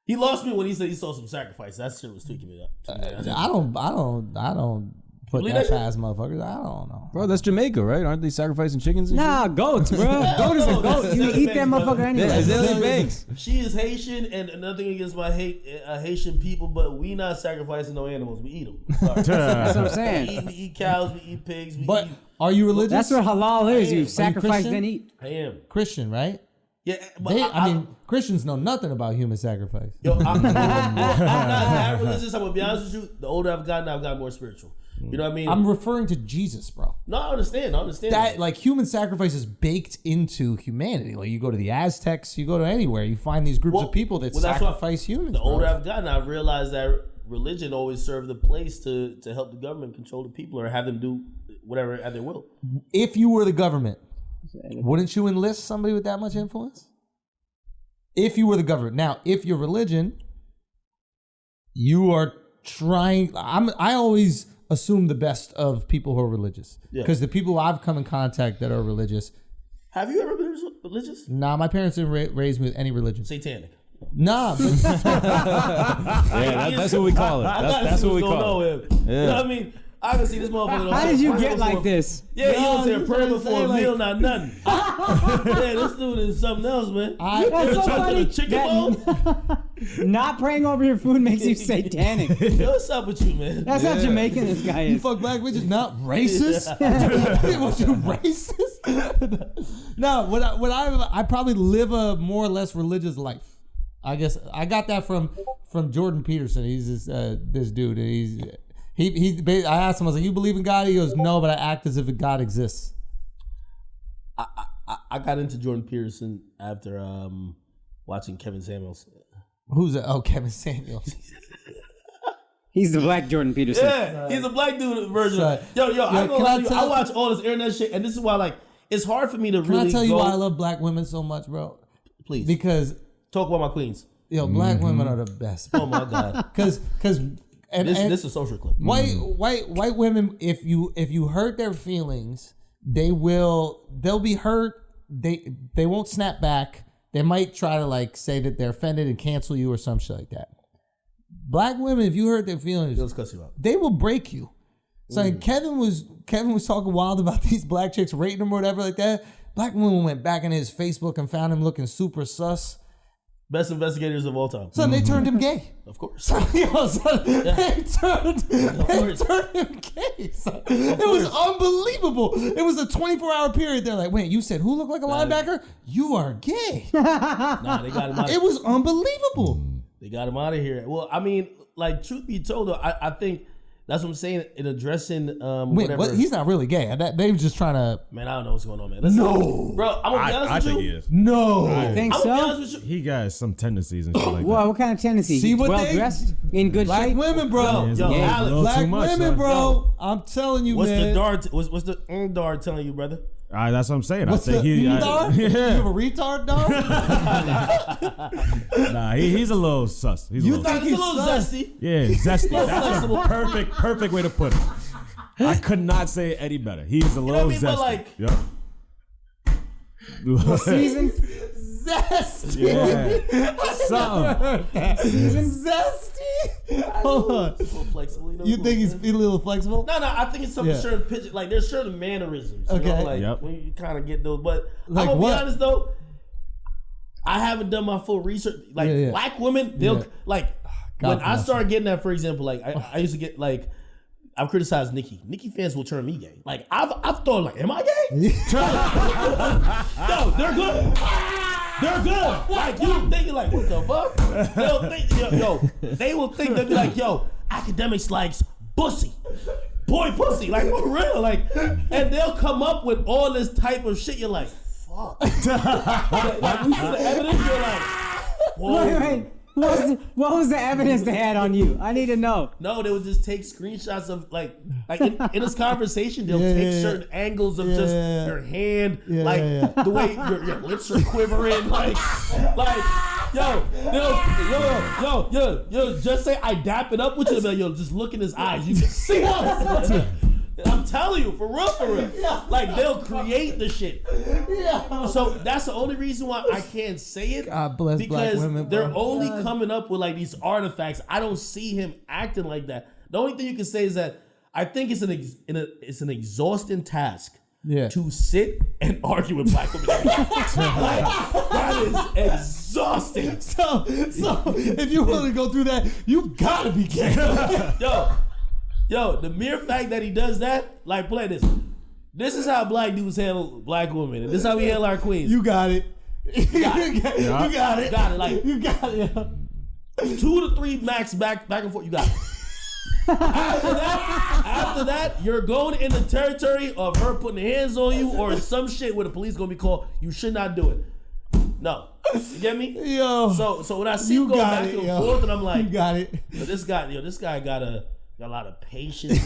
He lost me when he said he saw some sacrifice. That shit was tweaking me up. I don't put that past motherfuckers. I don't know. Bro, that's Jamaica, right? Aren't they sacrificing chickens and Nah, goats, bro. Goat is a goat. You eat that motherfucker anyway. shit? Yeah, Azalea Banks. She is Haitian, and nothing against my Haitian people, but we not sacrificing no animals. We eat them. That's what I'm saying. We eat cows, we eat pigs. But are you religious? That's what halal is. You Are you sacrifice Christian? then eat. I am. Christian, right? Yeah, but I mean, Christians know nothing about human sacrifice. yo, I'm not that religious. I'm gonna be honest with you. The older I've gotten more spiritual. You know what I mean? I'm referring to Jesus, bro. No, I understand. That like human sacrifice is baked into humanity. Like you go to the Aztecs, you go to anywhere, you find these groups of people that sacrifice humans. The older bro. I've gotten, I've realized that religion always served the place to help the government control the people or have them do whatever at their will. If you were the government, wouldn't you enlist somebody with that much influence? If you were the government. Now, if you're religion, you are trying. I always assume the best of people who are religious because the people I've come in contact that are religious. Have you ever been religious? Nah, my parents didn't raise me with any religion. Satanic. Nah, but Yeah, that's what we call it. That's what we call it. You know what I mean? I haven't seen this motherfucker. How did you get like this? Yeah, he was there you praying trying to before say, a like- meal, not nothing. Yeah, this dude is something else, man. That's Ever so tried to funny the chicken that- bowl? Not praying over your food makes you satanic. Yo, what's up with you, man? That's how Jamaican this guy you is. fuck black bitches, not racist. What you racist? No, I probably live a more or less religious life. I guess I got that from Jordan Peterson. He's this dude. And I asked him, I was like, "You believe in God?" He goes, "No, but I act as if God exists." I got into Jordan Peterson after watching Kevin Samuels. Who's that? Oh, Kevin Samuels. He's the black Jordan Peterson. Yeah, he's a black dude version. Yo, I watch all this internet shit, and this is why it's hard for me to really. Can I tell you why I love black women so much, bro? Please, because talk about my queens. Yo, black women are the best. Oh my god, because this is a social clip. White women, if you hurt their feelings, they'll be hurt. They won't snap back. They might try to say that they're offended and cancel you or some shit like that. Black women, if you hurt their feelings, they'll cuss you out. They will break you. So Kevin was talking wild about these black chicks rating him or whatever like that. Black women went back in his Facebook and found him looking super sus. Best investigators of all time. So they turned him gay. Of course. They turned him gay. It was unbelievable. It was a 24-hour period. They're like, wait, you said who looked like a linebacker? You are gay. Nah, they got him out. It was unbelievable. They got him out of here. Well, I mean, truth be told, though, I think that's what I'm saying in addressing whatever. Wait, he's not really gay. They were just trying to. Man, I don't know what's going on, man. No, bro, I'm gonna be honest with you. I think he is. No, I think so. I'm gonna be honest with you. He got some tendencies and shit like that. What kind of tendencies? See what well dressed, in good black shape. women, bro. Yo, Alex, black women, bro. Yo. I'm telling you, what's man. What's the dart telling you, brother? That's what I'm saying. What's I think the he. You have a retard dog? Nah, he's a little sus. He's a little He's a little zesty. Yeah, zesty. That's a perfect way to put it. I could not say it any better. He's a little zesty. But Season. Zesty. Yeah. Something. Zesty. Hold on. A little flexible, You think he's a little flexible? No, I think it's some certain pitch. Like there's certain mannerisms. You know, when you kind of get those. But I'm gonna be honest though, I haven't done my full research. Like black women, they'll when I started getting that, for example, I used to get I've criticized Nicki. Nicki fans will turn me gay. Like I've thought am I gay? No, they're good. They're good. Like you thinking what the fuck? They'll think they will think they'll be like, yo, academics likes pussy. Boy pussy. Like for real. And they'll come up with all this type of shit. You're like, fuck. When you see the evidence, you're like, whoa. Wait. What was the evidence they had on you? I need to know. No, they would just take screenshots of in this conversation, they'll take certain angles of just your hand, the way your lips are quivering, yo, just say I dap it up with you, yo, just look in his eyes, you can see it. I'm telling you, for real. They'll create the shit. Yeah. So that's the only reason why I can't say it. God bless black women. They're only coming up with these artifacts. I don't see him acting like that. The only thing you can say is that I think it's an exhausting task to sit and argue with black women. That is exhausting. So if you want to go through that, you gotta be gay. Yo, the mere fact that he does that, play this. This is how black dudes handle black women, and this is how we handle our queens. You got it. You got it. You got it. You got it. 2 to 3 max back and forth. You got it. After that, you're going in the territory of her putting hands on you or some shit where the police gonna be called. You should not do it. No, you get me? Yo. So when I see you go back and forth, and I'm like, you got it. This guy got a lot of patience.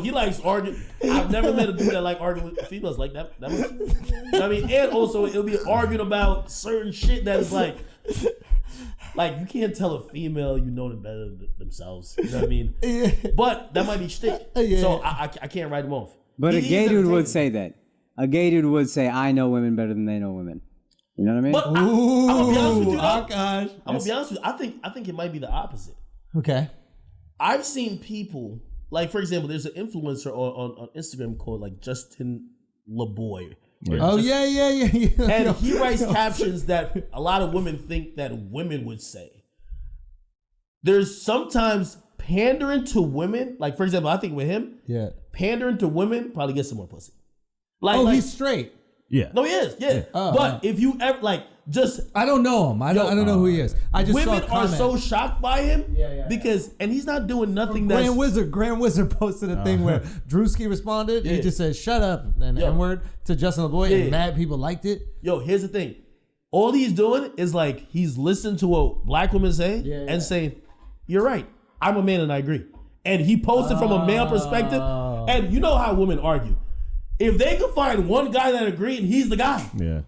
He likes arguing. I've never met a dude that like arguing with females like that much. You know what I mean? And also it'll be arguing about certain shit that is you can't tell a female you know them better than themselves. You know what I mean? Yeah. But that might be shtick. Yeah. So I can't write them off. But a gay dude would say that. A gay dude would say, I know women better than they know women. You know what I mean? But I'm gonna be honest with you. Oh gosh. I'm gonna be honest with you. I think it might be the opposite. Okay. I've seen people, for example, there's an influencer on Instagram called Justin LeBoy. Oh, yeah. And he writes captions that a lot of women think that women would say. There's sometimes pandering to women. For example, I think with him, pandering to women probably gets some more pussy. He's straight. Yeah. No, he is. Yeah. But if you ever I don't know him. I don't know who he is. I just women saw a are comment. so shocked by him because and he's not doing nothing that's Grand Wizard posted a thing where Drewski responded. He just said "shut up" and N-word to Justin LeBoy, and mad people liked it. Yo, here's the thing. All he's doing is he's listening to what black women say and saying, "You're right. I'm a man and I agree." And he posted from a male perspective. And you know how women argue. If they could find one guy that agreed and he's the guy. Yeah.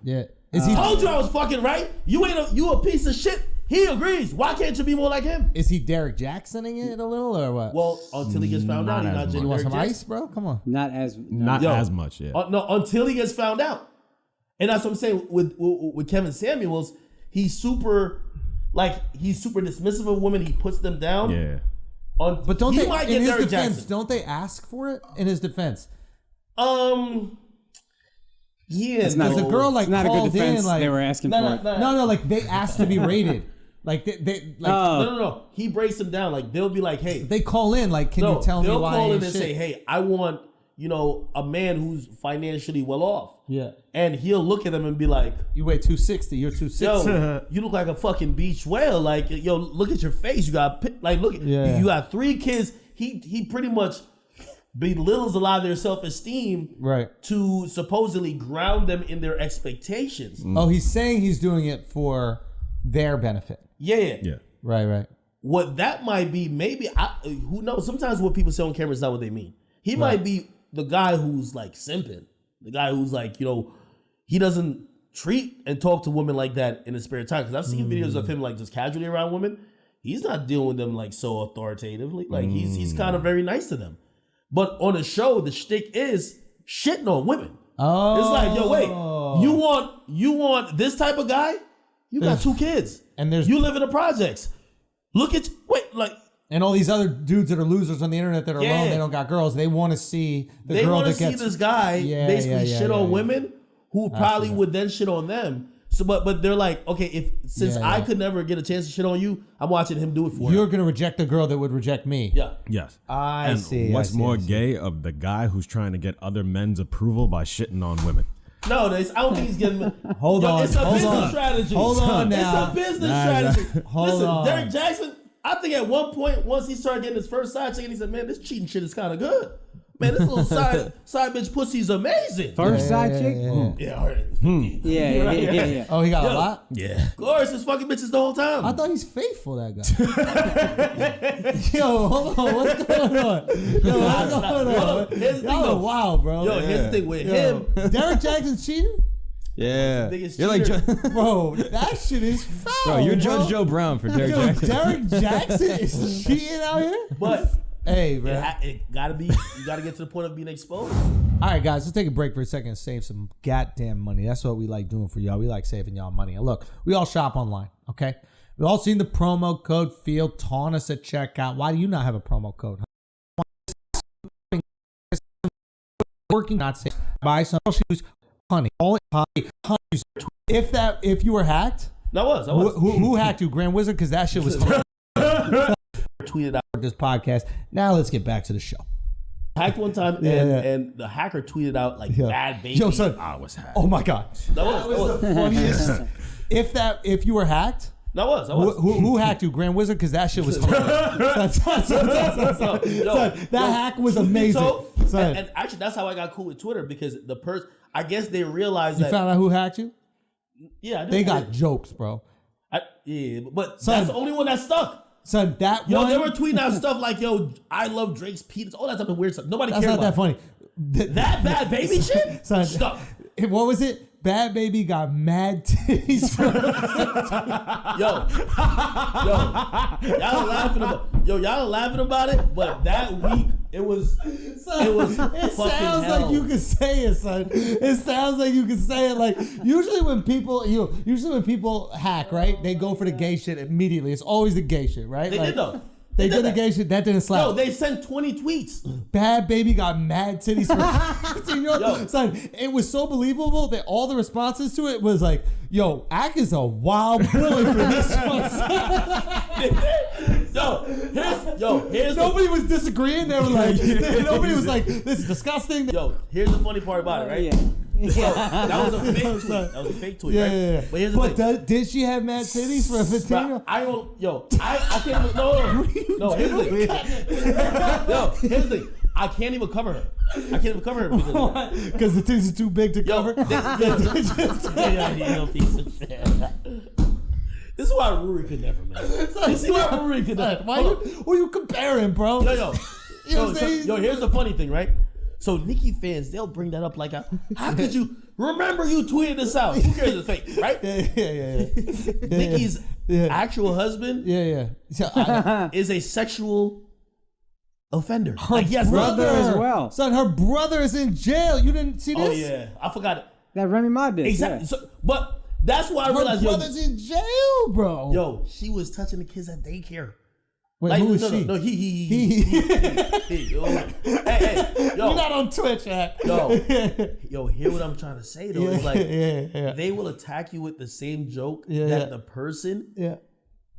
Told you I was fucking right. You a piece of shit. He agrees. Why can't you be more like him? Is he Derek Jacksoning it a little or what? Well, until he gets found out, he's not You want Derek some Jackson. ice, bro? Come on. Not as much. Yeah. No, until he gets found out. And that's what I'm saying with Kevin Samuels. He's super dismissive of women. He puts them down. Yeah. But don't they, might in get his Derek defense, Jackson. don't they ask for it in his defense? Yeah, It's not Because the girl it's not a good called defense. in They were asking for it. No, they asked to be rated. No. He breaks them down. They'll be like, hey. They call in, can you tell me why? They'll call in and shit? say, hey, I want, a man who's financially well off. Yeah. And he'll look at them and be like, you weigh 260, you're 260. yo, you look like a fucking beach whale. Look at your face. You got, you got 3 kids. He pretty much belittles a lot of their self-esteem to supposedly ground them in their expectations. Oh, he's saying he's doing it for their benefit. Yeah. Right. What that might be, maybe, who knows? Sometimes what people say on camera is not what they mean. He might be the guy who's simping. The guy who's he doesn't treat and talk to women like that in his spare time. Because I've seen videos of him just casually around women. He's not dealing with them so authoritatively. He's kind of very nice to them. But on the show, the shtick is shitting on women. Oh. It's yo, wait, you want this type of guy? You got 2 kids. And you live in the projects. Look at and all these other dudes that are losers on the internet that are alone, they don't got girls. They want to see the girl that gets. They want to see this guy basically shit on women who probably would then shit on them. So, but they're like, okay, since I could never get a chance to shit on you, I'm watching him do it for you. You're gonna reject the girl that would reject me. Yeah. Yes. I see. What's more gay of the guy who's trying to get other men's approval by shitting on women? No, I don't think he's getting. Hold on. It's a business strategy. Hold on now. It's a business strategy. Hold on. Derek Jackson. I think at one point, once he started getting his first side chick, he said, "Man, this cheating shit is kind of good. Man, this little side bitch pussy is amazing." First side chick? Yeah. Oh, he got a lot? Yeah. Of course, his fucking bitches the whole time. I thought he's faithful, that guy. Yo, hold on. What's going on? Here's the thing, Y'all are wild, bro. Yo, here's the thing with him. Derek Jackson's cheating? Yeah. You're like, bro, that shit is foul. Bro, you're Judge Joe Brown for Derek Jackson. Derek Jackson is cheating out here? But hey, bro. You gotta get to the point of being exposed. All right, guys, let's take a break for a second and save some goddamn money. That's what we like doing for y'all. We like saving y'all money. And look, we all shop online, okay? We've all seen the promo code FIELD taunt us at checkout. Why do you not have a promo code? Working, not safe. Buy some shoes, honey. If you were hacked, I was. Who hacked you, Grand Wizard? Because that shit was tweeted out this podcast. Now let's get back to the show. Hacked one time, and the hacker tweeted out bad baby. Yo, son, I was hacked. Oh my god, that was the funniest. If you were hacked. I was. Who hacked you, Grand Wizard? Because that shit was that hack was amazing. And actually, that's how I got cool with Twitter, because the person, I guess they realized that. You found out who hacked you? Yeah, I did. They got jokes, bro. But that's the only one that stuck. Son, that one. They were tweeting out stuff like, yo, I love Drake's penis, all that type of weird stuff. Nobody cared about. That's not that funny. That bad baby shit? Son, stuck. What was it? Bad baby got mad titties. Y'all laughing about it, but that week it sounds like you can say it, son. It sounds like you can say it. Like usually when people hack, right? They go for the gay shit immediately. It's always the gay shit, right? They did though. They did the gay shit. That didn't slap. No, they sent 20 tweets. Bad baby got mad titties. Son, it was so believable that all the responses to it was like, yo, Ak is a wild boy for this one. Here's nobody was disagreeing. They were like, nobody was like, this is disgusting. Here's the funny part about it, right? So, that was a fake tweet. That was a fake tweet, right? Yeah. But here's the thing. Did she have mad titties for a 15-year-old? I can't even, no, here's the thing. Here's the thing. I can't even cover her. Because the titties are too big to cover? This is why Rory could never, man. This is why Rory could never. Who you comparing, bro? Here's the funny thing, right? So Nicki fans, they'll bring that up like, how could you remember you tweeted this out? Who cares? It's fake, right? Yeah. Nicki's actual husband, is a sexual offender. Her brother as well. Son, her brother is in jail. You didn't see this? Oh yeah, I forgot it. That Remy Ma did. Exactly. Yeah. So, but that's why I realized, her brother's in jail, bro. She was touching the kids at daycare. Wait, who is she? No, he. Hey, You're not on Twitch, Act. Hear what I'm trying to say though. It's like they will attack you with the same joke that the person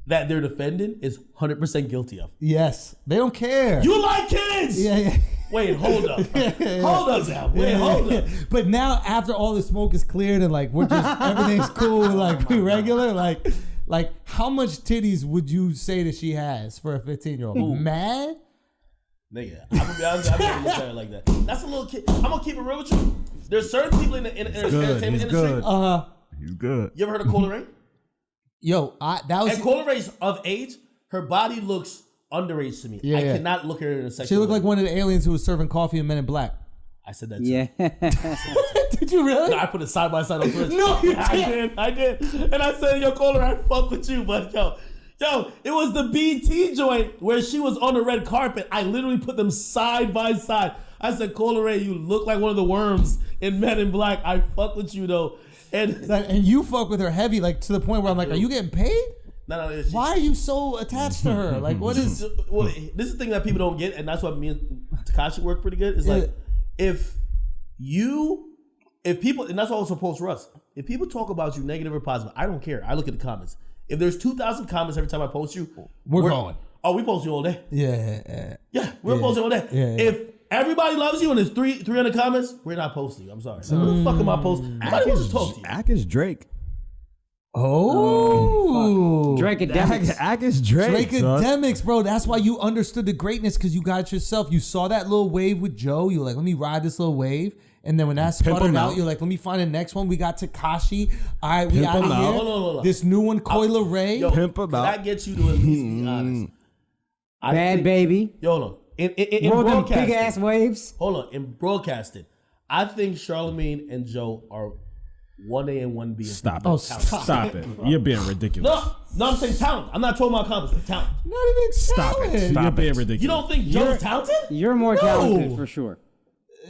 that they're defending is 100% guilty of. Yes, they don't care. You like kids? Yeah. Wait, hold up. Hold up now. Hold up. But now, after all the smoke is cleared and like we're just everything's cool, like we regular, like how much titties would you say that she has for a 15-year-old? Mad? Nigga, I'm gonna be honest. I'm gonna look at it like that. That's a little kid. I'm gonna keep it real with you. There's certain people in the entertainment industry. He's good. You ever heard of Cola Ray? Yo, that was. And Cola Ray's of age. Her body looks underage to me. I cannot look at her in a sexual She looked way. like one of the aliens who was serving coffee in Men in Black. I said that too. Yeah. Did you really? No, I put it side by side on Twitch. No, you didn't. I did. And I said, yo, Cola, I fuck with you, but yo, it was the BT joint where she was on the red carpet. I literally put them side by side. I said, Cola Ray, you look like one of the worms in Men in Black. I fuck with you though. And you fuck with her heavy, like to the point where I'm like, are you getting paid? No. Why are you so attached to her? Like, what is? Well, this is the thing that people don't get, and that's why me and Tekashi work pretty good. It's like if people, and that's also post for us. If people talk about you negative or positive, I don't care. I look at the comments. If there's 2,000 comments every time I post you, we're going. Oh, we post you all day. Yeah, we're posting all day. If everybody loves you and there's 300 comments, we're not posting you. I'm sorry. So what the fuck am I posting? Nobody wants to talk to you. Ack is Drake. Oh, Drake-ademics. Ack is Drake. Drake-ademics, bro. That's why you understood the greatness, because you got it yourself. You saw that little wave with Joe. You were like, let me ride this little wave. And then when that sputtered out, you're like, let me find the next one. We got Tekashi. All right, we out of here. Hold on. This new one, Coila Ray. Yo, Pimp about. That gets you to at least be honest. Bad Baby. Yo, hold on. In Roll them broadcasting, big ass waves. hold on. In broadcasting, I think Charlamagne and Joe are 1A and 1B. Stop it. Oh, Stop it. You're being ridiculous. No, I'm saying talent. I'm not talking about accomplishment. Talent. Not even Stop talent. it. You're being ridiculous. You don't think Joe's talented? You're more talented for sure.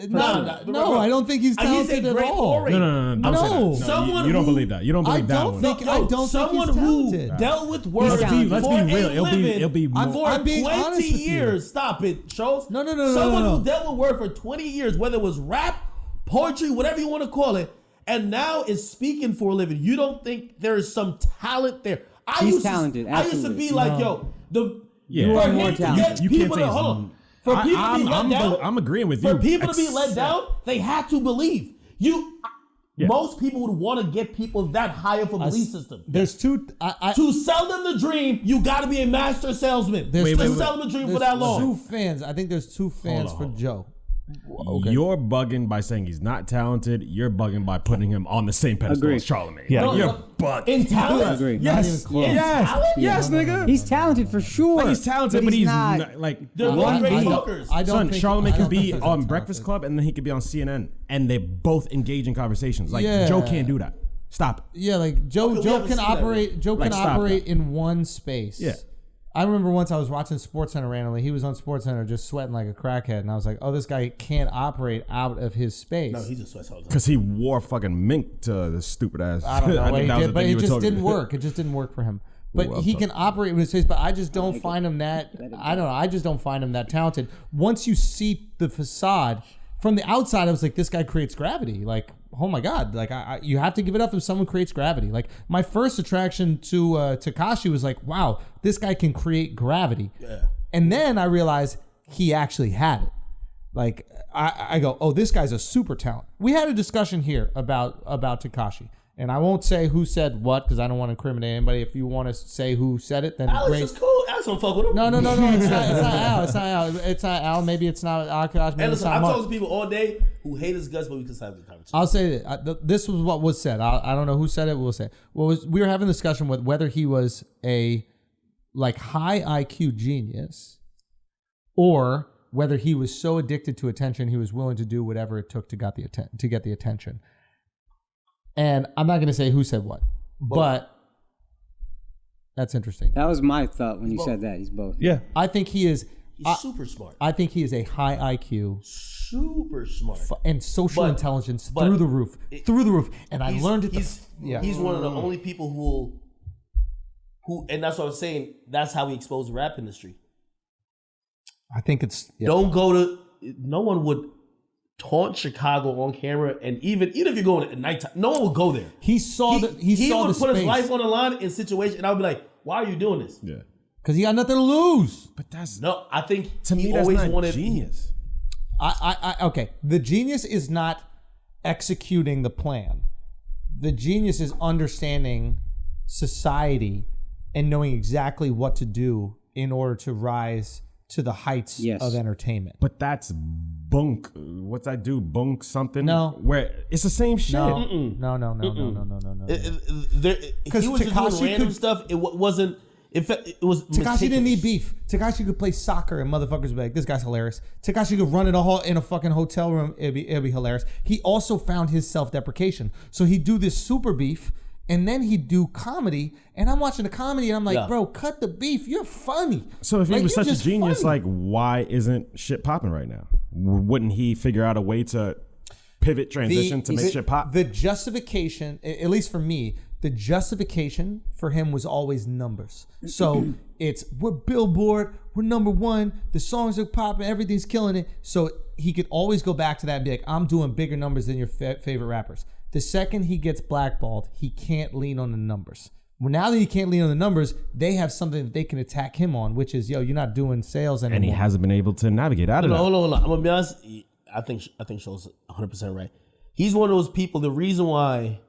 No, I don't think he's talented at all. No. No. Someone you don't who- believe that. You don't believe that one. I don't someone think he's who talented. dealt with words Let's be for real. a living It'll be more. for I'm being 20 honest with you. years. Stop it, Charles. No. Someone who dealt with word for 20 years, whether it was rap, poetry, whatever you want to call it, and now is speaking for a living. You don't think there is some talent there? He's talented, I used to absolutely. be like, yo, Yeah. for are more him to talented. get You can't people say to hold on. For people to be let down, I'm agreeing with for you. people to be let down, they had to believe. Most people would want to get people that high of a belief system. There's two. To sell them the dream, you got to be a master salesman. Wait. Sell them the dream for that long. Two fans. I think there's two fans for Joe. Okay. You're bugging by saying he's not talented. You're bugging by putting him on the same pedestal Agree. as Charlamagne. Yeah. Like, you're bugging. In talent? I agree. Yes. Not even close. Yes, nigga. He's talented for sure. Like, he's talented, but he's not. not like. They're both great talkers. I don't Son, think Charlamagne I don't could be think he's on that Breakfast talented. Club and then he could be on CNN, and they both engage in conversations. Like Yeah. Joe can't do that. Stop it. Yeah, like Joe. Okay, we Joe haven't can seen that operate. yet. Joe Like, can stop operate that. in one space. Yeah. I remember once I was watching SportsCenter randomly. He was on SportsCenter just sweating like a crackhead, and I was like, "Oh, this guy can't operate out of his space." No, he just sweats all the time. Because he wore fucking mink to this stupid ass. I don't know what he that was did, the but thing you it were just talking didn't about. work. It just didn't work for him. But Well, he can operate with his face. But I just don't find him that. I don't know. I just don't find him that talented. Once you see the facade, from the outside, I was like, this guy creates gravity. Like, oh my God. Like, you have to give it up if someone creates gravity. Like, my first attraction to Tekashi was like, wow, this guy can create gravity. Yeah. And then I realized he actually had it. Like, I go, oh, this guy's a super talent. We had a discussion here about Tekashi. And I won't say who said what because I don't want to incriminate anybody. If you want to say who said it, then Alex great. is cool. Alex don't fuck with him. No. It's not Al. It's not Al. It's not Al. Maybe it's not Akash. And listen, I've talked to people all day who hate his guts, but we can have the conversation. I'll say that this was what was said. I don't know who said it. We'll say. We were having a discussion with whether he was a like high IQ genius, or whether he was so addicted to attention he was willing to do whatever it took to get the attention. And I'm not going to say who said what, but that's interesting. That was my thought when you said that. He's both. Yeah. I think he is. He's super smart. I think he is a high IQ. Super smart. And social intelligence but through the roof. And I learned it. He's one of the only people who, and that's what I was saying, that's how he exposed the rap industry. I think it's. Yeah. Don't go to, no one would taunt Chicago on camera, and even if you're going at nighttime, no one would go there. He saw the He would put his space. life on the line in situation, and I would be like, why are you doing this? Yeah. Because he got nothing to lose. But that's No, I think to me he that's always not wanted genius. Okay. The genius is not executing the plan. The genius is understanding society and knowing exactly what to do in order to rise to the heights of entertainment. But that's bunk. What's that do? Bunk something? No. Where it's the same shit. No. Because he was just doing random stuff. It wasn't. It was. Tekashi didn't need beef. Tekashi could play soccer and motherfuckers would be like, this guy's hilarious. Tekashi could run in a fucking hotel room. It'd be hilarious. He also found his self-deprecation. So he'd do this super beef and then he'd do comedy. And I'm watching the comedy and I'm like, bro, cut the beef. You're funny. So if he was such a genius, funny. like, why isn't shit popping right now? Wouldn't he figure out a way to pivot, transition to make shit pop? The justification, at least for me, the justification for him was always numbers. So we're Billboard, we're #1, the songs are popping, everything's killing it. So he could always go back to that and be like, I'm doing bigger numbers than your favorite rappers. The second he gets blackballed, he can't lean on the numbers. Well, now that he can't lean on the numbers, they have something that they can attack him on, which is, you're not doing sales anymore. And he hasn't been able to navigate out of that. Hold on. I'm gonna be honest. I think Sho's 100% right. He's one of those people. The reason why,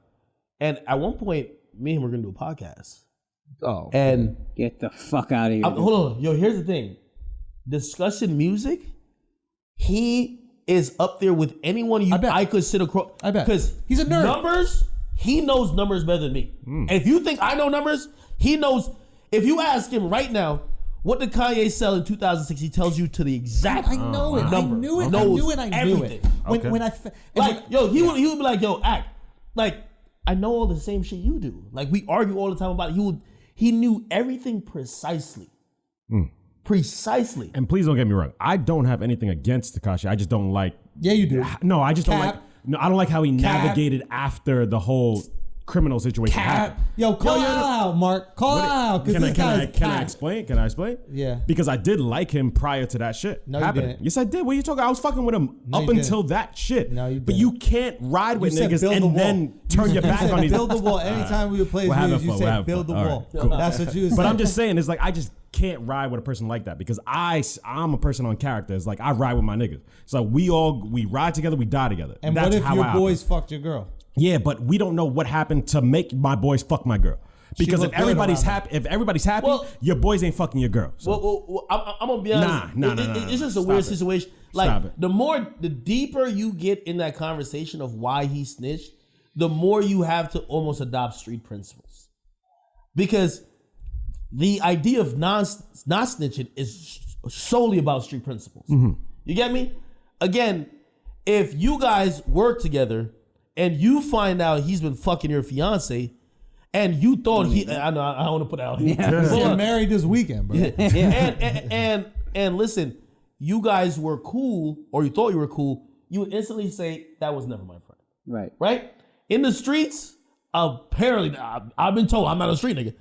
and at one point, me and him were gonna do a podcast. Oh, and get the fuck out of here. Hold on, here's the thing. Discussing music, he is up there with anyone I could sit across. I bet. Because he's a nerd. Numbers, he knows numbers better than me. And if you think I know numbers, he knows. If you ask him right now, what did Kanye sell in 2006? He tells you to the exact I know it. number. I knew it. Knows I knew everything. it. He would be like, yo, act like I know all the same shit you do. Like we argue all the time about it. He knew everything precisely. Precisely. And please don't get me wrong. I don't have anything against Tekashi. I just don't like. Yeah, you do. No, I just don't like. No, I don't like how he navigated after the whole criminal situation happened. Yo, call it out, Mark. Call it out. Can I explain? Can I explain? Yeah. Because I did like him prior to that shit happening. You didn't. Yes, I did. What are you talking? I was fucking with him up until that shit. No, you didn't. But you can't ride with You said niggas build the and wall. then turn your back on these. Build the wall. Anytime we would play music, you said build the wall. Cool. That's what you was But saying. I'm just saying, it's like I just can't ride with a person like that because I'm a person on character. It's like I ride with my niggas. So we ride together, we die together. And that's what if how your I boys operate. fucked your girl? Yeah, but we don't know what happened to make my boys fuck my girl. Because if everybody's happy, your boys ain't fucking your girl. So. Well, I'm gonna be honest. Nah. It's just a weird situation. Like the deeper you get in that conversation of why he snitched, the more you have to almost adopt street principles. Because the idea of not snitching is solely about street principles. You get me? Again, if you guys work together and you find out he's been fucking your fiance, and you thought I know I don't want to put out here. Get married this weekend, bro. And listen, you guys were cool, or you thought you were cool, you would instantly say, that was never my friend. Right? In the streets, apparently, I've been told, I'm not a street nigga.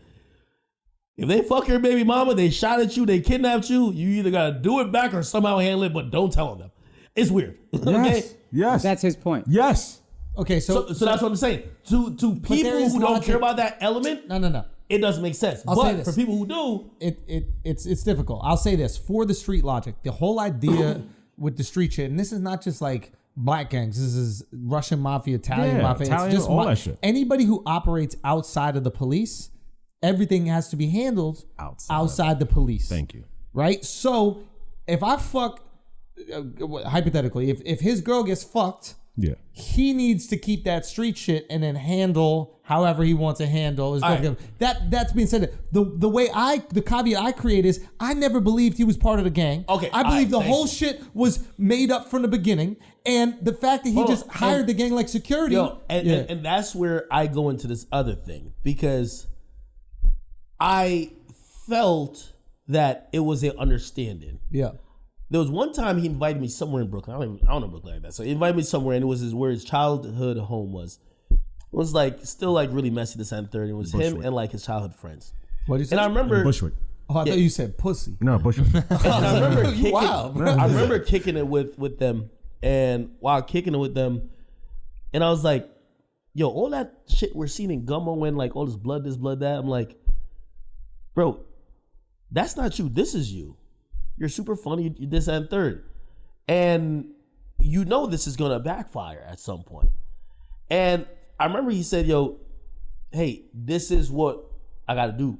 If they fuck your baby mama, they shot at you, they kidnapped you, you either gotta do it back or somehow handle it, but don't tell them. It's weird. Okay. Yes. That's his point. Yes. Okay, So that's what I'm saying. To people is who don't logic. care about that element, no. it doesn't make sense. I'll say But this. for people who do, It's difficult. I'll say this for the street logic. The whole idea with the street shit, and this is not just like black gangs. This is Russian mafia, Italian mafia. Italian, it's just all that shit. Anybody who operates outside of the police, everything has to be handled outside the police. Thank you. Right. So if I fuck, hypothetically, if his girl gets fucked. Yeah. He needs to keep that street shit and then handle however he wants to handle his girlfriend. That's being said. The caveat I create is I never believed he was part of the gang. Okay, I believe the whole you. shit was made up from the beginning, and the fact that he just hired the gang like security. And that's where I go into this other thing because I felt that it was an understanding. Yeah. There was one time he invited me somewhere in Brooklyn. I don't know Brooklyn like that. So he invited me somewhere, and it was where his childhood home was. It was like still like really messy. The San 30. It was him and like his childhood friends. What did you say? And I remember Bushwick. Oh, I thought you said pussy. No, Bushwick. I remember kicking, Wow. I remember kicking it with them, and while kicking it with them, and I was like, "Yo, all that shit we're seeing in Gummo and like all this, blood, that." I'm like, "Bro, that's not you. This is you. You're super funny. You this and third, and you know this is gonna backfire at some point." And I remember he said, "Yo, hey, this is what I got to do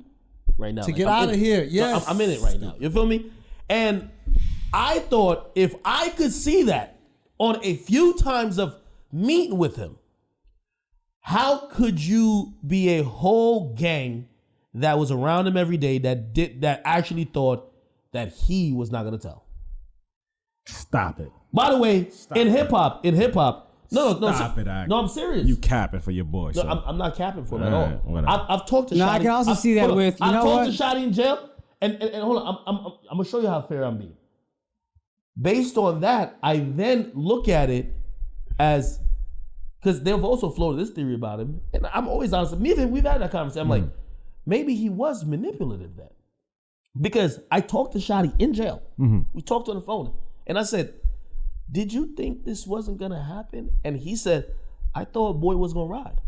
right now To Like, get I'm out in of it. here, No, yes. I'm in it right now. You feel me?" And I thought if I could see that on a few times of meeting with him, how could you be a whole gang that was around him every day that actually thought that he was not gonna tell? Stop it. By the way, in hip hop, no, Stop it, Ak. no, I'm serious. You capping for your boy. No, son. I'm not capping for him at Alright, all. whatever. I've talked to No, Shotty. I can also see that hold on. with, you I've know talked what? to Shotty in jail, and hold on, I'm gonna show you how fair I'm being. Based on that, I then look at it as because they've also floated this theory about him, and I'm always honest. Me and him, we've had that conversation. I'm like, maybe he was manipulative then, because I talked to Shotty in jail. We talked on the phone, and I said, "Did you think this wasn't gonna happen?" And he said, "I thought boy was gonna ride."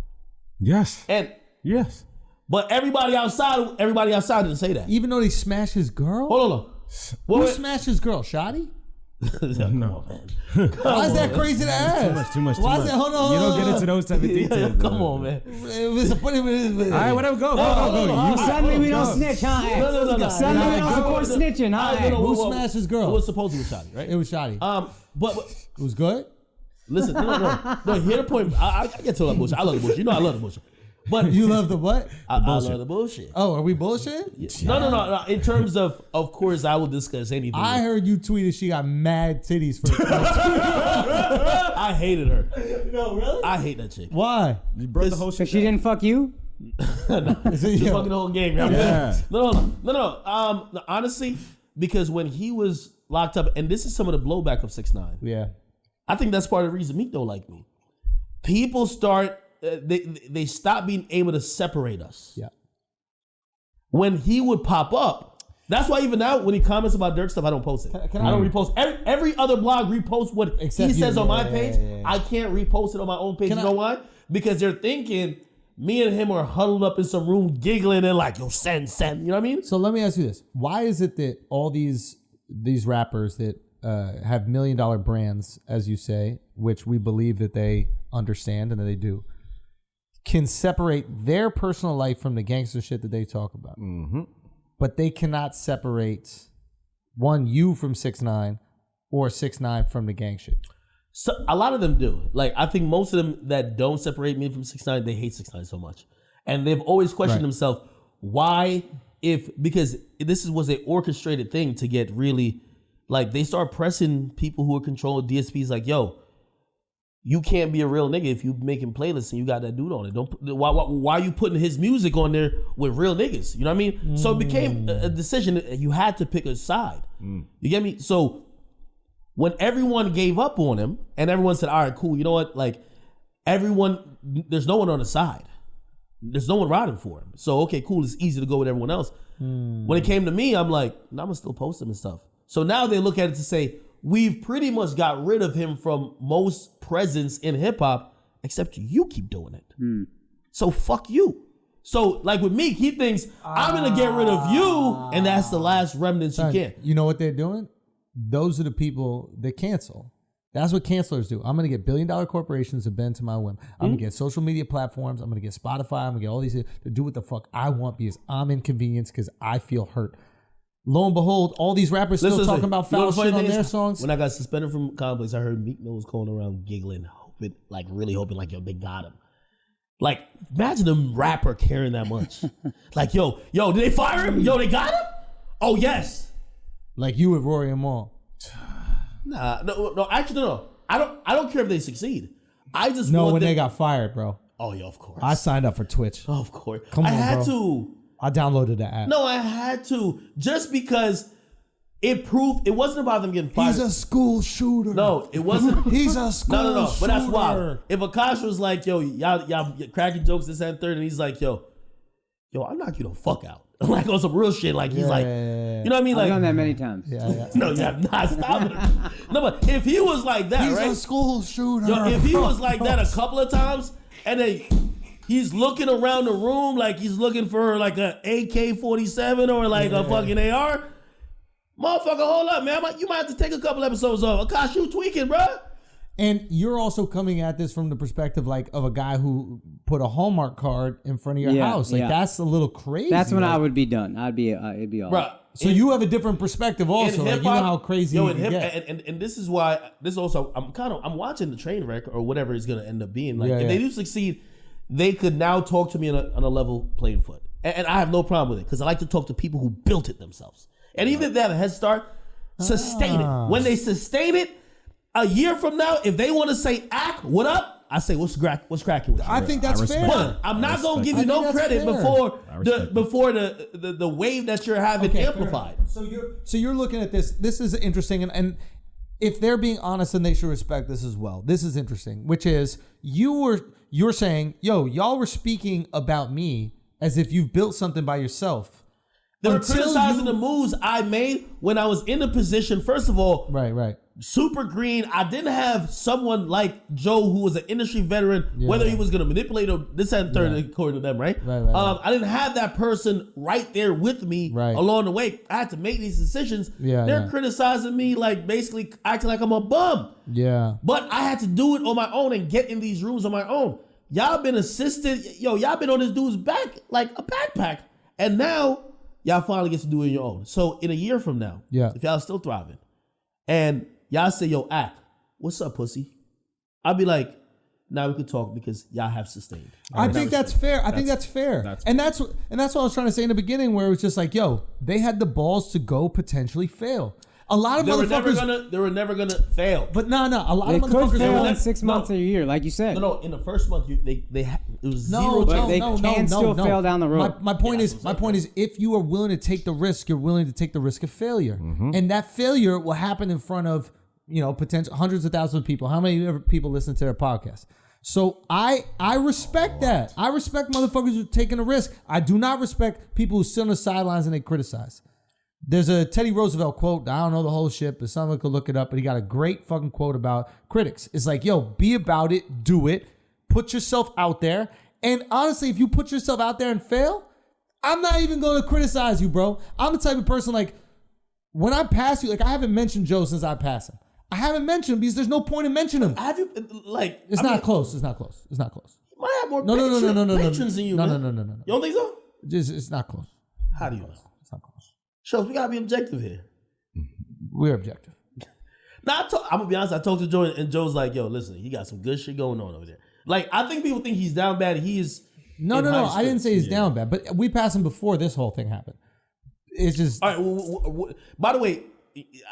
Yes. And Yes. but everybody outside didn't say that. Even though he smashed his girl? Hold on. Who smashed his girl? Shotty? No, man. Why is that crazy to ask? Too much. Why is that? Hold on. You don't get into those type of details. Come on, man. All right, whatever. Go. You Suddenly we don't snitch, huh? No. Suddenly we don't support snitching, huh? No, Who smashed his girl? It was supposed to be Shotty, right? It was Shotty. But It was good? listen, no. Hear the point. I get to that bullshit. I love the bullshit. You know I love the bullshit. But You love the what? I love the bullshit. Oh, are we bullshit? No. In terms of course, I will discuss anything. I heard you tweeted she got mad titties for I hated her. No, really? I hate that chick. Why? You brought the whole So shit. she didn't fuck you? Just fucking the whole game. Yeah. No. Honestly, because when he was locked up, and this is some of the blowback of 6ix9ine. Yeah. I think that's part of the reason Meek don't like me. People start, they stop being able to separate us. Yeah. When he would pop up, that's why even now when he comments about Dirk stuff, I don't post it. I don't repost. Every other blog reposts what Except he says you. on my Yeah, page. yeah. I can't repost it on my own page. You know why? Because they're thinking me and him are huddled up in some room giggling and like, yo, send. You know what I mean? So let me ask you this. Why is it that all these rappers that have $1 million brands, as you say, which we believe that they understand and that they do, can separate their personal life from the gangster shit that they talk about? Mm-hmm. But they cannot separate you from 6ix9ine or 6ix9ine from the gang shit. So a lot of them do. Like I think most of them that don't separate me from 6ix9ine, they hate 6ix9ine so much, and they've always questioned themselves why. Because this was an orchestrated thing to get really, like they start pressing people who are controlling DSPs like, yo, you can't be a real nigga if you making playlists and you got that dude on it. Why are you putting his music on there with real niggas? You know what I mean? So it became a decision that you had to pick a side. You get me? So when everyone gave up on him and everyone said, all right, cool, you know what? Like there's no one on the side. There's no one riding for him. So, okay, cool. It's easy to go with everyone else. When it came to me, I'm like, no, I'm going to still post him and stuff. So now they look at it to say, we've pretty much got rid of him from most presence in hip hop, except you keep doing it. So fuck you. So like with Meek, he thinks I'm gonna get rid of you, and that's the last remnants you can. You know what they're doing? Those are the people that cancel. That's what cancelers do. I'm going to get billion-dollar corporations to bend to my whim. I'm going to get social media platforms. I'm going to get Spotify. I'm going to get all these to do what the fuck I want because I'm inconvenienced because I feel hurt. Lo and behold, all these rappers still talking about foul shit on their songs. When I got suspended from Complex, I heard Meek Mill was going around giggling, hoping, like really hoping, like, yo, they got him. Like, imagine a rapper caring that much. Like, yo, did they fire him? Yo, they got him? Oh, yes. Like you with Rory and Mal. Nah, no, actually, no. I don't care if they succeed. I just no want when them. they got fired, bro. Oh yeah, of course. I signed up for Twitch. Oh, of course. Come on, I had bro. to. I downloaded the app. No, I had to just because it proved it wasn't about them getting fired. He's a school shooter. No, it wasn't. He's a school no. shooter. But that's wild. If Akash was like, yo, y'all cracking jokes this and third, and he's like, yo, I'll knock you the fuck out. Like on some real shit. Like he's like, you know what I mean? I've Like done that many times. Yeah. no, you have not. Stop it. No, but if he was like that, He's right? a school shooter. Yo, if he was like that a couple of times, and then he's looking around the room like he's looking for like a AK-47 or like a fucking AR, motherfucker, hold up, man. You might have to take a couple episodes off. Akash, you tweaking, bro. And you're also coming at this from the perspective like of a guy who put a Hallmark card in front of your house. Like that's a little crazy. That's when I would be done. It'd be all Bruh, So you have a different perspective also. Like you know how crazy you can get. And this is why this also I'm watching the train wreck or whatever it's gonna end up being. Like if they do succeed, they could now talk to me on a level playing foot. And I have no problem with it because I like to talk to people who built it themselves. And even if they have a head start, sustain it. When they sustain it, a year from now, if they want to say, "Ack, what up?" I say, "What's cracking with you?" I think that's fair. But I'm not gonna give you no credit before the wave that you're having amplified. So you're looking at this. This is interesting, and if they're being honest, then they should respect this as well. This is interesting, which is you're saying, "Yo, y'all were speaking about me as if you've built something by yourself." They were criticizing the moves I made when I was in a position. First of all, right. Super green. I didn't have someone like Joe who was an industry veteran, whether he was going to manipulate or this and third, according to them, right? Right. I didn't have that person right there with me along the way. I had to make these decisions. They're criticizing me, like basically acting like I'm a bum. Yeah. But I had to do it on my own and get in these rooms on my own. Y'all been assisted. Y'all been on this dude's back like a backpack. And now y'all finally get to do it on your own. So in a year from now, if y'all still thriving, and y'all say, "Yo, Ack, what's up, pussy?" I'll be like, "Now we could talk because y'all have sustained." I think that's fair. I think that's fair. And that's what I was trying to say in the beginning, where it was just like, "Yo, they had the balls to go potentially fail." A lot of motherfuckers they were never gonna fail. But no, a lot they of motherfuckers could fail in 6 months or a year, like you said. No. In the first month, it was zero. But they can still fail down the road. My point is, if you are willing to take the risk, you're willing to take the risk of failure, and that failure will happen in front of potential hundreds of thousands of people. How many people listen to their podcast? So I respect that. I respect motherfuckers who are taking a risk. I do not respect people who sit on the sidelines and they criticize. There's a Teddy Roosevelt quote. I don't know the whole shit, but someone could look it up. But he got a great fucking quote about critics. It's like, yo, be about it, do it, put yourself out there. And honestly, if you put yourself out there and fail, I'm not even going to criticize you, bro. I'm the type of person like, when I pass you, like I haven't mentioned Joe since I passed him. I haven't mentioned him because there's no point in mentioning him. Have you It's not close. It's not close. You might have more No. patrons than you. No. You don't think so? It's not close. How do you know? It's not close. Shows we gotta be objective here. We're objective. Now I'm gonna be honest. I talked to Joe and Joe's like, "Yo, listen, he got some good shit going on over there." Like I think people think he's down bad. He is. No. I didn't say he's down bad, but we passed him before this whole thing happened. It's just. All right. By the way,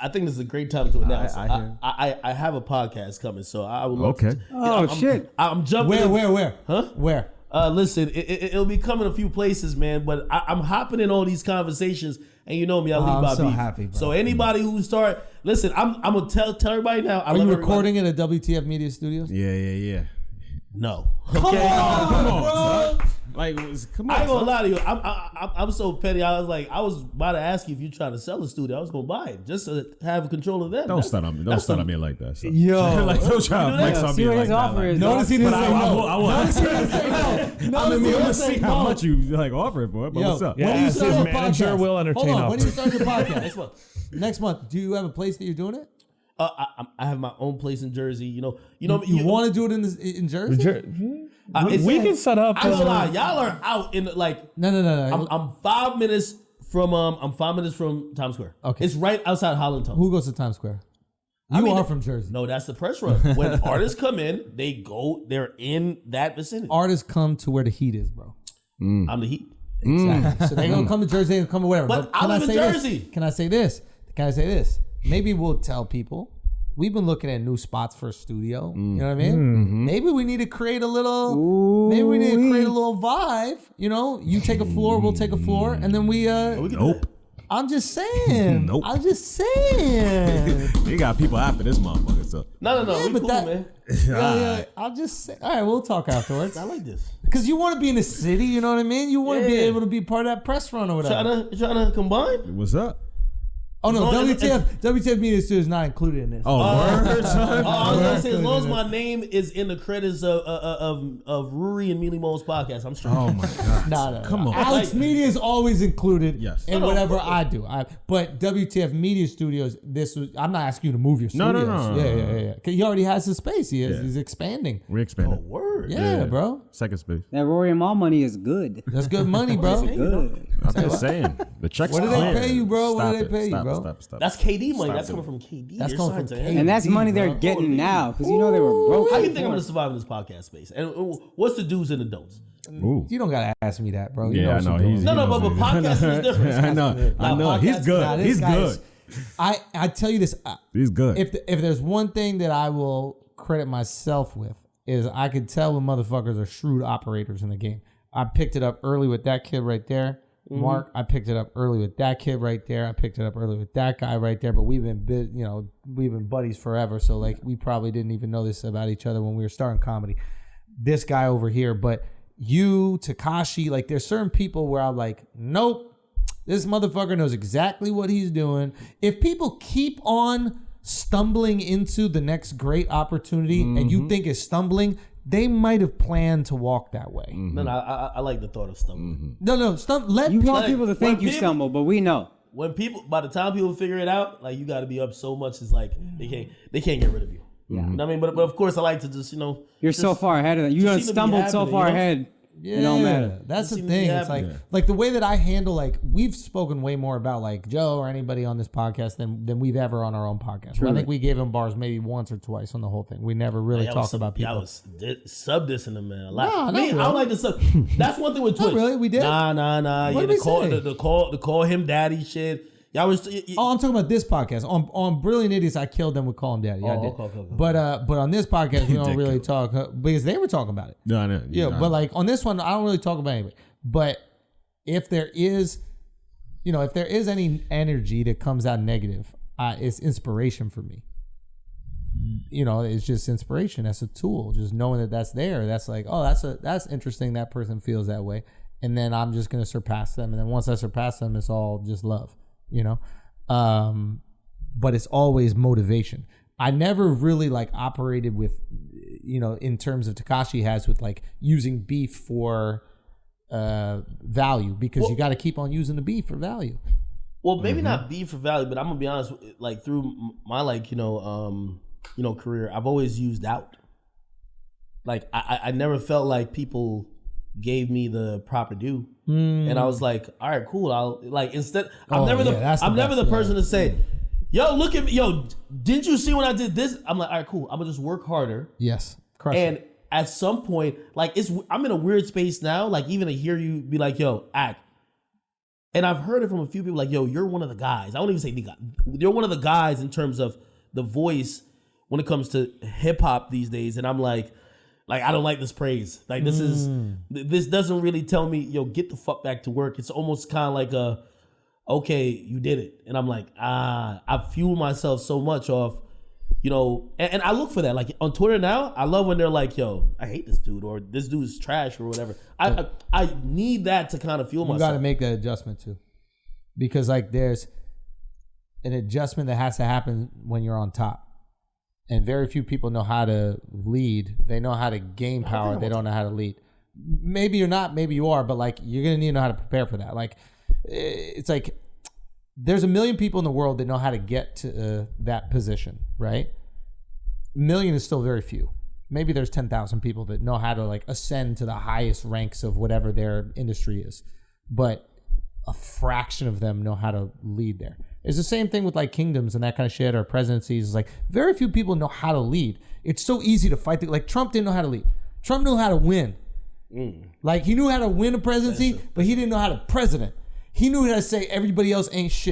I think this is a great time to announce. I have a podcast coming, so I would love to. Shit! I'm jumping. Where? Huh? Where? Listen, it'll be coming a few places, man. But I'm hopping in all these conversations, and you know me, I leave my so beef. happy, bro. So anybody who listen, I'm gonna tell everybody now. Are you recording at a WTF Media Studios? Yeah. No. Come on, bro. Like, come on. I ain't gonna lie to you. I'm so petty. I was about to ask you if you trying to sell the studio. I was gonna buy it just to have control of that. Don't start on me. Don't start on me like that. So. Yo, like, don't try to flex on See me what like his that. offer is. notice he didn't say no. I will. Notice he didn't say no. I'm gonna see how much you like offer it for. But Yo, what's up? when do you Yes, start his your manager podcast? will entertain Hold on. When do you offers. start your podcast? Next month. Next month. Do you have a place that you're doing it? I have my own place in Jersey. You want to do it in Jersey? We can set up. I ain't gonna lie, y'all are out in like. No. I'm 5 minutes from Times Square. Okay. It's right outside Holland. Who goes to Times Square? You are from Jersey. No, that's the press run. When artists come in, they're in that vicinity. Artists come to where the heat is, bro. I'm the Heat. Exactly. So they're gonna come to Jersey and come to whatever. But I live in Jersey. Can I say this? Maybe we'll tell people. We've been looking at new spots for a studio. You know what I mean? Mm-hmm. Maybe we need to create a little. Maybe we need to create a little vibe. You know, you take a floor, we'll take a floor, and then we. Nope. I'm just saying. Nope. I'm just saying. They got people after this motherfucker. So No. Yeah, We but cool, that- man. Yeah. I'll just say. All right, we'll talk afterwards. I like this. Because you want to be in the city. You know what I mean? You want to be Yeah. able to be part of that press run or whatever. Trying to combine. what's up? Oh no, As long as- WTF Media Studio is not included in this. Oh, word, son. I was gonna say, as long as my name is in the credits of Ruri and Mealy Mo's podcast, I'm straight. Oh my god. No. Come on. Alex Media is always included Yes. in No, whatever but- I do. But WTF Media Studios, I'm not asking you to move your No, studios. no. Yeah. 'Cause he already has his space. Yeah. He's expanding. We're expanding. Word. Yeah, bro. Second space. That Rory and Mal money is good. That's good money, bro. Good. I'm just saying. The checks. What do they clear. pay you, bro? What Stop do they it. pay you, Stop, bro? Stop. That's KD money. Stop That's it. coming from KD. That's You're coming signed from to him. KD. And that's money they're bro. getting now because you know they were broke. How do you think I'm gonna survive in this podcast space? And what's the do's and the don'ts? Ooh. You don't gotta ask me that, bro. You Yeah, I what know. you're doing. He's No, he knows but it. podcasting is different. I know. Now, He's podcasting- good. Nah, this He's guy good. is- I tell you this. He's good. If there's one thing that I will credit myself with is I could tell when motherfuckers are shrewd operators in the game. I picked it up early with that kid right there, Mark. I picked it up early with that kid right there. I picked it up early with that guy right there. But we've been buddies forever. So like we probably didn't even know this about each other when we were starting comedy. This guy over here, but you, Tekashi, like there's certain people where I'm like, nope, this motherfucker knows exactly what he's doing. If people keep on stumbling into the next great opportunity and you think it's stumbling, they might have planned to walk that way. No, I like the thought of stumbling. No, let You people. want people to think you stumble, but we know. When by the time people figure it out, like you got to be up so much, it's like they can't get rid of you. Yeah. You know what I mean? But of course, I like to just You're so far ahead of that. You're gonna seem to be stumble so happening, far you know? ahead. Yeah, It don't matter. That's the It seems to be thing. It's happening. like the way that I handle, like we've spoken way more about like Joe or anybody on this podcast than we've ever on our own podcast. I think we gave him bars maybe once or twice on the whole thing. We never really talked about people. I was sub dissing them, man. A lot. Nah, not Me, I really. don't like the sub. That's one thing with Twitch. really? We did? Nah. What Yeah, did we say? the call him daddy shit. Y'all was. Oh, I'm talking about this podcast. On Brilliant Idiots, I killed them with Call Him Daddy. I did. okay. But on this podcast, we don't did really kill talk because they were talking about it. No, I know. Yeah, but like on this one, I don't really talk about anybody. But if there is, if there is any energy that comes out negative, it's inspiration for me. It's just inspiration. That's a tool. Just knowing that that's there. That's like, oh, that's interesting. That person feels that way, and then I'm just gonna surpass them. And then once I surpass them, it's all just love. But it's always motivation. I never really like operated with, in terms of Tekashi has with like using beef for value because you got to keep on using the beef for value. Well, maybe not be for value, but I'm gonna be honest. Like through my career, I've always used out. Like I never felt like people gave me the proper due, and I was like, all right, cool. I'll like instead. I'm never the person to say, yo, look at me, yo. Didn't you see when I did this? I'm like, all right, cool. I'm gonna just work harder. Yes, and at some point, like I'm in a weird space now. Like even to hear you be like, yo, act. And I've heard it from a few people like, yo, you're one of the guys. I won't even say the guy. You're one of the guys in terms of the voice when it comes to hip hop these days. And I'm like I don't like this praise. Like this doesn't really tell me, yo, get the fuck back to work. It's almost kind of like okay, you did it. And I'm like, I fuel myself so much off You know, and I look for that. Like on Twitter now, I love when they're like, "Yo, I hate this dude," or "This dude's trash," or whatever. I need that to kind of fuel myself. You got to make that adjustment too, because like there's an adjustment that has to happen when you're on top, and very few people know how to lead. They know how to gain power. They don't know how to lead. Maybe you're not. Maybe you are. But like you're gonna need to know how to prepare for that. Like it's like. There's 1 million people in the world that know how to get to that position, right? 1 million is still very few. Maybe there's 10,000 people that know how to like ascend to the highest ranks of whatever their industry is, but a fraction of them know how to lead there. It's the same thing with like kingdoms and that kind of shit, or presidencies. It's like very few people know how to lead. It's so easy to fight. Like Trump didn't know how to lead. Trump knew how to win. Like he knew how to win a presidency, but he didn't know how to president. He knew how to say everybody else ain't shit.